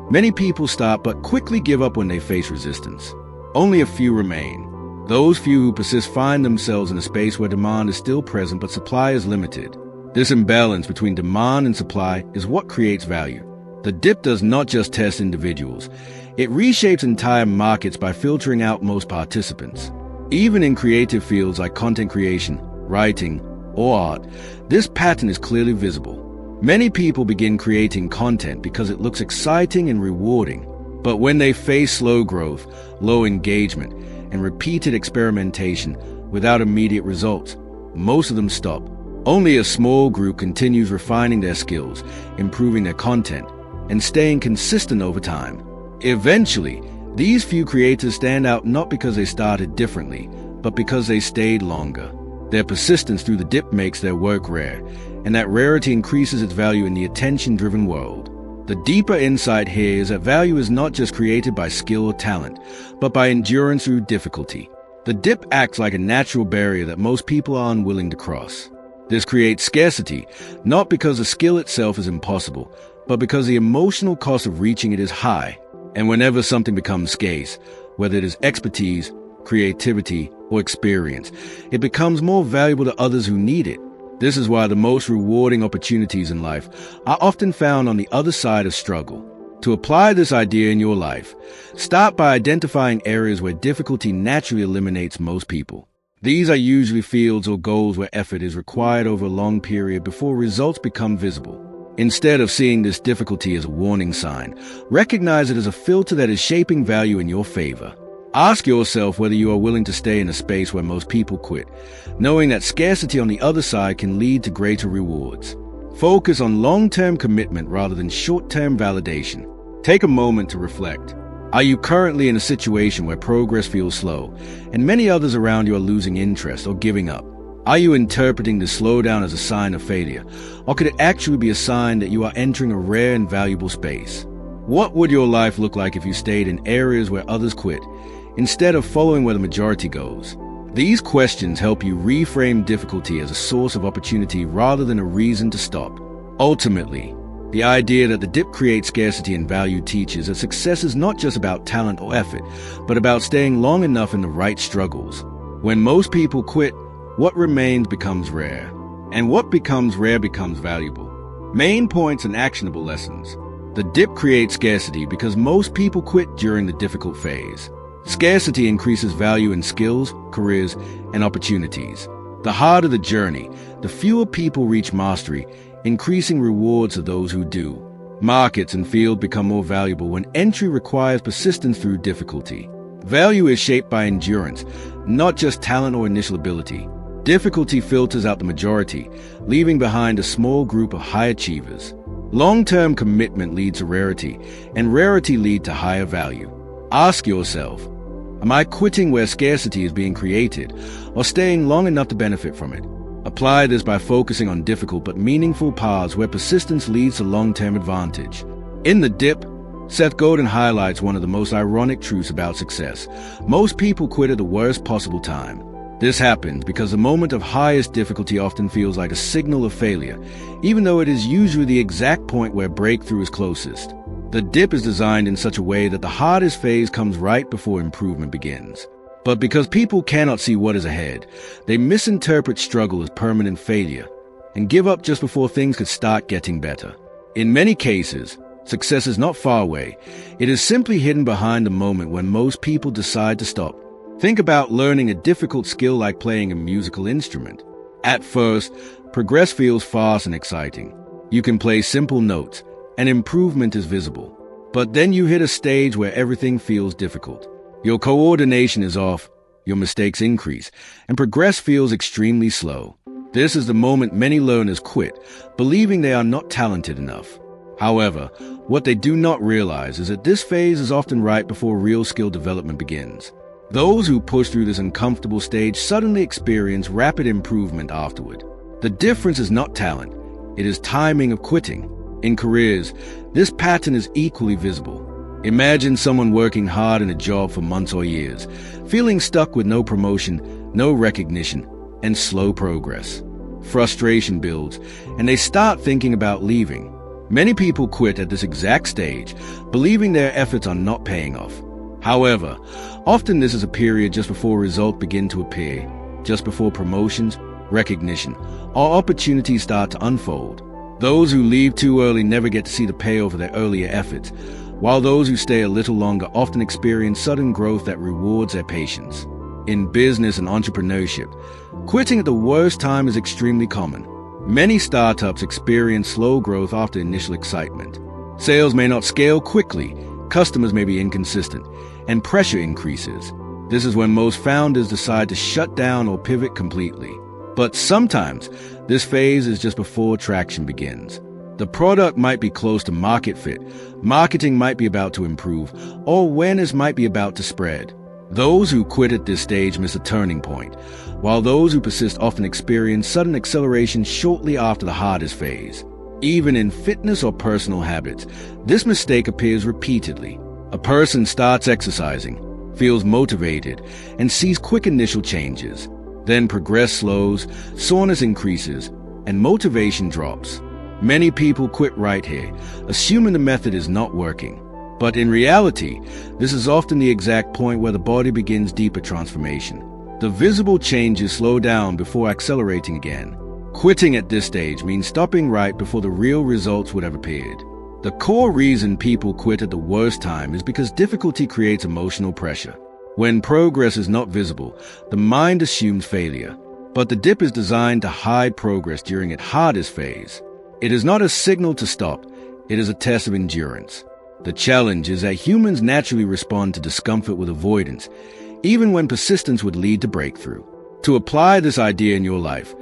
many people start but quickly give up when they face resistance. Only a few remain. Those few who persist find themselves in a space where demand is still present but supply is limited. This imbalance between demand and supply is what creates value. The dip does not just test individuals. It reshapes entire markets by filtering out most participants. Even in creative fields like content creation, writing, or art, this pattern is clearly visible. Many people begin creating content because it looks exciting and rewarding. But when they face slow growth, low engagement, and repeated experimentation without immediate results, most of them stop. Only a small group continues refining their skills, improving their content, and staying consistent over time. Eventually, these few creators stand out not because they started differently, but because they stayed longer. Their persistence through the dip makes their work rare, and that rarity increases its value in the attention-driven world. The deeper insight here is that value is not just created by skill or talent, but by endurance through difficulty. The dip acts like a natural barrier that most people are unwilling to cross. This creates scarcity, not because the skill itself is impossible, but because the emotional cost of reaching it is high. And whenever something becomes scarce, whether it is expertise, creativity, or experience, it becomes more valuable to others who need it. This is why the most rewarding opportunities in life are often found on the other side of struggle. To apply this idea in your life, start by identifying areas where difficulty naturally eliminates most people. These are usually fields or goals where effort is required over a long period before results become visible. Instead of seeing this difficulty as a warning sign, recognize it as a filter that is shaping value in your favor. Ask yourself whether you are willing to stay in a space where most people quit, knowing that scarcity on the other side can lead to greater rewards. Focus on long-term commitment rather than short-term validation. Take a moment to reflect. Are you currently in a situation where progress feels slow, and many others around you are losing interest or giving up? Are you interpreting the slowdown as a sign of failure, or could it actually be a sign that you are entering a rare and valuable space? What would your life look like if you stayed in areas where others quit, instead of following where the majority goes? These questions help you reframe difficulty as a source of opportunity rather than a reason to stop. Ultimately, the idea that the dip creates scarcity and value teaches that success is not just about talent or effort, but about staying long enough in the right struggles. When most people quit, what remains becomes rare, and what becomes rare becomes valuable. Main points and actionable lessons. The dip creates scarcity because most people quit during the difficult phase. Scarcity increases value in skills, careers, and opportunities. The harder the journey, the fewer people reach mastery, increasing rewards of those who do. Markets and fields become more valuable when entry requires persistence through difficulty. Value is shaped by endurance, not just talent or initial ability. Difficulty filters out the majority, leaving behind a small group of high achievers. Long-term commitment leads to rarity, and rarity leads to higher value. Ask yourself, am I quitting where scarcity is being created, or staying long enough to benefit from it? Apply this by focusing on difficult but meaningful paths where persistence leads to long-term advantage. In The Dip, Seth Godin highlights one of the most ironic truths about success. Most people quit at the worst possible time. This happens because the moment of highest difficulty often feels like a signal of failure, even though it is usually the exact point where breakthrough is closest. The dip is designed in such a way that the hardest phase comes right before improvement begins. But because people cannot see what is ahead, they misinterpret struggle as permanent failure and give up just before things could start getting better. In many cases, success is not far away. It is simply hidden behind the moment when most people decide to stop. Think about learning a difficult skill like playing a musical instrument. At first, progress feels fast and exciting. You can play simple notes, and improvement is visible. But then you hit a stage where everything feels difficult. Your coordination is off, your mistakes increase, and progress feels extremely slow. This is the moment many learners quit, believing they are not talented enough. However, what they do not realize is that this phase is often right before real skill development begins. Those who push through this uncomfortable stage suddenly experience rapid improvement afterward. The difference is not talent, it is timing of quitting. In careers, this pattern is equally visible. Imagine someone working hard in a job for months or years, feeling stuck with no promotion, no recognition, and slow progress. Frustration builds, and they start thinking about leaving. Many people quit at this exact stage, believing their efforts are not paying off. However, often this is a period just before results begin to appear, just before promotions, recognition, or opportunities start to unfold. Those who leave too early never get to see the payoff of their earlier efforts, while those who stay a little longer often experience sudden growth that rewards their patience. In business and entrepreneurship, quitting at the worst time is extremely common. Many startups experience slow growth after initial excitement. Sales may not scale quickly, customers may be inconsistent, and pressure increases. This is when most founders decide to shut down or pivot completely. But sometimes, this phase is just before traction begins. The product might be close to market fit, marketing might be about to improve, or awareness might be about to spread. Those who quit at this stage miss a turning point, while those who persist often experience sudden acceleration shortly after the hardest phase. Even in fitness or personal habits, this mistake appears repeatedly. A person starts exercising, feels motivated, and sees quick initial changes. Then progress slows, soreness increases, and motivation drops. Many people quit right here, assuming the method is not working. But in reality, this is often the exact point where the body begins deeper transformation. The visible changes slow down before accelerating again. Quitting at this stage means stopping right before the real results would have appeared. The core reason people quit at the worst time is because difficulty creates emotional pressure. When progress is not visible, the mind assumes failure. But the dip is designed to hide progress during its hardest phase. It is not a signal to stop, it is a test of endurance. The challenge is that humans naturally respond to discomfort with avoidance, even when persistence would lead to breakthrough. To apply this idea in your life,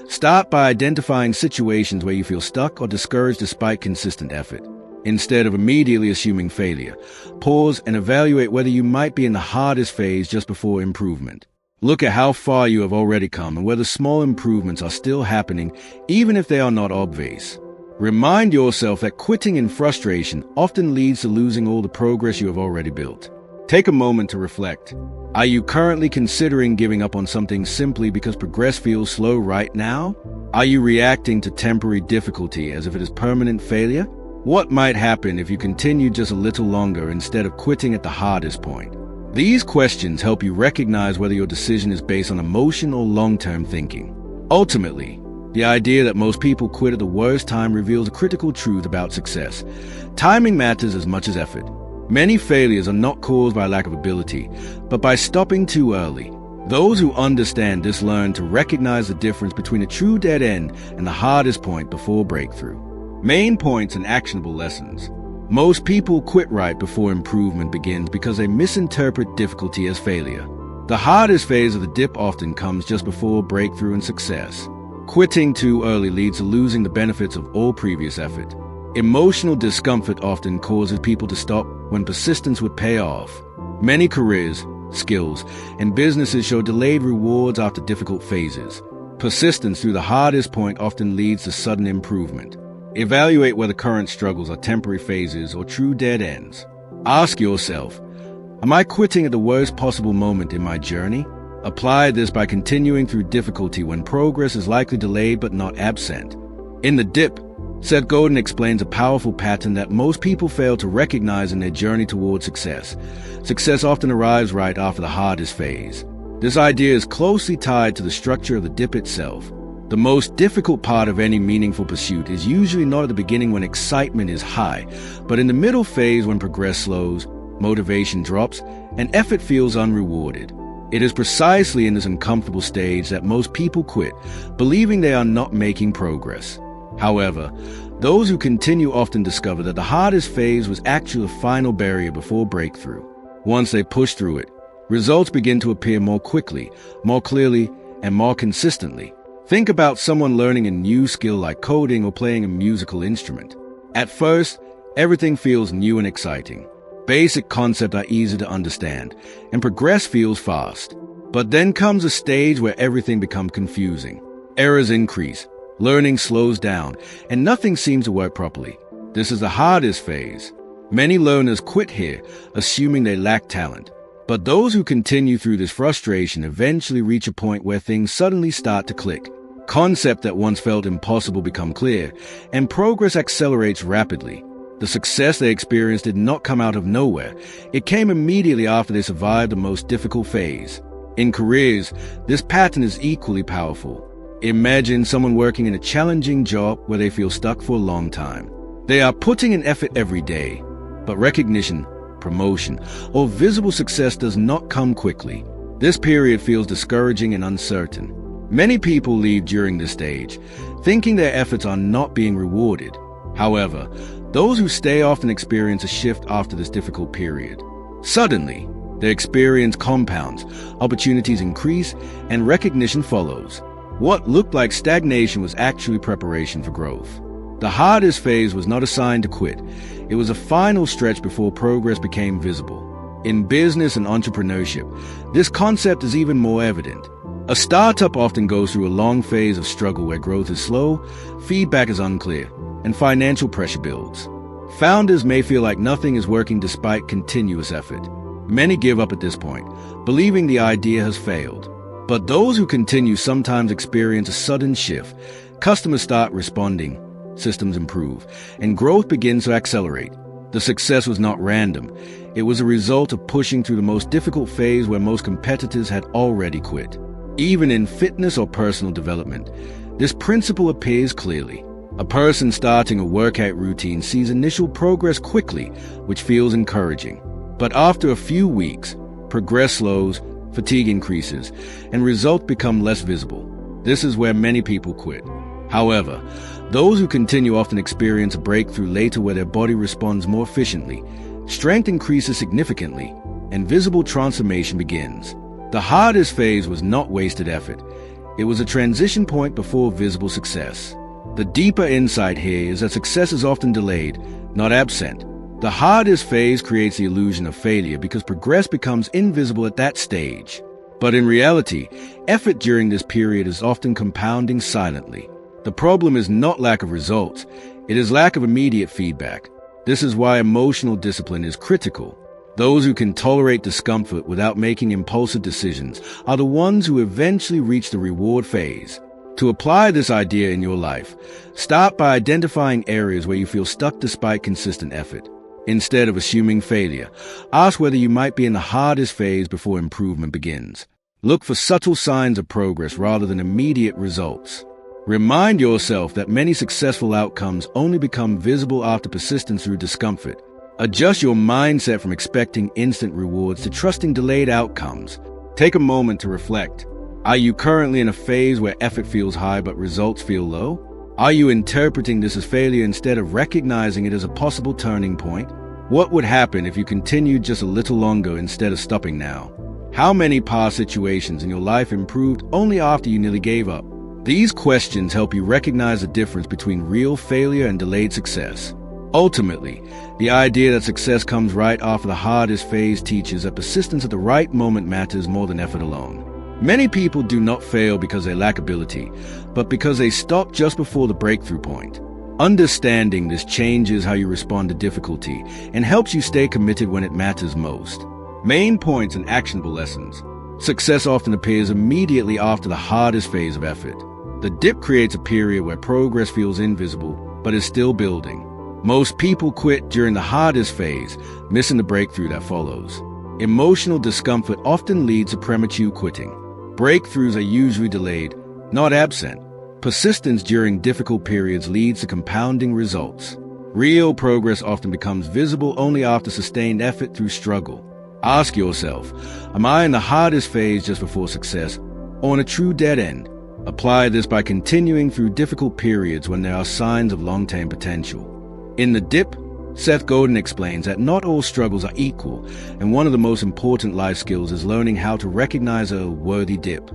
Start by identifying situations where you feel stuck or discouraged despite consistent effort. Instead of immediately assuming failure, pause and evaluate whether you might be in the hardest phase just before improvement. Look at how far you have already come and whether small improvements are still happening, even if they are not obvious. Remind yourself that quitting in frustration often leads to losing all the progress you have already built. Take a moment to reflect. Are you currently considering giving up on something simply because progress feels slow right now? Are you reacting to temporary difficulty as if it is permanent failure? What might happen if you continue just a little longer instead of quitting at the hardest point? These questions help you recognize whether your decision is based on emotion or long-term thinking. Ultimately, the idea that most people quit at the worst time reveals a critical truth about success. Timing matters as much as effort. Many failures are not caused by lack of ability, but by stopping too early. Those who understand this learn to recognize the difference between a true dead end and the hardest point before breakthrough. Main points and actionable lessons. Most people quit right before improvement begins because they misinterpret difficulty as failure. The hardest phase of the dip often comes just before breakthrough and success. Quitting too early leads to losing the benefits of all previous effort. Emotional discomfort often causes people to stop when persistence would pay off. Many careers, skills, and businesses show delayed rewards after difficult phases. Persistence through the hardest point often leads to sudden improvement. Evaluate whether current struggles are temporary phases or true dead ends. Ask yourself, am I quitting at the worst possible moment in my journey? Apply this by continuing through difficulty when progress is likely delayed but not absent. In the dip, Seth Godin explains a powerful pattern that most people fail to recognize in their journey toward success. Success often arrives right after the hardest phase. This idea is closely tied to the structure of the dip itself. The most difficult part of any meaningful pursuit is usually not at the beginning when excitement is high, but in the middle phase when progress slows, motivation drops, and effort feels unrewarded. It is precisely in this uncomfortable stage that most people quit, believing they are not making progress. However, those who continue often discover that the hardest phase was actually the final barrier before breakthrough. Once they push through it, results begin to appear more quickly, more clearly, and more consistently. Think about someone learning a new skill like coding or playing a musical instrument. At first, everything feels new and exciting. Basic concepts are easy to understand, and progress feels fast. But then comes a stage where everything becomes confusing. Errors increase. Learning slows down, and nothing seems to work properly. This is the hardest phase. Many learners quit here, assuming they lack talent. But those who continue through this frustration eventually reach a point where things suddenly start to click. Concepts that once felt impossible become clear, and progress accelerates rapidly. The success they experienced did not come out of nowhere. It came immediately after they survived the most difficult phase. In careers, this pattern is equally powerful. Imagine someone working in a challenging job where they feel stuck for a long time. They are putting in effort every day, but recognition, promotion, or visible success does not come quickly. This period feels discouraging and uncertain. Many people leave during this stage, thinking their efforts are not being rewarded. However, those who stay often experience a shift after this difficult period. Suddenly, their experience compounds, opportunities increase, and recognition follows. What looked like stagnation was actually preparation for growth. The hardest phase was not a sign to quit. It was a final stretch before progress became visible. In business and entrepreneurship, this concept is even more evident. A startup often goes through a long phase of struggle where growth is slow, feedback is unclear, and financial pressure builds. Founders may feel like nothing is working despite continuous effort. Many give up at this point, believing the idea has failed. But those who continue sometimes experience a sudden shift. Customers start responding, systems improve, and growth begins to accelerate. The success was not random. It was a result of pushing through the most difficult phase where most competitors had already quit. Even in fitness or personal development, this principle appears clearly. A person starting a workout routine sees initial progress quickly, which feels encouraging. But after a few weeks, progress slows, fatigue increases, and results become less visible. This is where many people quit. However, those who continue often experience a breakthrough later where their body responds more efficiently, strength increases significantly, and visible transformation begins. The hardest phase was not wasted effort. It was a transition point before visible success. The deeper insight here is that success is often delayed, not absent. The hardest phase creates the illusion of failure because progress becomes invisible at that stage. But in reality, effort during this period is often compounding silently. The problem is not lack of results, it is lack of immediate feedback. This is why emotional discipline is critical. Those who can tolerate discomfort without making impulsive decisions are the ones who eventually reach the reward phase. To apply this idea in your life, start by identifying areas where you feel stuck despite consistent effort. Instead of assuming failure, ask whether you might be in the hardest phase before improvement begins. Look for subtle signs of progress rather than immediate results. Remind yourself that many successful outcomes only become visible after persistence through discomfort. Adjust your mindset from expecting instant rewards to trusting delayed outcomes. Take a moment to reflect. Are you currently in a phase where effort feels high but results feel low? Are you interpreting this as failure instead of recognizing it as a possible turning point? What would happen if you continued just a little longer instead of stopping now? How many past situations in your life improved only after you nearly gave up? These questions help you recognize the difference between real failure and delayed success. Ultimately, the idea that success comes right after the hardest phase teaches that persistence at the right moment matters more than effort alone. Many people do not fail because they lack ability, but because they stop just before the breakthrough point. Understanding this changes how you respond to difficulty and helps you stay committed when it matters most. Main points and actionable lessons. Success often appears immediately after the hardest phase of effort. The dip creates a period where progress feels invisible, but is still building. Most people quit during the hardest phase, missing the breakthrough that follows. Emotional discomfort often leads to premature quitting. Breakthroughs are usually delayed, not absent. Persistence during difficult periods leads to compounding results. Real progress often becomes visible only after sustained effort through struggle. Ask yourself, am I in the hardest phase just before success, or in a true dead end? Apply this by continuing through difficult periods when there are signs of long-term potential. In The Dip, Seth Godin explains that not all struggles are equal, and one of the most important life skills is learning how to recognize a worthy dip.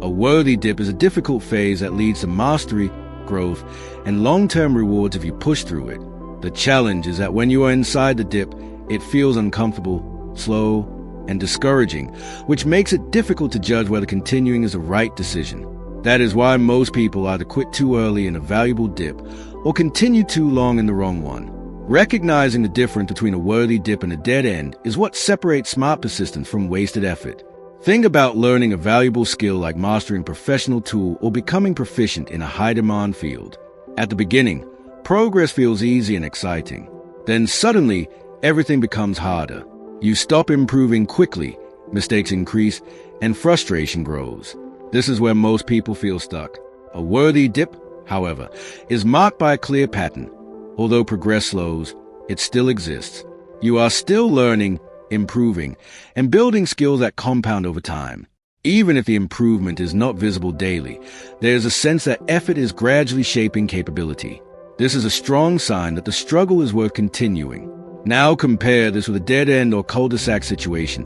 A worthy dip is a difficult phase that leads to mastery, growth, and long-term rewards if you push through it. The challenge is that when you are inside the dip, it feels uncomfortable, slow, and discouraging, which makes it difficult to judge whether continuing is the right decision. That is why most people either quit too early in a valuable dip or continue too long in the wrong one. Recognizing the difference between a worthy dip and a dead end is what separates smart persistence from wasted effort. Think about learning a valuable skill like mastering a professional tool or becoming proficient in a high-demand field. At the beginning, progress feels easy and exciting. Then suddenly, everything becomes harder. You stop improving quickly, mistakes increase, and frustration grows. This is where most people feel stuck. A worthy dip, however, is marked by a clear pattern. Although progress slows, it still exists. You are still learning, improving, and building skills that compound over time. Even if the improvement is not visible daily, there is a sense that effort is gradually shaping capability. This is a strong sign that the struggle is worth continuing. Now compare this with a dead-end or cul-de-sac situation,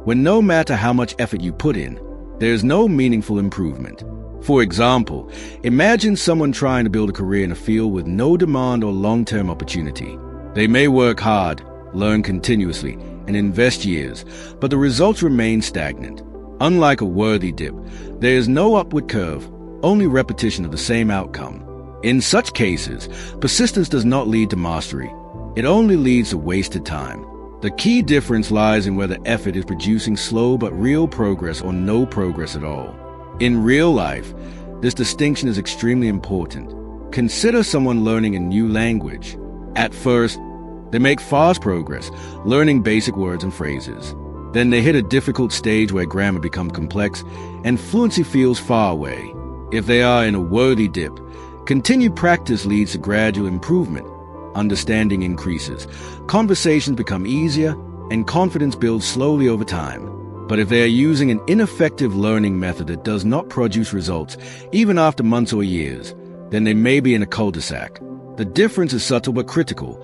when no matter how much effort you put in, there is no meaningful improvement. For example, imagine someone trying to build a career in a field with no demand or long-term opportunity. They may work hard, learn continuously, and invest years, but the results remain stagnant. Unlike a worthy dip, there is no upward curve, only repetition of the same outcome. In such cases, persistence does not lead to mastery. It only leads to wasted time. The key difference lies in whether effort is producing slow but real progress or no progress at all. In real life, this distinction is extremely important. Consider someone learning a new language. At first, they make fast progress, learning basic words and phrases. Then they hit a difficult stage where grammar becomes complex and fluency feels far away. If they are in a worthy dip, continued practice leads to gradual improvement. Understanding increases, conversations become easier, and confidence builds slowly over time. But if they are using an ineffective learning method that does not produce results, even after months or years, then they may be in a cul-de-sac. The difference is subtle but critical.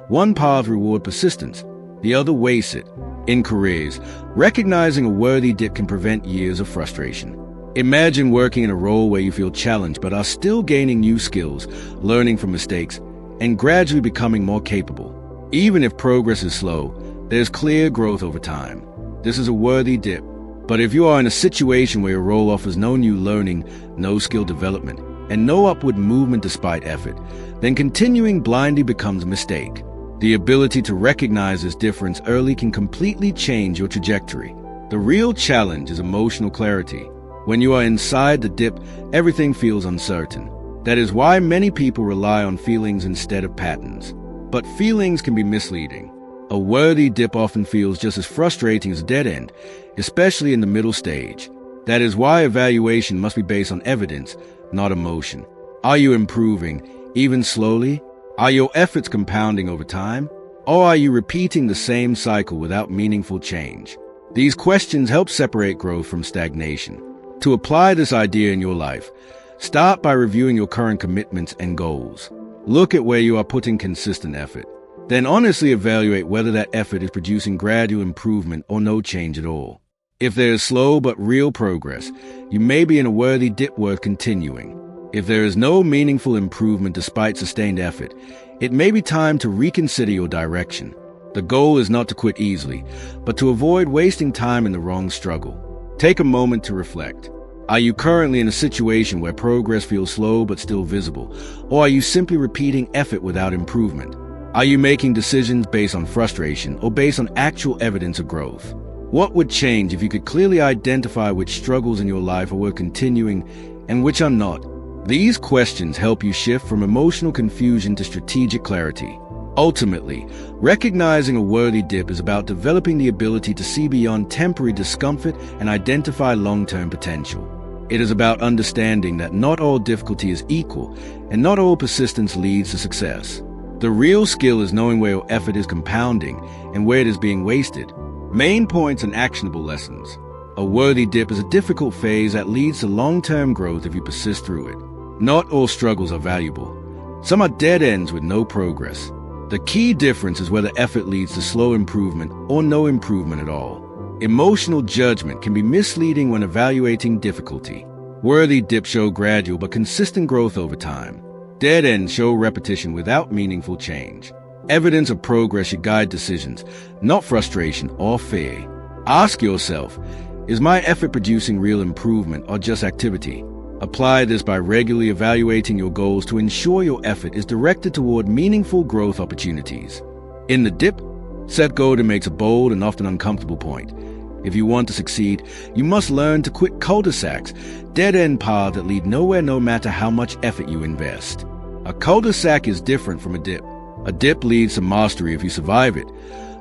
One path rewards persistence, the other wastes it. In careers, recognizing a worthy dip can prevent years of frustration. Imagine working in a role where you feel challenged but are still gaining new skills, learning from mistakes, and gradually becoming more capable. Even if progress is slow, there's clear growth over time. This is a worthy dip. But if you are in a situation where your role offers no new learning, no skill development, and no upward movement despite effort, then continuing blindly becomes a mistake. The ability to recognize this difference early can completely change your trajectory. The real challenge is emotional clarity. When you are inside the dip, everything feels uncertain. That is why many people rely on feelings instead of patterns. But feelings can be misleading. A worthy dip often feels just as frustrating as a dead end, especially in the middle stage. That is why evaluation must be based on evidence, not emotion. Are you improving, even slowly? Are your efforts compounding over time? Or are you repeating the same cycle without meaningful change? These questions help separate growth from stagnation. To apply this idea in your life, start by reviewing your current commitments and goals. Look at where you are putting consistent effort. Then honestly evaluate whether that effort is producing gradual improvement or no change at all. If there is slow but real progress, you may be in a worthy dip worth continuing. If there is no meaningful improvement despite sustained effort, it may be time to reconsider your direction. The goal is not to quit easily, but to avoid wasting time in the wrong struggle. Take a moment to reflect. Are you currently in a situation where progress feels slow but still visible? Or are you simply repeating effort without improvement? Are you making decisions based on frustration or based on actual evidence of growth? What would change if you could clearly identify which struggles in your life are worth continuing and which are not? These questions help you shift from emotional confusion to strategic clarity. Ultimately, recognizing a worthy dip is about developing the ability to see beyond temporary discomfort and identify long-term potential. It is about understanding that not all difficulty is equal and not all persistence leads to success. The real skill is knowing where your effort is compounding and where it is being wasted. Main points and actionable lessons. A worthy dip is a difficult phase that leads to long-term growth if you persist through it. Not all struggles are valuable. Some are dead ends with no progress. The key difference is whether effort leads to slow improvement or no improvement at all. Emotional judgment can be misleading when evaluating difficulty. Worthy dips show gradual but consistent growth over time. Dead ends show repetition without meaningful change. Evidence of progress should guide decisions, not frustration or fear. Ask yourself, is my effort producing real improvement or just activity? Apply this by regularly evaluating your goals to ensure your effort is directed toward meaningful growth opportunities. In the dip, Seth Godin makes a bold and often uncomfortable point. If you want to succeed, you must learn to quit cul-de-sacs, dead-end paths that lead nowhere no matter how much effort you invest. A cul-de-sac is different from a dip. A dip leads to mastery if you survive it,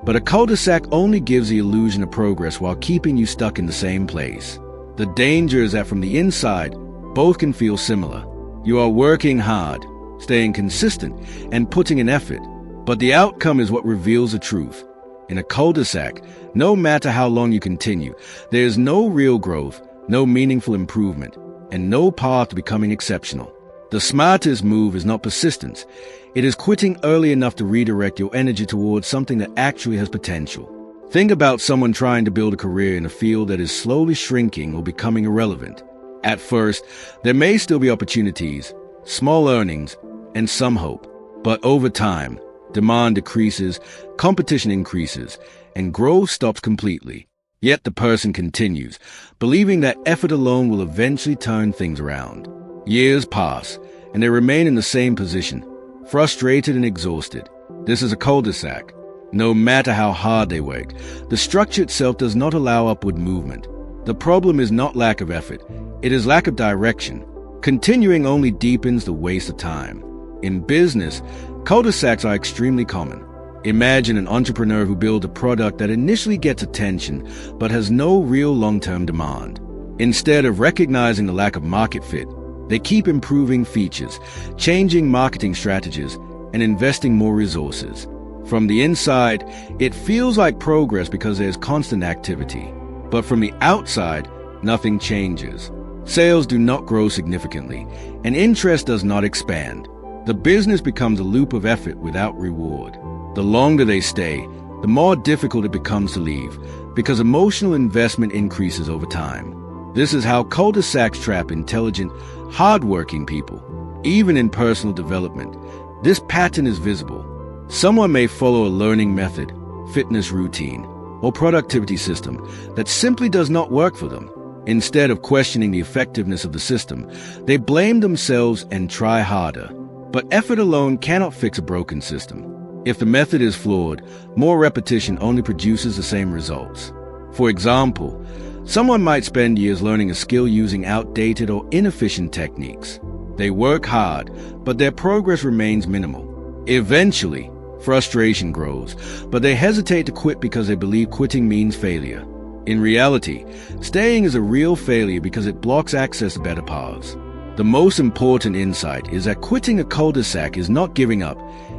but a cul-de-sac only gives the illusion of progress while keeping you stuck in the same place. The danger is that from the inside, both can feel similar. You are working hard, staying consistent, and putting in effort, but the outcome is what reveals the truth. In a cul-de-sac, no matter how long you continue, there is no real growth, no meaningful improvement, and no path to becoming exceptional. The smartest move is not persistence. It is quitting early enough to redirect your energy towards something that actually has potential. Think about someone trying to build a career in a field that is slowly shrinking or becoming irrelevant. At first, there may still be opportunities, small earnings, and some hope. But over time, demand decreases, competition increases, and growth stops completely. Yet the person continues, believing that effort alone will eventually turn things around. Years pass, and they remain in the same position, frustrated and exhausted. This is a cul-de-sac. No matter how hard they work, the structure itself does not allow upward movement. The problem is not lack of effort, it is lack of direction. Continuing only deepens the waste of time. In business, cul-de-sacs are extremely common. Imagine an entrepreneur who builds a product that initially gets attention but has no real long-term demand. Instead of recognizing the lack of market fit, they keep improving features, changing marketing strategies, and investing more resources. From the inside, it feels like progress because there's constant activity. But from the outside, nothing changes. Sales do not grow significantly, and interest does not expand. The business becomes a loop of effort without reward. The longer they stay, the more difficult it becomes to leave, because emotional investment increases over time. This is how cul-de-sacs trap intelligent, hard-working people. Even in personal development, this pattern is visible. Someone may follow a learning method, fitness routine, or productivity system that simply does not work for them. Instead of questioning the effectiveness of the system, they blame themselves and try harder. But effort alone cannot fix a broken system. If the method is flawed, more repetition only produces the same results. For example, someone might spend years learning a skill using outdated or inefficient techniques. They work hard, but their progress remains minimal. Eventually, frustration grows, but they hesitate to quit because they believe quitting means failure. In reality, staying is a real failure because it blocks access to better paths. The most important insight is that quitting a cul-de-sac is not giving up.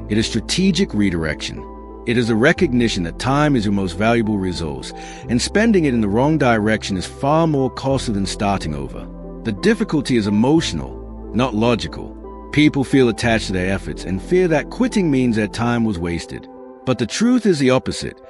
It is strategic redirection. It is a recognition that time is your most valuable resource, and spending it in the wrong direction is far more costly than starting over. The difficulty is emotional, not logical. People feel attached to their efforts and fear that quitting means their time was wasted. But the truth is the opposite.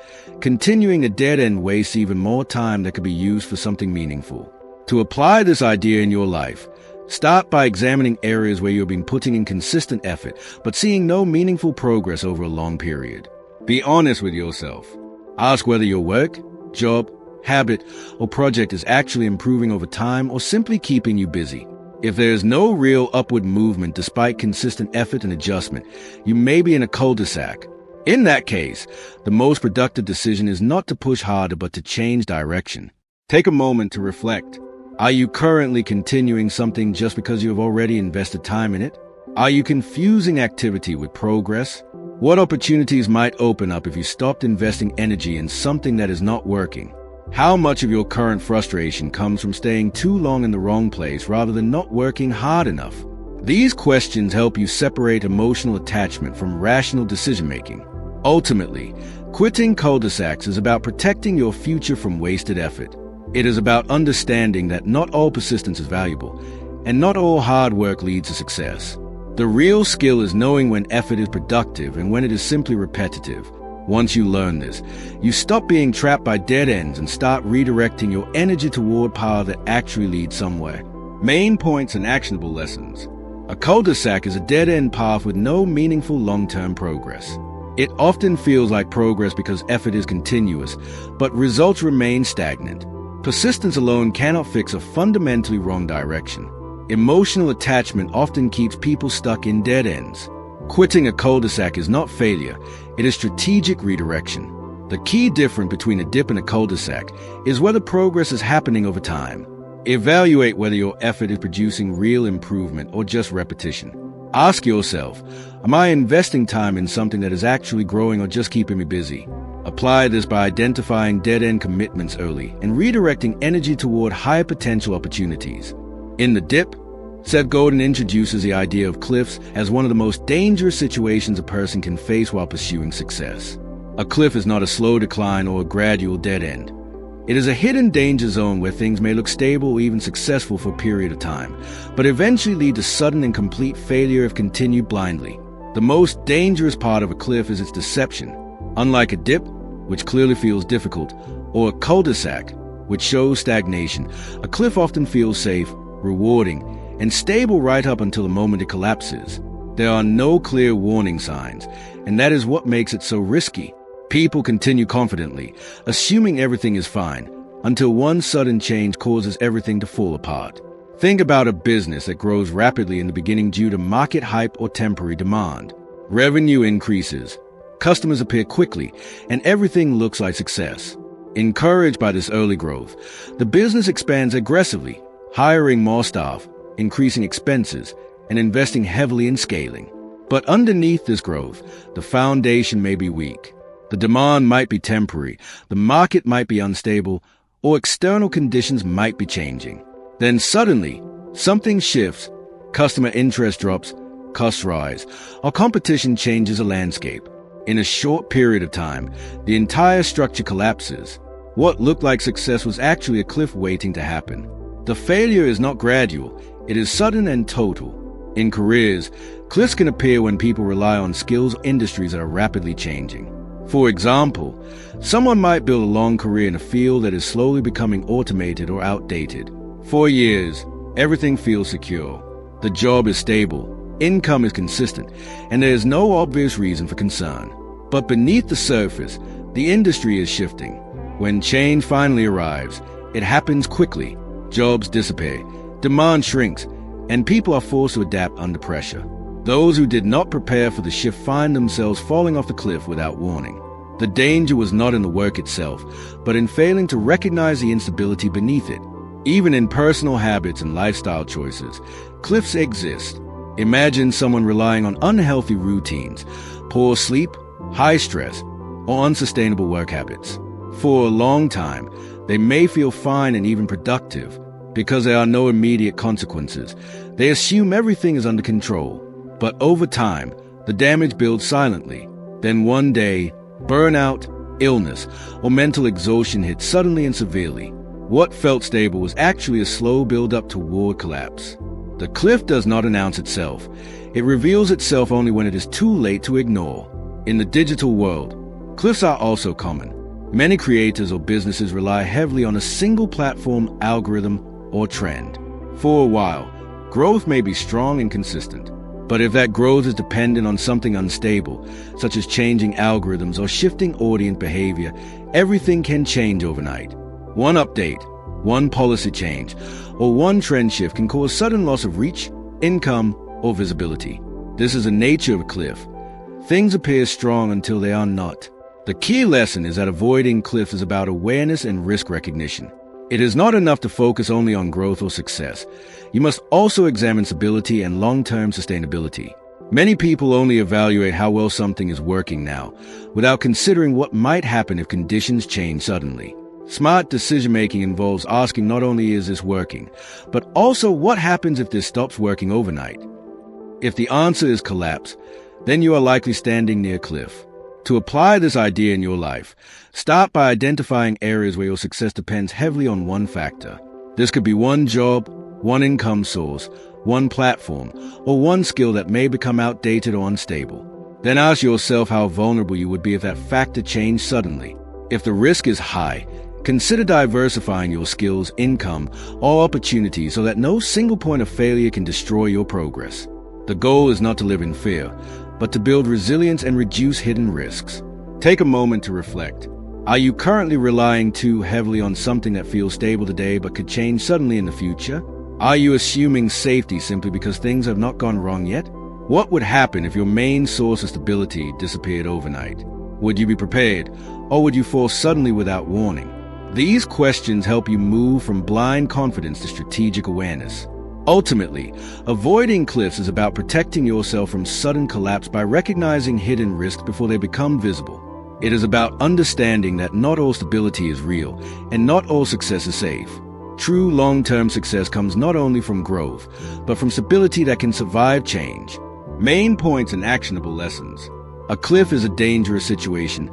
Continuing a dead end wastes even more time that could be used for something meaningful. To apply this idea in your life, start by examining areas where you've been putting in consistent effort, but seeing no meaningful progress over a long period. Be honest with yourself. Ask whether your work, job, habit, or project is actually improving over time or simply keeping you busy. If there is no real upward movement despite consistent effort and adjustment, you may be in a cul-de-sac. In that case, the most productive decision is not to push harder but to change direction. Take a moment to reflect. Are you currently continuing something just because you have already invested time in it? Are you confusing activity with progress? What opportunities might open up if you stopped investing energy in something that is not working? How much of your current frustration comes from staying too long in the wrong place rather than not working hard enough? These questions help you separate emotional attachment from rational decision-making. Ultimately, quitting cul-de-sacs is about protecting your future from wasted effort. It is about understanding that not all persistence is valuable, and not all hard work leads to success. The real skill is knowing when effort is productive and when it is simply repetitive. Once you learn this, you stop being trapped by dead ends and start redirecting your energy toward power that actually leads somewhere. Main points and actionable lessons. A cul-de-sac is a dead-end path with no meaningful long-term progress. It often feels like progress because effort is continuous, but results remain stagnant. Persistence alone cannot fix a fundamentally wrong direction. Emotional attachment often keeps people stuck in dead ends. Quitting a cul-de-sac is not failure, it is strategic redirection. The key difference between a dip and a cul-de-sac is whether progress is happening over time. Evaluate whether your effort is producing real improvement or just repetition. Ask yourself, am I investing time in something that is actually growing or just keeping me busy? Apply this by identifying dead-end commitments early and redirecting energy toward higher potential opportunities. In the dip, Seth Godin introduces the idea of cliffs as one of the most dangerous situations a person can face while pursuing success. A cliff is not a slow decline or a gradual dead end. It is a hidden danger zone where things may look stable or even successful for a period of time, but eventually lead to sudden and complete failure if continued blindly. The most dangerous part of a cliff is its deception. Unlike a dip, which clearly feels difficult, or a cul-de-sac, which shows stagnation, a cliff often feels safe, rewarding, and stable right up until the moment it collapses. There are no clear warning signs, and that is what makes it so risky. People continue confidently, assuming everything is fine, until one sudden change causes everything to fall apart. Think about a business that grows rapidly in the beginning due to market hype or temporary demand. Revenue increases, customers appear quickly, and everything looks like success. Encouraged by this early growth, the business expands aggressively, hiring more staff, increasing expenses, and investing heavily in scaling. But underneath this growth, the foundation may be weak. The demand might be temporary, the market might be unstable, or external conditions might be changing. Then suddenly, something shifts, customer interest drops, costs rise, or competition changes the landscape. In a short period of time, the entire structure collapses. What looked like success was actually a cliff waiting to happen. The failure is not gradual, it is sudden and total. In careers, cliffs can appear when people rely on skills or industries that are rapidly changing. For example, someone might build a long career in a field that is slowly becoming automated or outdated. For years, everything feels secure. The job is stable, income is consistent, and there is no obvious reason for concern. But beneath the surface, the industry is shifting. When change finally arrives, it happens quickly. Jobs disappear, demand shrinks, and people are forced to adapt under pressure. Those who did not prepare for the shift find themselves falling off the cliff without warning. The danger was not in the work itself, but in failing to recognize the instability beneath it. Even in personal habits and lifestyle choices, cliffs exist. Imagine someone relying on unhealthy routines, poor sleep, high stress, or unsustainable work habits. For a long time, they may feel fine and even productive. Because there are no immediate consequences, they assume everything is under control. But over time, the damage builds silently. Then one day, burnout, illness, or mental exhaustion hits suddenly and severely. What felt stable was actually a slow build-up toward collapse. The cliff does not announce itself. It reveals itself only when it is too late to ignore. In the digital world, cliffs are also common. Many creators or businesses rely heavily on a single platform, algorithm, or trend. For a while, growth may be strong and consistent. But if that growth is dependent on something unstable, such as changing algorithms or shifting audience behavior, everything can change overnight. One update, one policy change, or one trend shift can cause sudden loss of reach, income, or visibility. This is the nature of a cliff. Things appear strong until they are not. The key lesson is that avoiding cliffs is about awareness and risk recognition. It is not enough to focus only on growth or success. You must also examine stability and long-term sustainability. Many people only evaluate how well something is working now, without considering what might happen if conditions change suddenly. Smart decision-making involves asking not only is this working, but also what happens if this stops working overnight. If the answer is collapse, then you are likely standing near a cliff. To apply this idea in your life, start by identifying areas where your success depends heavily on one factor. This could be one job, one income source, one platform, or one skill that may become outdated or unstable. Then ask yourself how vulnerable you would be if that factor changed suddenly. If the risk is high, consider diversifying your skills, income, or opportunities so that no single point of failure can destroy your progress. The goal is not to live in fear, but to build resilience and reduce hidden risks. Take a moment to reflect. Are you currently relying too heavily on something that feels stable today but could change suddenly in the future? Are you assuming safety simply because things have not gone wrong yet? What would happen if your main source of stability disappeared overnight? Would you be prepared, or would you fall suddenly without warning? These questions help you move from blind confidence to strategic awareness. Ultimately, avoiding cliffs is about protecting yourself from sudden collapse by recognizing hidden risks before they become visible. It is about understanding that not all stability is real, and not all success is safe. True long-term success comes not only from growth, but from stability that can survive change. Main points and actionable lessons. A cliff is a dangerous situation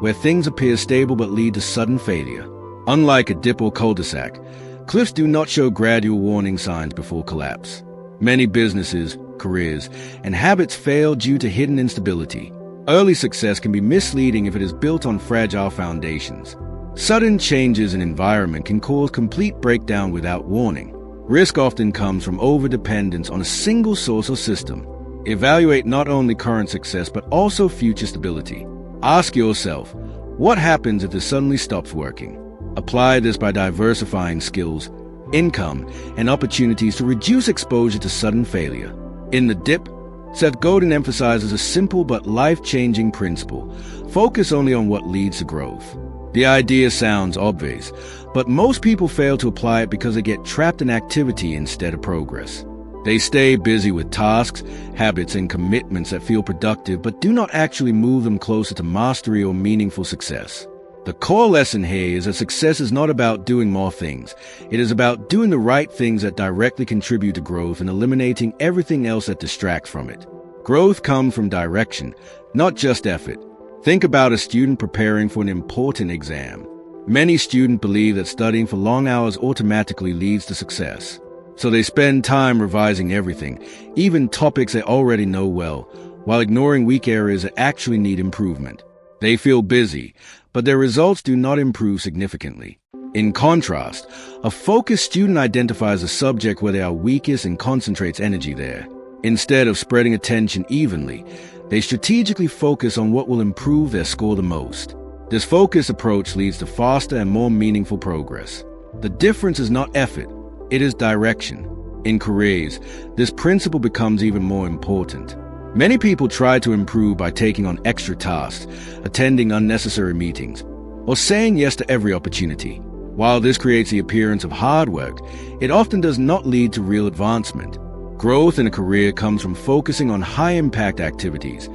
where things appear stable but lead to sudden failure. Unlike a dip or cul-de-sac, cliffs do not show gradual warning signs before collapse. Many businesses, careers, and habits fail due to hidden instability. Early success can be misleading if it is built on fragile foundations. Sudden changes in environment can cause complete breakdown without warning. Risk often comes from overdependence on a single source or system. Evaluate not only current success but also future stability. Ask yourself, what happens if this suddenly stops working? Apply this by diversifying skills, income, and opportunities to reduce exposure to sudden failure. In The Dip, Seth Godin emphasizes a simple but life-changing principle: focus only on what leads to growth. The idea sounds obvious, but most people fail to apply it because they get trapped in activity instead of progress. They stay busy with tasks, habits, and commitments that feel productive but do not actually move them closer to mastery or meaningful success. The core lesson here is that success is not about doing more things. It is about doing the right things that directly contribute to growth and eliminating everything else that distracts from it. Growth comes from direction, not just effort. Think about a student preparing for an important exam. Many students believe that studying for long hours automatically leads to success. So they spend time revising everything, even topics they already know well, while ignoring weak areas that actually need improvement. They feel busy, but their results do not improve significantly. In contrast, a focused student identifies a subject where they are weakest and concentrates energy there. Instead of spreading attention evenly, they strategically focus on what will improve their score the most. This focused approach leads to faster and more meaningful progress. The difference is not effort, it is direction. In careers, this principle becomes even more important. Many people try to improve by taking on extra tasks, attending unnecessary meetings, or saying yes to every opportunity. While this creates the appearance of hard work, it often does not lead to real advancement. Growth in a career comes from focusing on high-impact activities,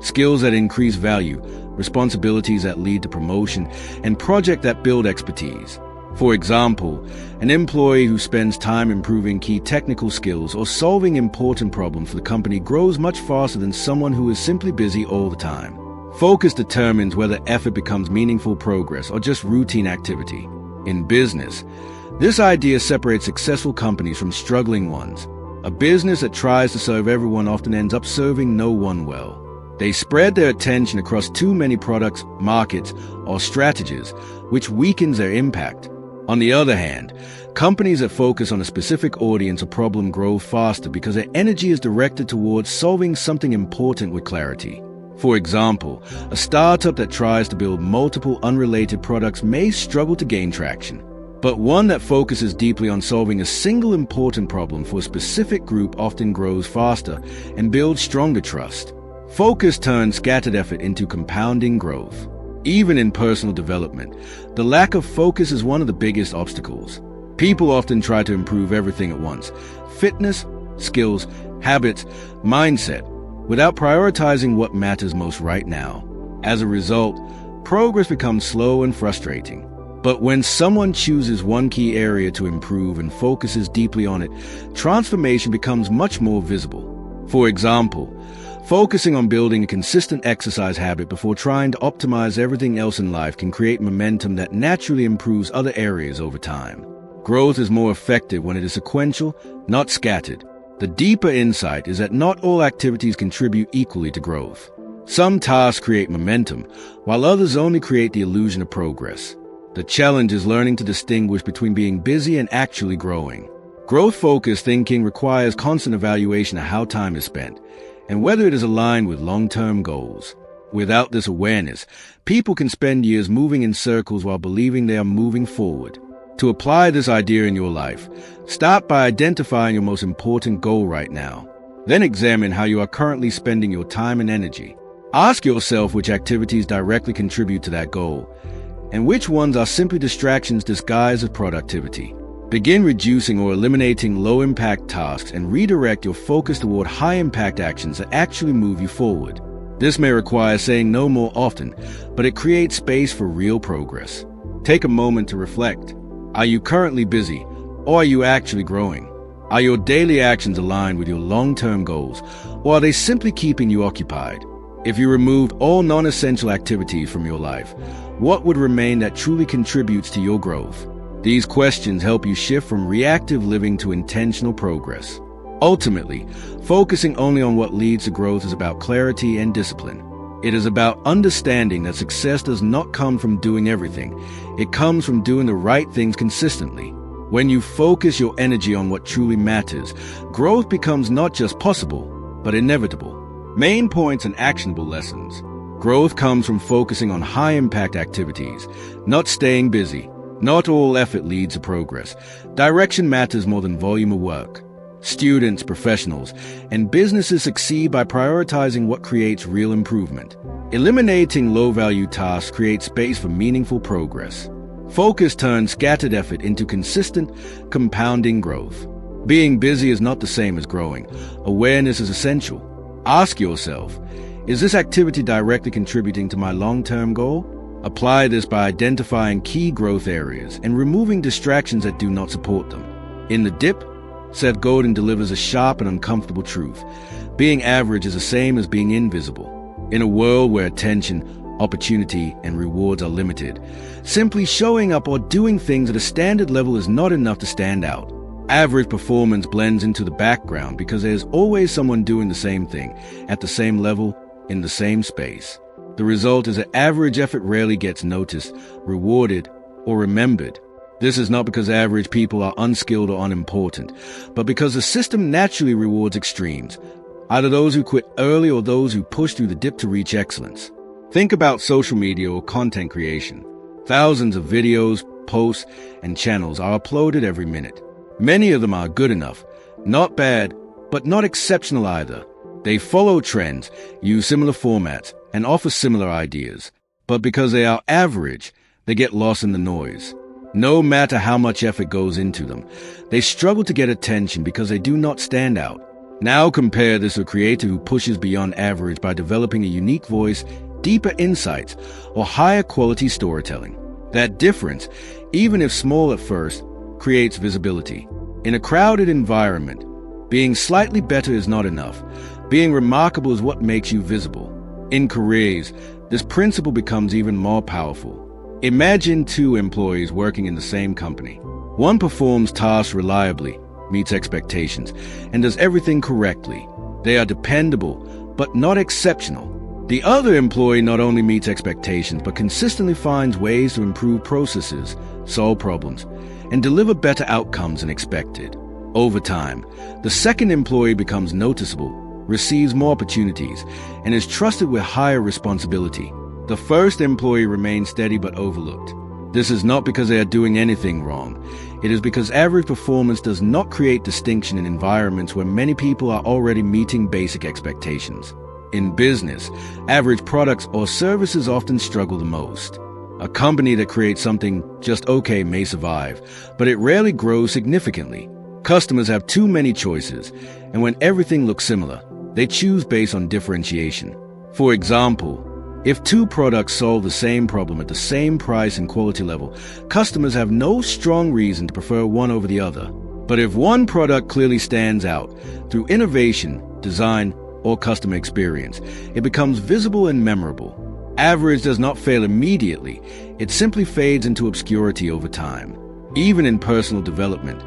skills that increase value, responsibilities that lead to promotion, and projects that build expertise. For example, an employee who spends time improving key technical skills or solving important problems for the company grows much faster than someone who is simply busy all the time. Focus determines whether effort becomes meaningful progress or just routine activity. In business, this idea separates successful companies from struggling ones. A business that tries to serve everyone often ends up serving no one well. They spread their attention across too many products, markets, or strategies, which weakens their impact. On the other hand, companies that focus on a specific audience or problem grow faster because their energy is directed towards solving something important with clarity. For example, a startup that tries to build multiple unrelated products may struggle to gain traction, but one that focuses deeply on solving a single important problem for a specific group often grows faster and builds stronger trust. Focus turns scattered effort into compounding growth. Even in personal development, the lack of focus is one of the biggest obstacles. People often try to improve everything at once: fitness, skills, habits, mindset, without prioritizing what matters most right now. As a result, progress becomes slow and frustrating. But when someone chooses one key area to improve and focuses deeply on it, transformation becomes much more visible. For example, focusing on building a consistent exercise habit before trying to optimize everything else in life can create momentum that naturally improves other areas over time. Growth is more effective when it is sequential, not scattered. The deeper insight is that not all activities contribute equally to growth. Some tasks create momentum, while others only create the illusion of progress. The challenge is learning to distinguish between being busy and actually growing. Growth-focused thinking requires constant evaluation of how time is spent and whether it is aligned with long-term goals. Without this awareness, people can spend years moving in circles while believing they are moving forward. To apply this idea in your life, start by identifying your most important goal right now. Then examine how you are currently spending your time and energy. Ask yourself which activities directly contribute to that goal, and which ones are simply distractions disguised as productivity. Begin reducing or eliminating low-impact tasks and redirect your focus toward high-impact actions that actually move you forward. This may require saying no more often, but it creates space for real progress. Take a moment to reflect. Are you currently busy, or are you actually growing? Are your daily actions aligned with your long-term goals, or are they simply keeping you occupied? If you removed all non-essential activities from your life, what would remain that truly contributes to your growth? These questions help you shift from reactive living to intentional progress. Ultimately, focusing only on what leads to growth is about clarity and discipline. It is about understanding that success does not come from doing everything. It comes from doing the right things consistently. When you focus your energy on what truly matters, growth becomes not just possible, but inevitable. Main points and actionable lessons. Growth comes from focusing on high-impact activities, not staying busy. Not all effort leads to progress. Direction matters more than volume of work. Students, professionals, and businesses succeed by prioritizing what creates real improvement. Eliminating low-value tasks creates space for meaningful progress. Focus turns scattered effort into consistent, compounding growth. Being busy is not the same as growing. Awareness is essential. Ask yourself, is this activity directly contributing to my long-term goal? Apply this by identifying key growth areas and removing distractions that do not support them. In The Dip, Seth Godin delivers a sharp and uncomfortable truth. Being average is the same as being invisible. In a world where attention, opportunity, and rewards are limited, simply showing up or doing things at a standard level is not enough to stand out. Average performance blends into the background because there's always someone doing the same thing, at the same level, in the same space. The result is that average effort rarely gets noticed, rewarded, or remembered. This is not because average people are unskilled or unimportant, but because the system naturally rewards extremes, either those who quit early or those who push through the dip to reach excellence. Think about social media or content creation. Thousands of videos, posts, and channels are uploaded every minute. Many of them are good enough, not bad, but not exceptional either. They follow trends, use similar formats, and offer similar ideas. But because they are average, they get lost in the noise. No matter how much effort goes into them, they struggle to get attention because they do not stand out. Now compare this to a creator who pushes beyond average by developing a unique voice, deeper insights, or higher quality storytelling. That difference, even if small at first, creates visibility. In a crowded environment, being slightly better is not enough. Being remarkable is what makes you visible. In careers, this principle becomes even more powerful. Imagine two employees working in the same company. One performs tasks reliably, meets expectations, and does everything correctly. They are dependable, but not exceptional. The other employee not only meets expectations, but consistently finds ways to improve processes, solve problems, and deliver better outcomes than expected. Over time, the second employee becomes noticeable, receives more opportunities, and is trusted with higher responsibility. The first employee remains steady but overlooked. This is not because they are doing anything wrong. It is because average performance does not create distinction in environments where many people are already meeting basic expectations. In business, average products or services often struggle the most. A company that creates something just okay may survive, but it rarely grows significantly. Customers have too many choices, and when everything looks similar, they choose based on differentiation. For example, if two products solve the same problem at the same price and quality level, customers have no strong reason to prefer one over the other. But if one product clearly stands out through innovation, design, or customer experience, it becomes visible and memorable. Average does not fail immediately. It simply fades into obscurity over time. Even in personal development,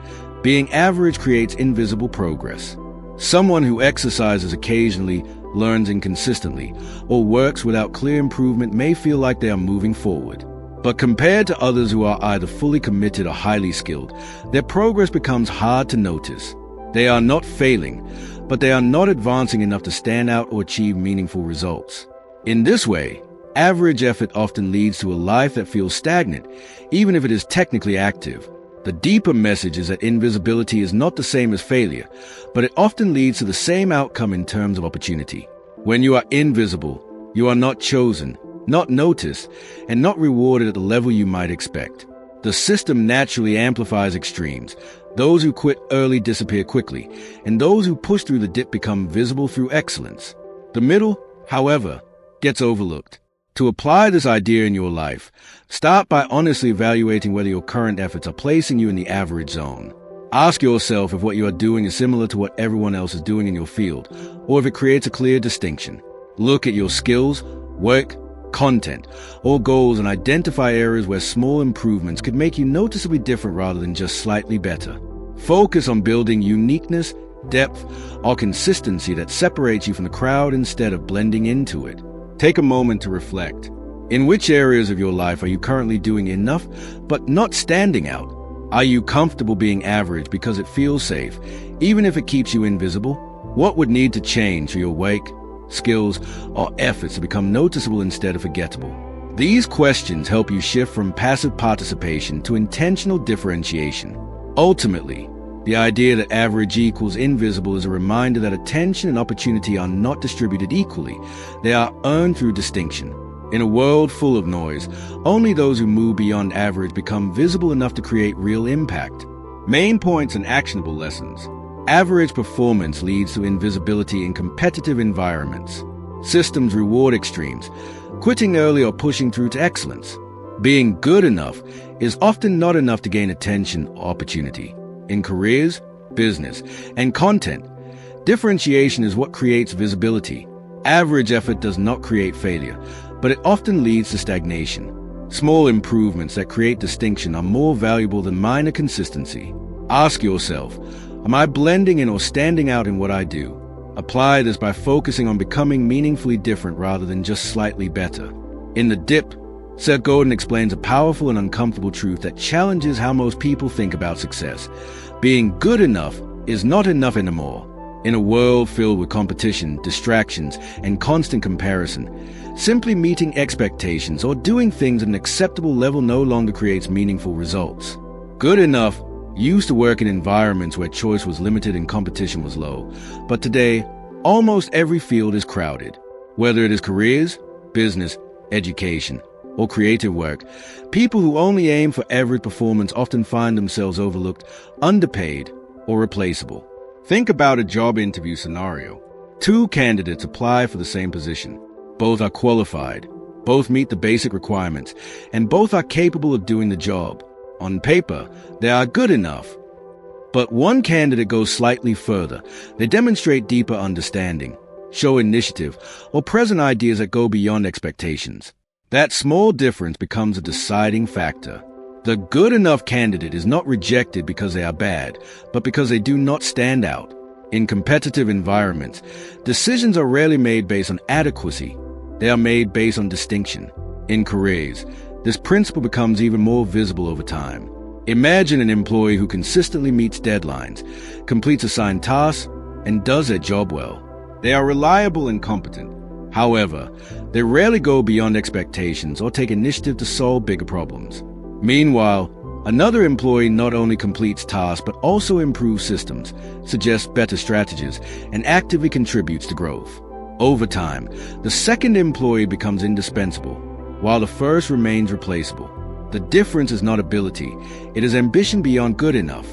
being average creates invisible progress. Someone who exercises occasionally, learns inconsistently, or works without clear improvement may feel like they are moving forward. But compared to others who are either fully committed or highly skilled, their progress becomes hard to notice. They are not failing, but they are not advancing enough to stand out or achieve meaningful results. In this way, average effort often leads to a life that feels stagnant, even if it is technically active. The deeper message is that invisibility is not the same as failure, but it often leads to the same outcome in terms of opportunity. When you are invisible, you are not chosen, not noticed, and not rewarded at the level you might expect. The system naturally amplifies extremes. Those who quit early disappear quickly, and those who push through the dip become visible through excellence. The middle, however, gets overlooked. To apply this idea in your life, start by honestly evaluating whether your current efforts are placing you in the average zone. Ask yourself if what you are doing is similar to what everyone else is doing in your field, or if it creates a clear distinction. Look at your skills, work, content, or goals and identify areas where small improvements could make you noticeably different rather than just slightly better. Focus on building uniqueness, depth, or consistency that separates you from the crowd instead of blending into it. Take a moment to reflect. In which areas of your life are you currently doing enough but not standing out? Are you comfortable being average because it feels safe, even if it keeps you invisible? What would need to change for your work, skills, or efforts to become noticeable instead of forgettable? These questions help you shift from passive participation to intentional differentiation. Ultimately, the idea that average equals invisible is a reminder that attention and opportunity are not distributed equally. They are earned through distinction. In a world full of noise, only those who move beyond average become visible enough to create real impact. Main points and actionable lessons. Average performance leads to invisibility in competitive environments. Systems reward extremes, quitting early or pushing through to excellence. Being good enough is often not enough to gain attention or opportunity. In careers, business, and content, differentiation is what creates visibility. Average effort does not create failure, but it often leads to stagnation. Small improvements that create distinction are more valuable than minor consistency. Ask yourself, am I blending in or standing out in what I do? Apply this by focusing on becoming meaningfully different rather than just slightly better. In the dip, Seth Godin explains a powerful and uncomfortable truth that challenges how most people think about success. Being good enough is not enough anymore. In a world filled with competition, distractions, and constant comparison, simply meeting expectations or doing things at an acceptable level no longer creates meaningful results. Good enough used to work in environments where choice was limited and competition was low, but today, almost every field is crowded. Whether it is careers, business, education, or creative work, people who only aim for average performance often find themselves overlooked, underpaid, or replaceable. Think about a job interview scenario. Two candidates apply for the same position. Both are qualified, both meet the basic requirements, and both are capable of doing the job. On paper, they are good enough. But one candidate goes slightly further. They demonstrate deeper understanding, show initiative, or present ideas that go beyond expectations. That small difference becomes a deciding factor. The good enough candidate is not rejected because they are bad, but because they do not stand out. In competitive environments, decisions are rarely made based on adequacy. They are made based on distinction. In careers, this principle becomes even more visible over time. Imagine an employee who consistently meets deadlines, completes assigned tasks, and does their job well. They are reliable and competent. However, they rarely go beyond expectations or take initiative to solve bigger problems. Meanwhile, another employee not only completes tasks but also improves systems, suggests better strategies, and actively contributes to growth. Over time, the second employee becomes indispensable, while the first remains replaceable. The difference is not ability, it is ambition beyond good enough.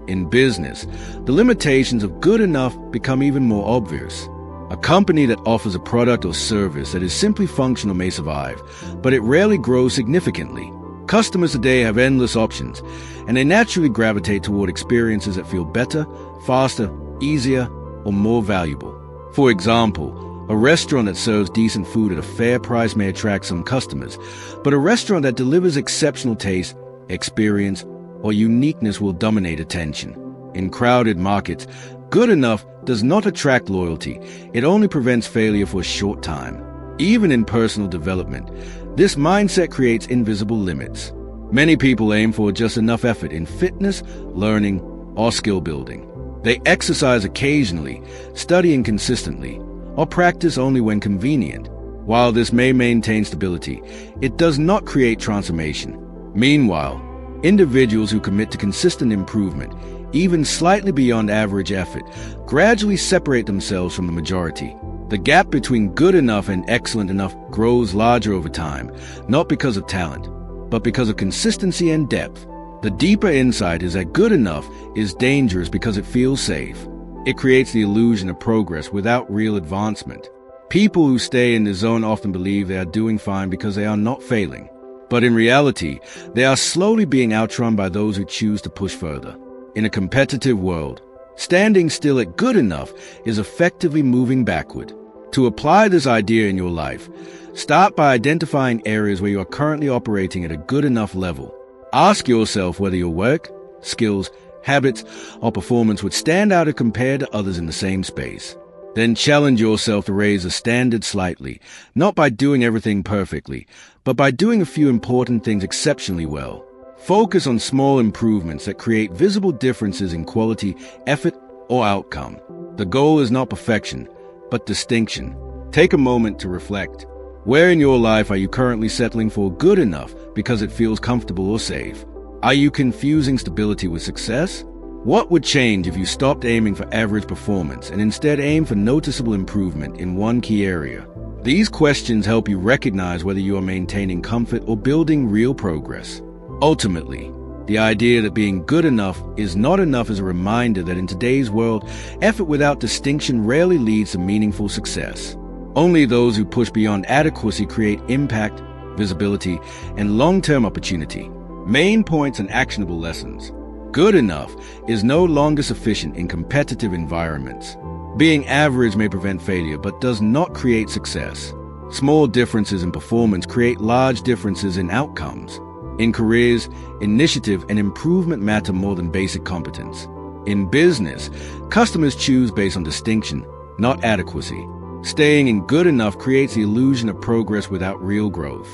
In business, the limitations of good enough become even more obvious. A company that offers a product or service that is simply functional may survive, but it rarely grows significantly. Customers today have endless options, and they naturally gravitate toward experiences that feel better, faster, easier, or more valuable. For example, a restaurant that serves decent food at a fair price may attract some customers, but a restaurant that delivers exceptional taste, experience, or uniqueness will dominate attention. In crowded markets, good enough does not attract loyalty. It only prevents failure for a short time. Even in personal development, this mindset creates invisible limits. Many people aim for just enough effort in fitness, learning, or skill building. They exercise occasionally, studying consistently, or practice only when convenient. While this may maintain stability, it does not create transformation. Meanwhile, individuals who commit to consistent improvement, even slightly beyond average effort, gradually separate themselves from the majority. The gap between good enough and excellent enough grows larger over time, not because of talent, but because of consistency and depth. The deeper insight is that good enough is dangerous because it feels safe. It creates the illusion of progress without real advancement. People who stay in the zone often believe they are doing fine because they are not failing. But in reality, they are slowly being outrun by those who choose to push further. In a competitive world, standing still at good enough is effectively moving backward. To apply this idea in your life, start by identifying areas where you are currently operating at a good enough level. Ask yourself whether your work, skills, habits, or performance would stand out as compared to others in the same space. Then challenge yourself to raise the standard slightly, not by doing everything perfectly, but by doing a few important things exceptionally well. Focus on small improvements that create visible differences in quality, effort, or outcome. The goal is not perfection, but distinction. Take a moment to reflect. Where in your life are you currently settling for good enough because it feels comfortable or safe? Are you confusing stability with success? What would change if you stopped aiming for average performance and instead aimed for noticeable improvement in one key area? These questions help you recognize whether you are maintaining comfort or building real progress. Ultimately, the idea that being good enough is not enough is a reminder that in today's world, effort without distinction rarely leads to meaningful success. Only those who push beyond adequacy create impact, visibility, and long-term opportunity. Main points and actionable lessons. Good enough is no longer sufficient in competitive environments. Being average may prevent failure, but does not create success. Small differences in performance create large differences in outcomes. In careers, initiative and improvement matter more than basic competence. In business, customers choose based on distinction, not adequacy. Staying in good enough creates the illusion of progress without real growth.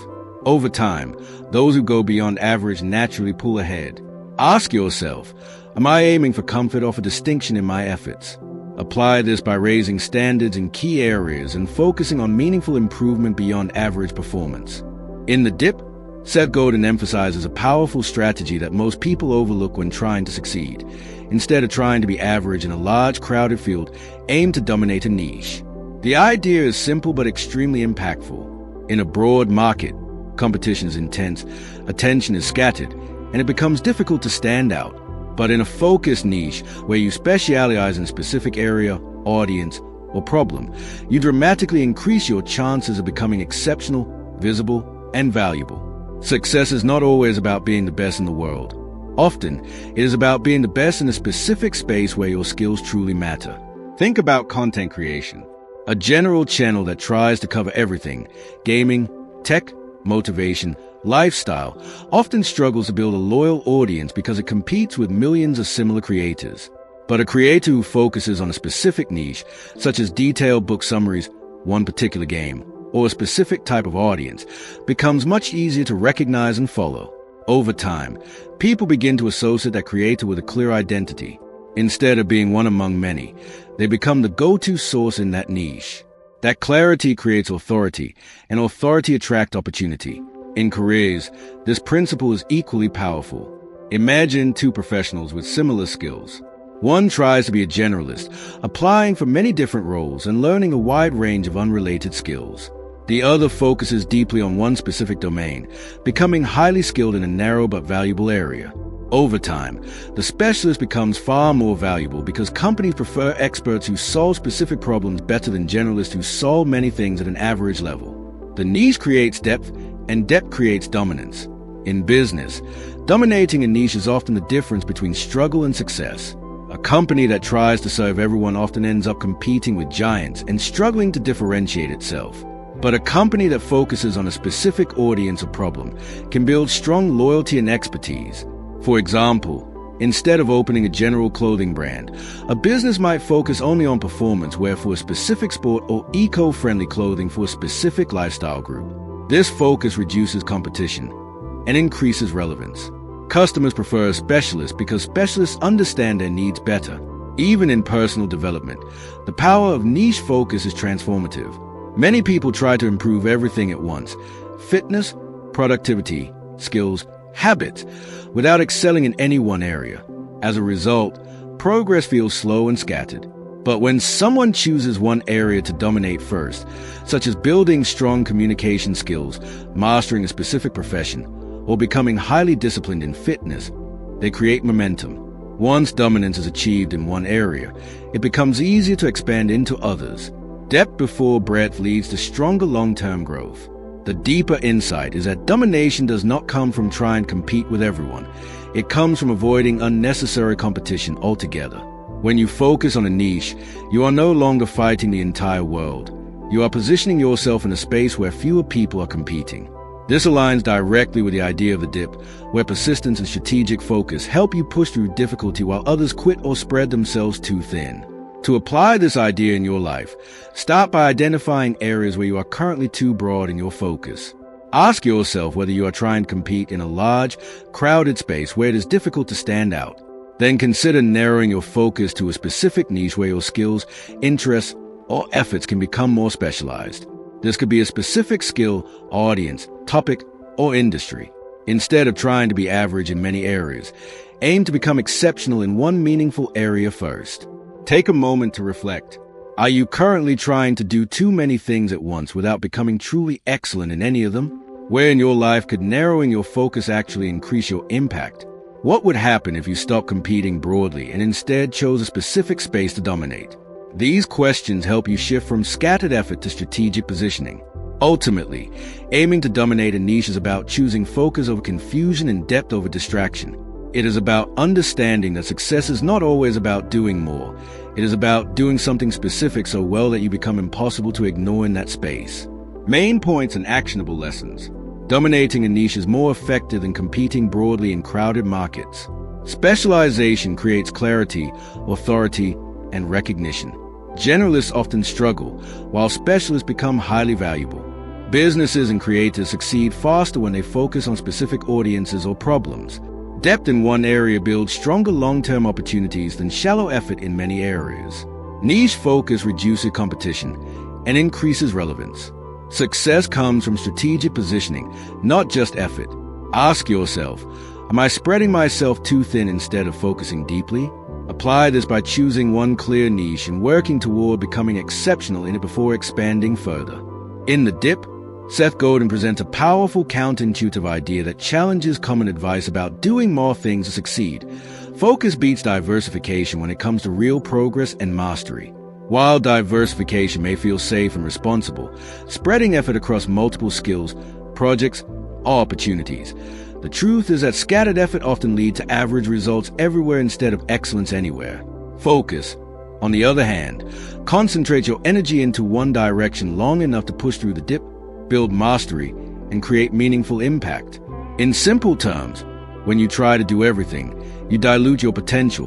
Over time, those who go beyond average naturally pull ahead. Ask yourself, am I aiming for comfort or for distinction in my efforts? Apply this by raising standards in key areas and focusing on meaningful improvement beyond average performance. In The Dip, Seth Godin emphasizes a powerful strategy that most people overlook when trying to succeed. Instead of trying to be average in a large, crowded field, aim to dominate a niche. The idea is simple but extremely impactful. In a broad market, competition is intense, attention is scattered, and it becomes difficult to stand out. But in a focused niche, where you specialize in a specific area, audience, or problem, you dramatically increase your chances of becoming exceptional, visible, and valuable. Success is not always about being the best in the world. Often, it is about being the best in a specific space where your skills truly matter. Think about content creation, a general channel that tries to cover everything: gaming, tech, motivation, lifestyle, often struggles to build a loyal audience because it competes with millions of similar creators. But a creator who focuses on a specific niche, such as detailed book summaries, one particular game, or a specific type of audience, becomes much easier to recognize and follow. Over time, people begin to associate that creator with a clear identity. Instead of being one among many, they become the go-to source in that niche. That clarity creates authority, and authority attracts opportunity. In careers, this principle is equally powerful. Imagine two professionals with similar skills. One tries to be a generalist, applying for many different roles and learning a wide range of unrelated skills. The other focuses deeply on one specific domain, becoming highly skilled in a narrow but valuable area. Over time, the specialist becomes far more valuable because companies prefer experts who solve specific problems better than generalists who solve many things at an average level. The niche creates depth, and depth creates dominance. In business, dominating a niche is often the difference between struggle and success. A company that tries to serve everyone often ends up competing with giants and struggling to differentiate itself. But a company that focuses on a specific audience or problem can build strong loyalty and expertise. For example, instead of opening a general clothing brand, a business might focus only on performance wear for a specific sport or eco-friendly clothing for a specific lifestyle group. This focus reduces competition and increases relevance. Customers prefer a specialist because specialists understand their needs better. Even in personal development, the power of niche focus is transformative. Many people try to improve everything at once: fitness, productivity, skills, habits, without excelling in any one area. As a result, progress feels slow and scattered. But when someone chooses one area to dominate first, such as building strong communication skills, mastering a specific profession, or becoming highly disciplined in fitness, they create momentum. Once dominance is achieved in one area, it becomes easier to expand into others. Depth before breadth leads to stronger long-term growth. The deeper insight is that domination does not come from trying to compete with everyone. It comes from avoiding unnecessary competition altogether. When you focus on a niche, you are no longer fighting the entire world. You are positioning yourself in a space where fewer people are competing. This aligns directly with the idea of the dip, where persistence and strategic focus help you push through difficulty while others quit or spread themselves too thin. To apply this idea in your life, start by identifying areas where you are currently too broad in your focus. Ask yourself whether you are trying to compete in a large, crowded space where it is difficult to stand out. Then consider narrowing your focus to a specific niche where your skills, interests, or efforts can become more specialized. This could be a specific skill, audience, topic, or industry. Instead of trying to be average in many areas, aim to become exceptional in one meaningful area first. Take a moment to reflect. Are you currently trying to do too many things at once without becoming truly excellent in any of them? Where in your life could narrowing your focus actually increase your impact? What would happen if you stopped competing broadly and instead chose a specific space to dominate? These questions help you shift from scattered effort to strategic positioning. Ultimately, aiming to dominate a niche is about choosing focus over confusion and depth over distraction. It is about understanding that success is not always about doing more. It is about doing something specific so well that you become impossible to ignore in that space. Main points and actionable lessons. Dominating a niche is more effective than competing broadly in crowded markets. Specialization creates clarity, authority, and recognition. Generalists often struggle, while specialists become highly valuable. Businesses and creators succeed faster when they focus on specific audiences or problems. Depth in one area builds stronger long-term opportunities than shallow effort in many areas. Niche focus reduces competition and increases relevance. Success comes from strategic positioning, not just effort. Ask yourself, am I spreading myself too thin instead of focusing deeply? Apply this by choosing one clear niche and working toward becoming exceptional in it before expanding further. In The Dip, Seth Godin presents a powerful counterintuitive idea that challenges common advice about doing more things to succeed. Focus beats diversification when it comes to real progress and mastery. While diversification may feel safe and responsible, spreading effort across multiple skills, projects, or opportunities, the truth is that scattered effort often leads to average results everywhere instead of excellence anywhere. Focus, on the other hand, concentrate your energy into one direction long enough to push through the dip, build mastery, and create meaningful impact. In simple terms, when you try to do everything, you dilute your potential.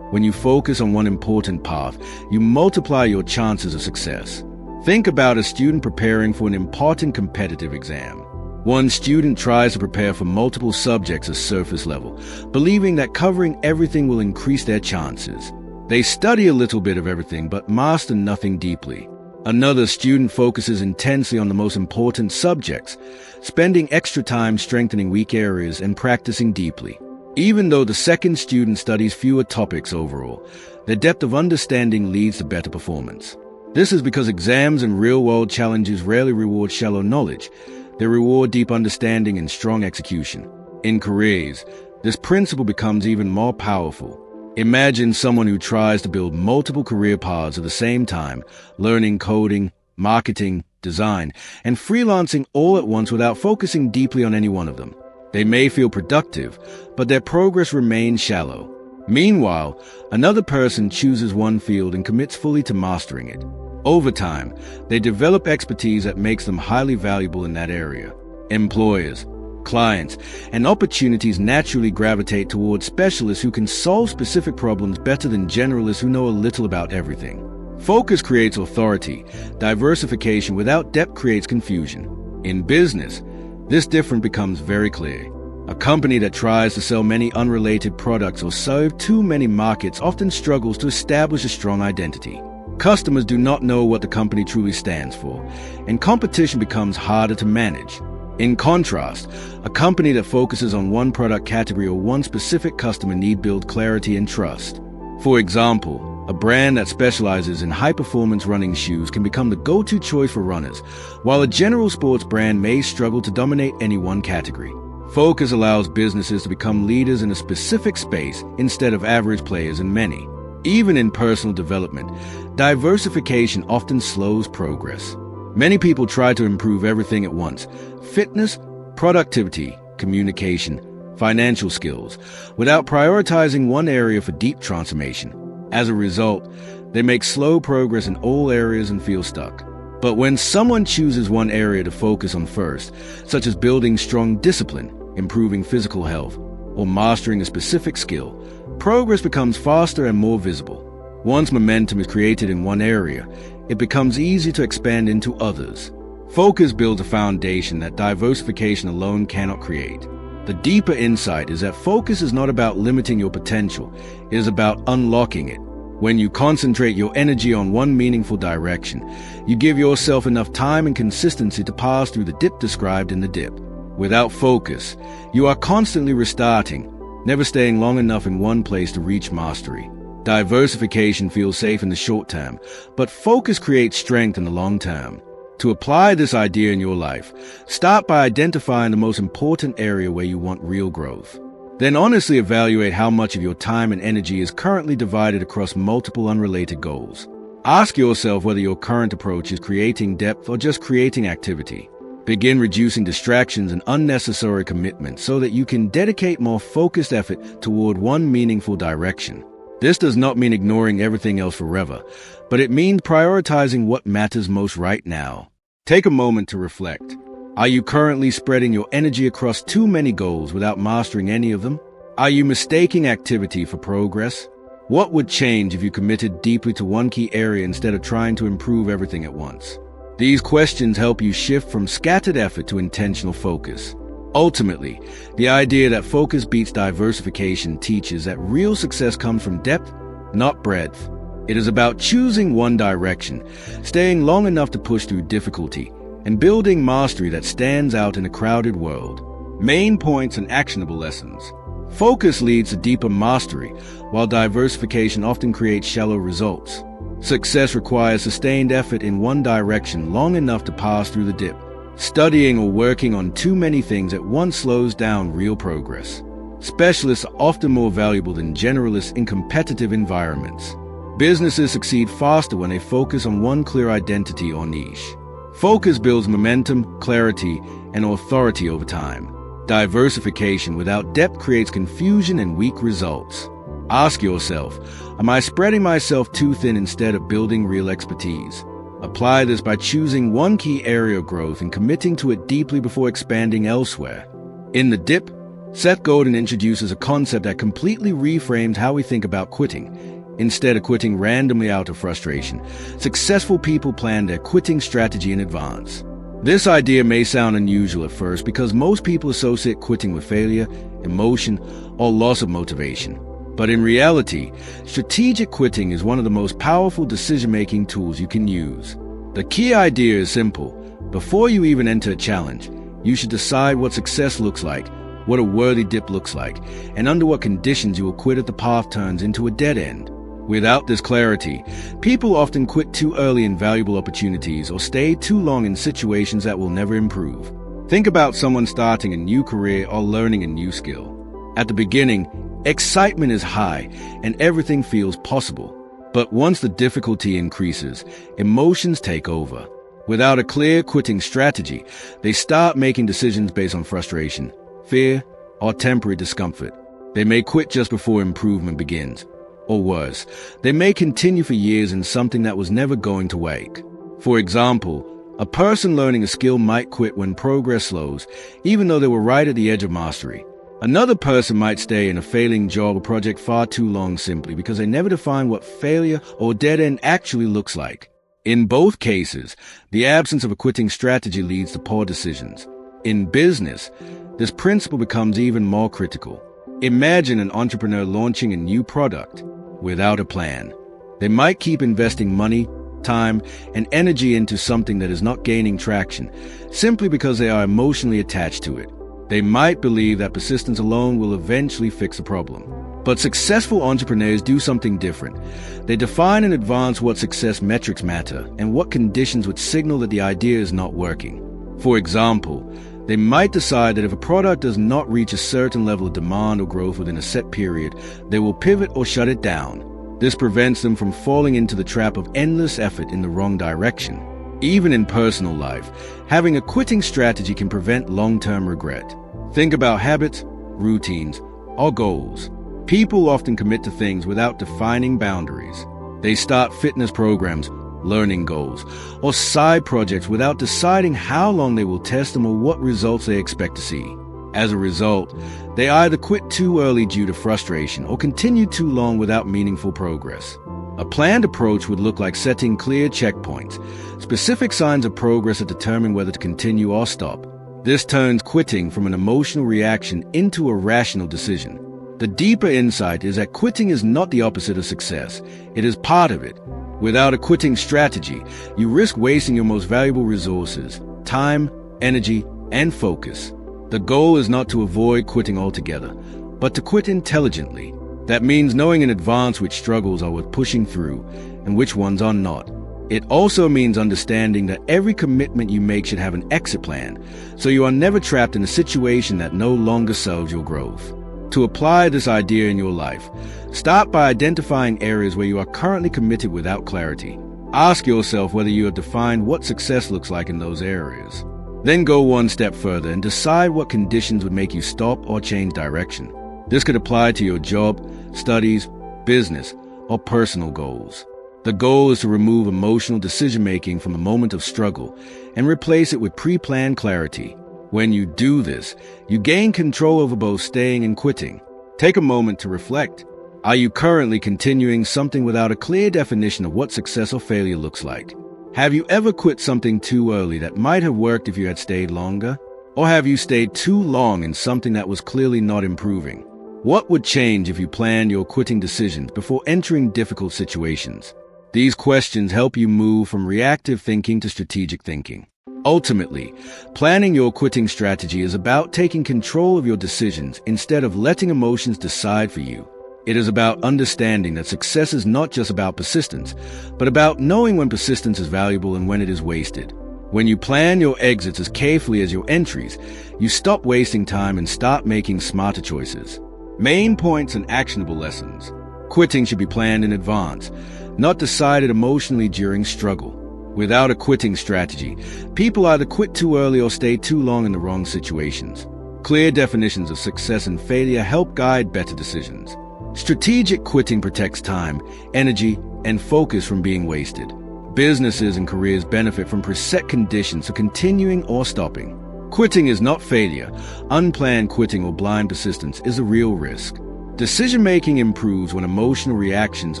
When you focus on one important path, you multiply your chances of success. Think about a student preparing for an important competitive exam. One student tries to prepare for multiple subjects at surface level, believing that covering everything will increase their chances. They study a little bit of everything but master nothing deeply. Another student focuses intensely on the most important subjects, spending extra time strengthening weak areas and practicing deeply. Even though the second student studies fewer topics overall, their depth of understanding leads to better performance. This is because exams and real-world challenges rarely reward shallow knowledge. They reward deep understanding and strong execution. In careers, this principle becomes even more powerful. Imagine someone who tries to build multiple career paths at the same time, learning coding, marketing, design, and freelancing all at once without focusing deeply on any one of them. They may feel productive, but their progress remains shallow. Meanwhile, another person chooses one field and commits fully to mastering it. Over time, they develop expertise that makes them highly valuable in that area. Employers, clients, and opportunities naturally gravitate towards specialists who can solve specific problems better than generalists who know a little about everything. Focus creates authority. Diversification without depth creates confusion. In business, this difference becomes very clear. A company that tries to sell many unrelated products or serve too many markets often struggles to establish a strong identity. Customers do not know what the company truly stands for, and competition becomes harder to manage. In contrast, a company that focuses on one product category or one specific customer need build clarity and trust. For example, a brand that specializes in high-performance running shoes can become the go-to choice for runners, while a general sports brand may struggle to dominate any one category. Focus allows businesses to become leaders in a specific space instead of average players in many. Even in personal development, diversification often slows progress. Many people try to improve everything at once: fitness, productivity, communication, financial skills, without prioritizing one area for deep transformation. As a result, they make slow progress in all areas and feel stuck. But when someone chooses one area to focus on first, such as building strong discipline, improving physical health, or mastering a specific skill, progress becomes faster and more visible. Once momentum is created in one area, it becomes easy to expand into others. Focus builds a foundation that diversification alone cannot create. The deeper insight is that focus is not about limiting your potential, it is about unlocking it. When you concentrate your energy on one meaningful direction, you give yourself enough time and consistency to pass through the dip described in the dip. Without focus, you are constantly restarting, never staying long enough in one place to reach mastery. Diversification feels safe in the short term, but focus creates strength in the long term. To apply this idea in your life, start by identifying the most important area where you want real growth. Then honestly evaluate how much of your time and energy is currently divided across multiple unrelated goals. Ask yourself whether your current approach is creating depth or just creating activity. Begin reducing distractions and unnecessary commitments so that you can dedicate more focused effort toward one meaningful direction. This does not mean ignoring everything else forever, but it means prioritizing what matters most right now. Take a moment to reflect. Are you currently spreading your energy across too many goals without mastering any of them? Are you mistaking activity for progress? What would change if you committed deeply to one key area instead of trying to improve everything at once? These questions help you shift from scattered effort to intentional focus. Ultimately, the idea that focus beats diversification teaches that real success comes from depth, not breadth. It is about choosing one direction, staying long enough to push through difficulty, and building mastery that stands out in a crowded world. Main points and actionable lessons. Focus leads to deeper mastery, while diversification often creates shallow results. Success requires sustained effort in one direction long enough to pass through the dip. Studying or working on too many things at once slows down real progress. Specialists are often more valuable than generalists in competitive environments. Businesses succeed faster when they focus on one clear identity or niche. Focus builds momentum, clarity, and authority over time. Diversification without depth creates confusion and weak results. Ask yourself, am I spreading myself too thin instead of building real expertise? Apply this by choosing one key area of growth and committing to it deeply before expanding elsewhere. In The Dip, Seth Godin introduces a concept that completely reframes how we think about quitting. Instead of quitting randomly out of frustration, successful people plan their quitting strategy in advance. This idea may sound unusual at first because most people associate quitting with failure, emotion, or loss of motivation. But in reality, strategic quitting is one of the most powerful decision-making tools you can use. The key idea is simple. Before you even enter a challenge, you should decide what success looks like, what a worthy dip looks like, and under what conditions you will quit if the path turns into a dead end. Without this clarity, people often quit too early in valuable opportunities or stay too long in situations that will never improve. Think about someone starting a new career or learning a new skill. At the beginning, excitement is high and everything feels possible. But once the difficulty increases, emotions take over. Without a clear quitting strategy, they start making decisions based on frustration, fear, or temporary discomfort. They may quit just before improvement begins. Or worse, they may continue for years in something that was never going to work. For example, a person learning a skill might quit when progress slows, even though they were right at the edge of mastery. Another person might stay in a failing job or project far too long simply because they never define what failure or dead end actually looks like. In both cases, the absence of a quitting strategy leads to poor decisions. In business, this principle becomes even more critical. Imagine an entrepreneur launching a new product without a plan. They might keep investing money, time, and energy into something that is not gaining traction, simply because they are emotionally attached to it. They might believe that persistence alone will eventually fix the problem. But successful entrepreneurs do something different. They define in advance what success metrics matter and what conditions would signal that the idea is not working. For example, they might decide that if a product does not reach a certain level of demand or growth within a set period, they will pivot or shut it down. This prevents them from falling into the trap of endless effort in the wrong direction. Even in personal life, having a quitting strategy can prevent long-term regret. Think about habits, routines, or goals. People often commit to things without defining boundaries. They start fitness programs, learning goals, or side projects without deciding how long they will test them or what results they expect to see. As a result, they either quit too early due to frustration or continue too long without meaningful progress. A planned approach would look like setting clear checkpoints, specific signs of progress that determine whether to continue or stop. This turns quitting from an emotional reaction into a rational decision. The deeper insight is that quitting is not the opposite of success. It is part of it. Without a quitting strategy, you risk wasting your most valuable resources, time, energy, and focus. The goal is not to avoid quitting altogether, but to quit intelligently. That means knowing in advance which struggles are worth pushing through and which ones are not. It also means understanding that every commitment you make should have an exit plan, so you are never trapped in a situation that no longer serves your growth. To apply this idea in your life, start by identifying areas where you are currently committed without clarity. Ask yourself whether you have defined what success looks like in those areas. Then go one step further and decide what conditions would make you stop or change direction. This could apply to your job, studies, business, or personal goals. The goal is to remove emotional decision-making from a moment of struggle and replace it with pre-planned clarity. When you do this, you gain control over both staying and quitting. Take a moment to reflect. Are you currently continuing something without a clear definition of what success or failure looks like? Have you ever quit something too early that might have worked if you had stayed longer? Or have you stayed too long in something that was clearly not improving? What would change if you planned your quitting decisions before entering difficult situations? These questions help you move from reactive thinking to strategic thinking. Ultimately, planning your quitting strategy is about taking control of your decisions instead of letting emotions decide for you. It is about understanding that success is not just about persistence, but about knowing when persistence is valuable and when it is wasted. When you plan your exits as carefully as your entries, you stop wasting time and start making smarter choices. Main points and actionable lessons. Quitting should be planned in advance, not decided emotionally during struggle. Without a quitting strategy, people either quit too early or stay too long in the wrong situations. Clear definitions of success and failure help guide better decisions. Strategic quitting protects time, energy, and focus from being wasted. Businesses and careers benefit from preset conditions for continuing or stopping. Quitting is not failure. Unplanned quitting or blind persistence is a real risk. Decision-making improves when emotional reactions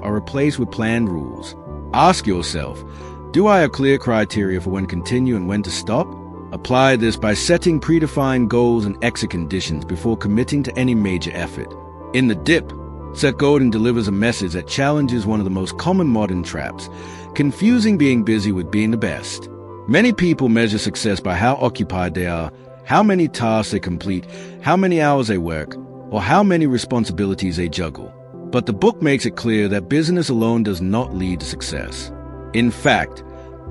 are replaced with planned rules. Ask yourself, do I have clear criteria for when to continue and when to stop? Apply this by setting predefined goals and exit conditions before committing to any major effort. In The Dip, Seth Godin delivers a message that challenges one of the most common modern traps, confusing being busy with being the best. Many people measure success by how occupied they are, how many tasks they complete, how many hours they work, or how many responsibilities they juggle. But the book makes it clear that busyness alone does not lead to success. In fact,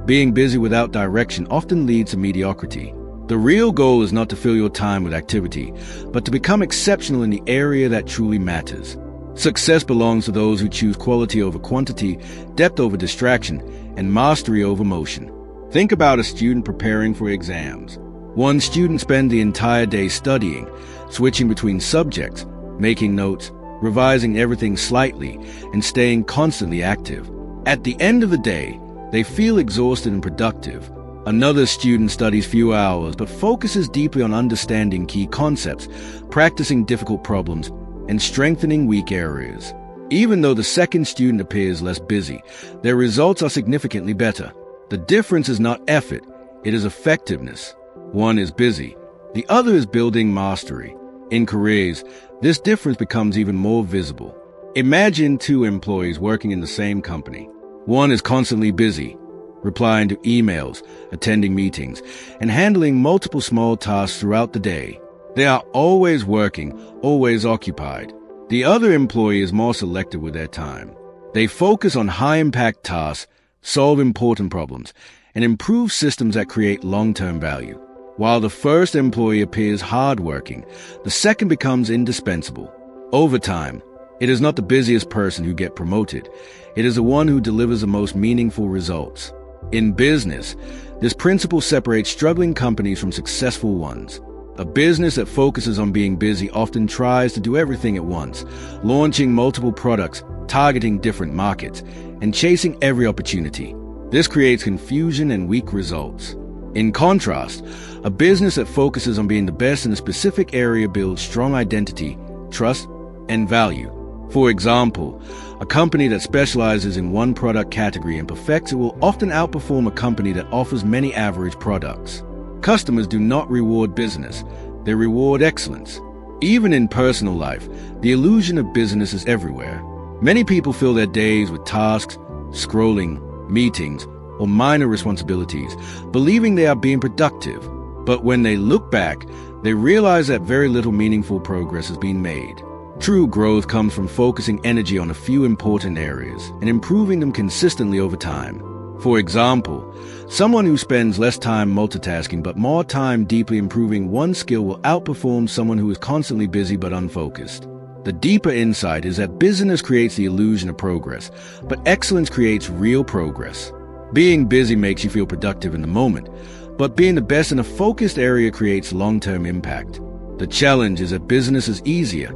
being busy without direction often leads to mediocrity. The real goal is not to fill your time with activity, but to become exceptional in the area that truly matters. Success belongs to those who choose quality over quantity, depth over distraction, and mastery over motion. Think about a student preparing for exams. One student spends the entire day studying, switching between subjects, making notes, revising everything slightly, and staying constantly active. At the end of the day, they feel exhausted and productive. Another student studies few hours but focuses deeply on understanding key concepts, practicing difficult problems, and strengthening weak areas. Even though the second student appears less busy, their results are significantly better. The difference is not effort, it is effectiveness. One is busy, the other is building mastery. In careers, this difference becomes even more visible. Imagine two employees working in the same company. One is constantly busy, replying to emails, attending meetings, and handling multiple small tasks throughout the day. They are always working, always occupied. The other employee is more selective with their time. They focus on high-impact tasks, solve important problems, and improve systems that create long-term value. While the first employee appears hard-working, the second becomes indispensable. Over time, it is not the busiest person who gets promoted. It is the one who delivers the most meaningful results. In business, this principle separates struggling companies from successful ones. A business that focuses on being busy often tries to do everything at once, launching multiple products, targeting different markets, and chasing every opportunity. This creates confusion and weak results. In contrast, a business that focuses on being the best in a specific area builds strong identity, trust, and value. For example, a company that specializes in one product category and perfects it will often outperform a company that offers many average products. Customers do not reward business, they reward excellence. Even in personal life, the illusion of business is everywhere. Many people fill their days with tasks, scrolling, meetings, or minor responsibilities, believing they are being productive. But when they look back, they realize that very little meaningful progress has been made. True growth comes from focusing energy on a few important areas and improving them consistently over time. For example, someone who spends less time multitasking but more time deeply improving one skill will outperform someone who is constantly busy but unfocused. The deeper insight is that busyness creates the illusion of progress, but excellence creates real progress. Being busy makes you feel productive in the moment, but being the best in a focused area creates long-term impact. The challenge is that business is easier.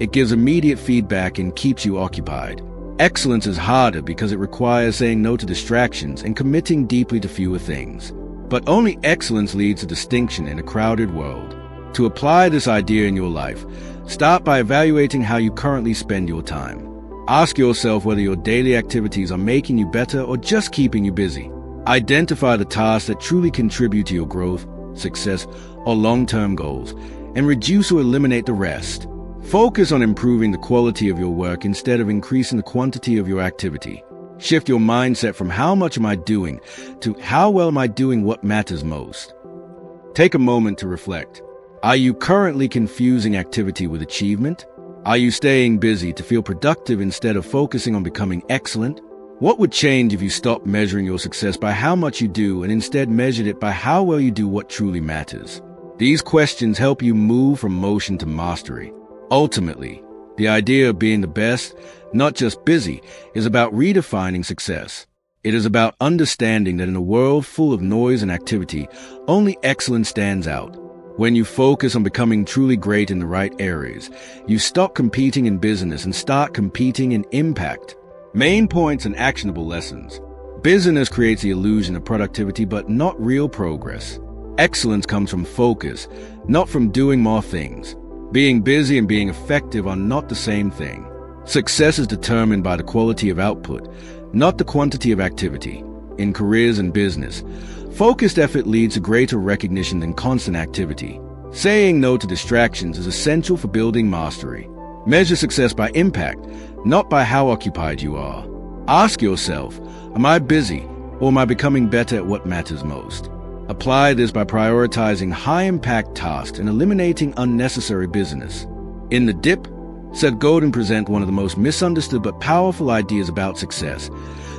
It gives immediate feedback and keeps you occupied. Excellence is harder because it requires saying no to distractions and committing deeply to fewer things. But only excellence leads to distinction in a crowded world. To apply this idea in your life, start by evaluating how you currently spend your time. Ask yourself whether your daily activities are making you better or just keeping you busy. Identify the tasks that truly contribute to your growth, success, or long-term goals, and reduce or eliminate the rest. Focus on improving the quality of your work instead of increasing the quantity of your activity. Shift your mindset from how much am I doing to how well am I doing what matters most. Take a moment to reflect. Are you currently confusing activity with achievement? Are you staying busy to feel productive instead of focusing on becoming excellent? What would change if you stopped measuring your success by how much you do and instead measured it by how well you do what truly matters? These questions help you move from motion to mastery. Ultimately, the idea of being the best, not just busy, is about redefining success. It is about understanding that in a world full of noise and activity, only excellence stands out. When you focus on becoming truly great in the right areas, you stop competing in business and start competing in impact. Main points and actionable lessons. Busyness creates the illusion of productivity, but not real progress. Excellence comes from focus, not from doing more things. Being busy and being effective are not the same thing. Success is determined by the quality of output, not the quantity of activity. In careers and business, focused effort leads to greater recognition than constant activity. Saying no to distractions is essential for building mastery. Measure success by impact, not by how occupied you are. Ask yourself, am I busy or am I becoming better at what matters most? Apply this by prioritizing high-impact tasks and eliminating unnecessary business. In The Dip, Seth Godin presents one of the most misunderstood but powerful ideas about success.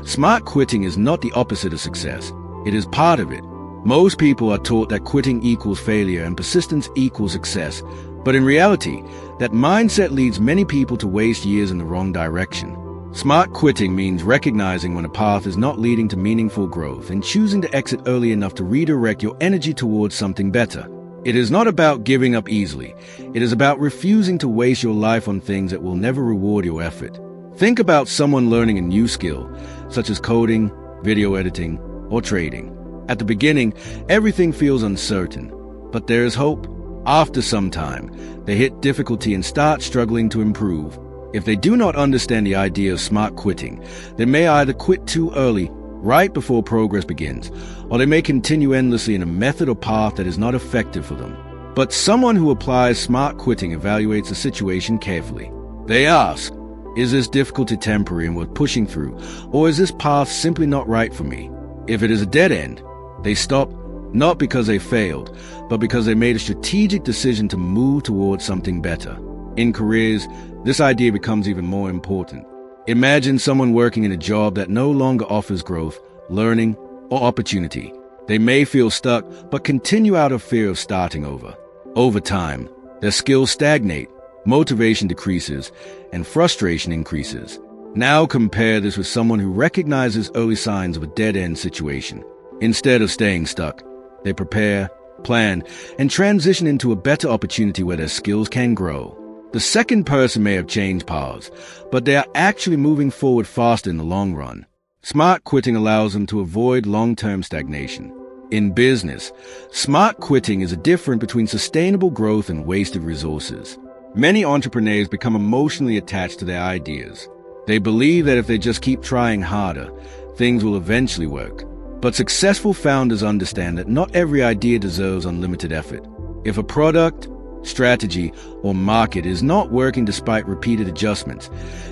Smart quitting is not the opposite of success. It is part of it. Most people are taught that quitting equals failure and persistence equals success. But in reality, that mindset leads many people to waste years in the wrong direction. Smart quitting means recognizing when a path is not leading to meaningful growth and choosing to exit early enough to redirect your energy towards something better. It is not about giving up easily. It is about refusing to waste your life on things that will never reward your effort. Think about someone learning a new skill, such as coding, video editing, or trading. At the beginning, everything feels uncertain, but there is hope. After some time, they hit difficulty and start struggling to improve. If they do not understand the idea of smart quitting, they may either quit too early, right before progress begins, or they may continue endlessly in a method or path that is not effective for them. But someone who applies smart quitting evaluates the situation carefully. They ask, is this difficulty temporary and worth pushing through, or is this path simply not right for me? If it is a dead end, they stop, not because they failed, but because they made a strategic decision to move towards something better. In careers, this idea becomes even more important. Imagine someone working in a job that no longer offers growth, learning, or opportunity. They may feel stuck, but continue out of fear of starting over. Over time, their skills stagnate, motivation decreases, and frustration increases. Now compare this with someone who recognizes early signs of a dead-end situation. Instead of staying stuck, they prepare, plan, and transition into a better opportunity where their skills can grow. The second person may have changed paths, but they are actually moving forward faster in the long run. Smart quitting allows them to avoid long-term stagnation. In business, smart quitting is a difference between sustainable growth and wasted resources. Many entrepreneurs become emotionally attached to their ideas. They believe that if they just keep trying harder, things will eventually work. But successful founders understand that not every idea deserves unlimited effort. If a product, strategy, or market is not working despite repeated adjustments,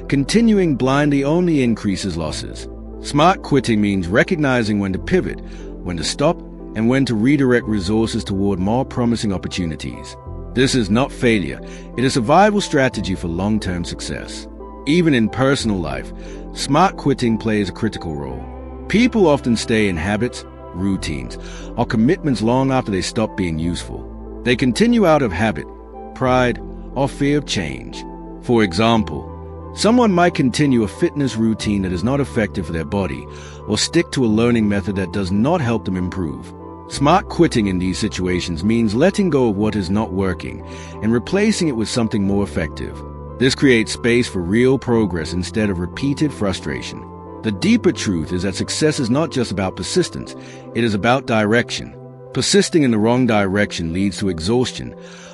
continuing blindly only increases losses. Smart quitting means recognizing when to pivot, when to stop, and when to redirect resources toward more promising opportunities. This is not failure. It is a survival strategy for long-term success. Even in personal life, smart quitting plays a critical role. People often stay in habits, routines, or commitments long after they stop being useful. They continue out of habit, pride, or fear of change. For example, someone might continue a fitness routine that is not effective for their body, or stick to a learning method that does not help them improve. Smart quitting in these situations means letting go of what is not working and replacing it with something more effective. This creates space for real progress instead of repeated frustration. The deeper truth is that success is not just about persistence, it is about direction. Persisting in the wrong direction leads to exhaustion,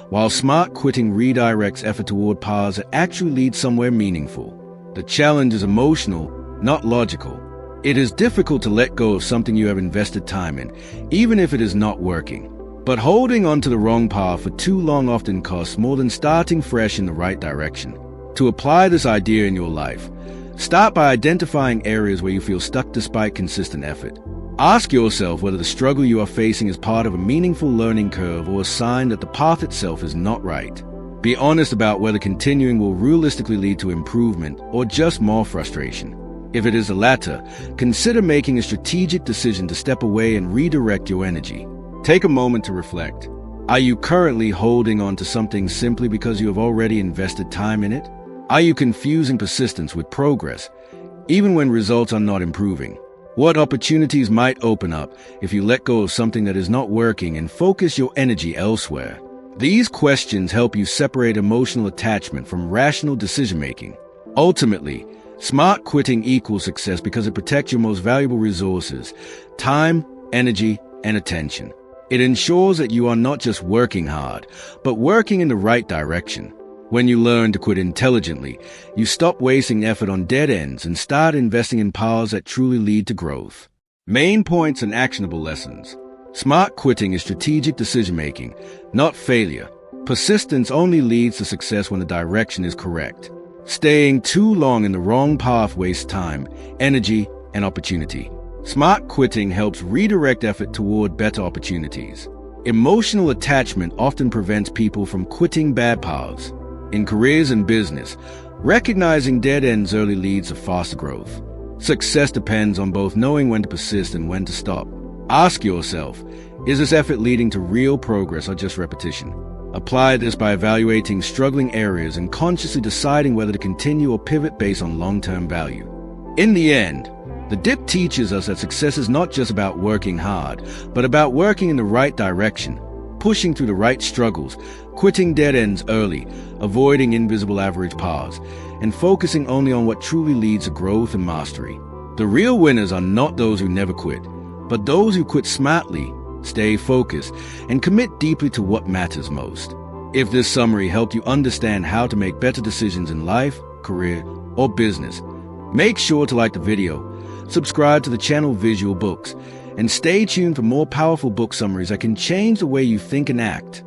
while smart quitting redirects effort toward paths that actually lead somewhere meaningful. The challenge is emotional, not logical. It is difficult to let go of something you have invested time in, even if it is not working. But holding on to the wrong path for too long often costs more than starting fresh in the right direction. To apply this idea in your life, start by identifying areas where you feel stuck despite consistent effort. Ask yourself whether the struggle you are facing is part of a meaningful learning curve or a sign that the path itself is not right. Be honest about whether continuing will realistically lead to improvement or just more frustration. If it is the latter, consider making a strategic decision to step away and redirect your energy. Take a moment to reflect. Are you currently holding on to something simply because you have already invested time in it? Are you confusing persistence with progress, even when results are not improving? What opportunities might open up if you let go of something that is not working and focus your energy elsewhere? These questions help you separate emotional attachment from rational decision-making. Ultimately, smart quitting equals success because it protects your most valuable resources: time, energy, and attention. It ensures that you are not just working hard, but working in the right direction. When you learn to quit intelligently, you stop wasting effort on dead ends and start investing in paths that truly lead to growth. Main points and actionable lessons. Smart quitting is strategic decision-making, not failure. Persistence only leads to success when the direction is correct. Staying too long in the wrong path wastes time, energy, and opportunity. Smart quitting helps redirect effort toward better opportunities. Emotional attachment often prevents people from quitting bad paths. In careers and business, recognizing dead ends early leads to faster growth. Success depends on both knowing when to persist and when to stop. Ask yourself, is this effort leading to real progress or just repetition? Apply this by evaluating struggling areas and consciously deciding whether to continue or pivot based on long-term value. In the end, the dip teaches us that success is not just about working hard, but about working in the right direction, pushing through the right struggles, quitting dead ends early, avoiding invisible average paths, and focusing only on what truly leads to growth and mastery. The real winners are not those who never quit, but those who quit smartly, stay focused, and commit deeply to what matters most. If this summary helped you understand how to make better decisions in life, career, or business, make sure to like the video, subscribe to the channel Visual Books, and stay tuned for more powerful book summaries that can change the way you think and act.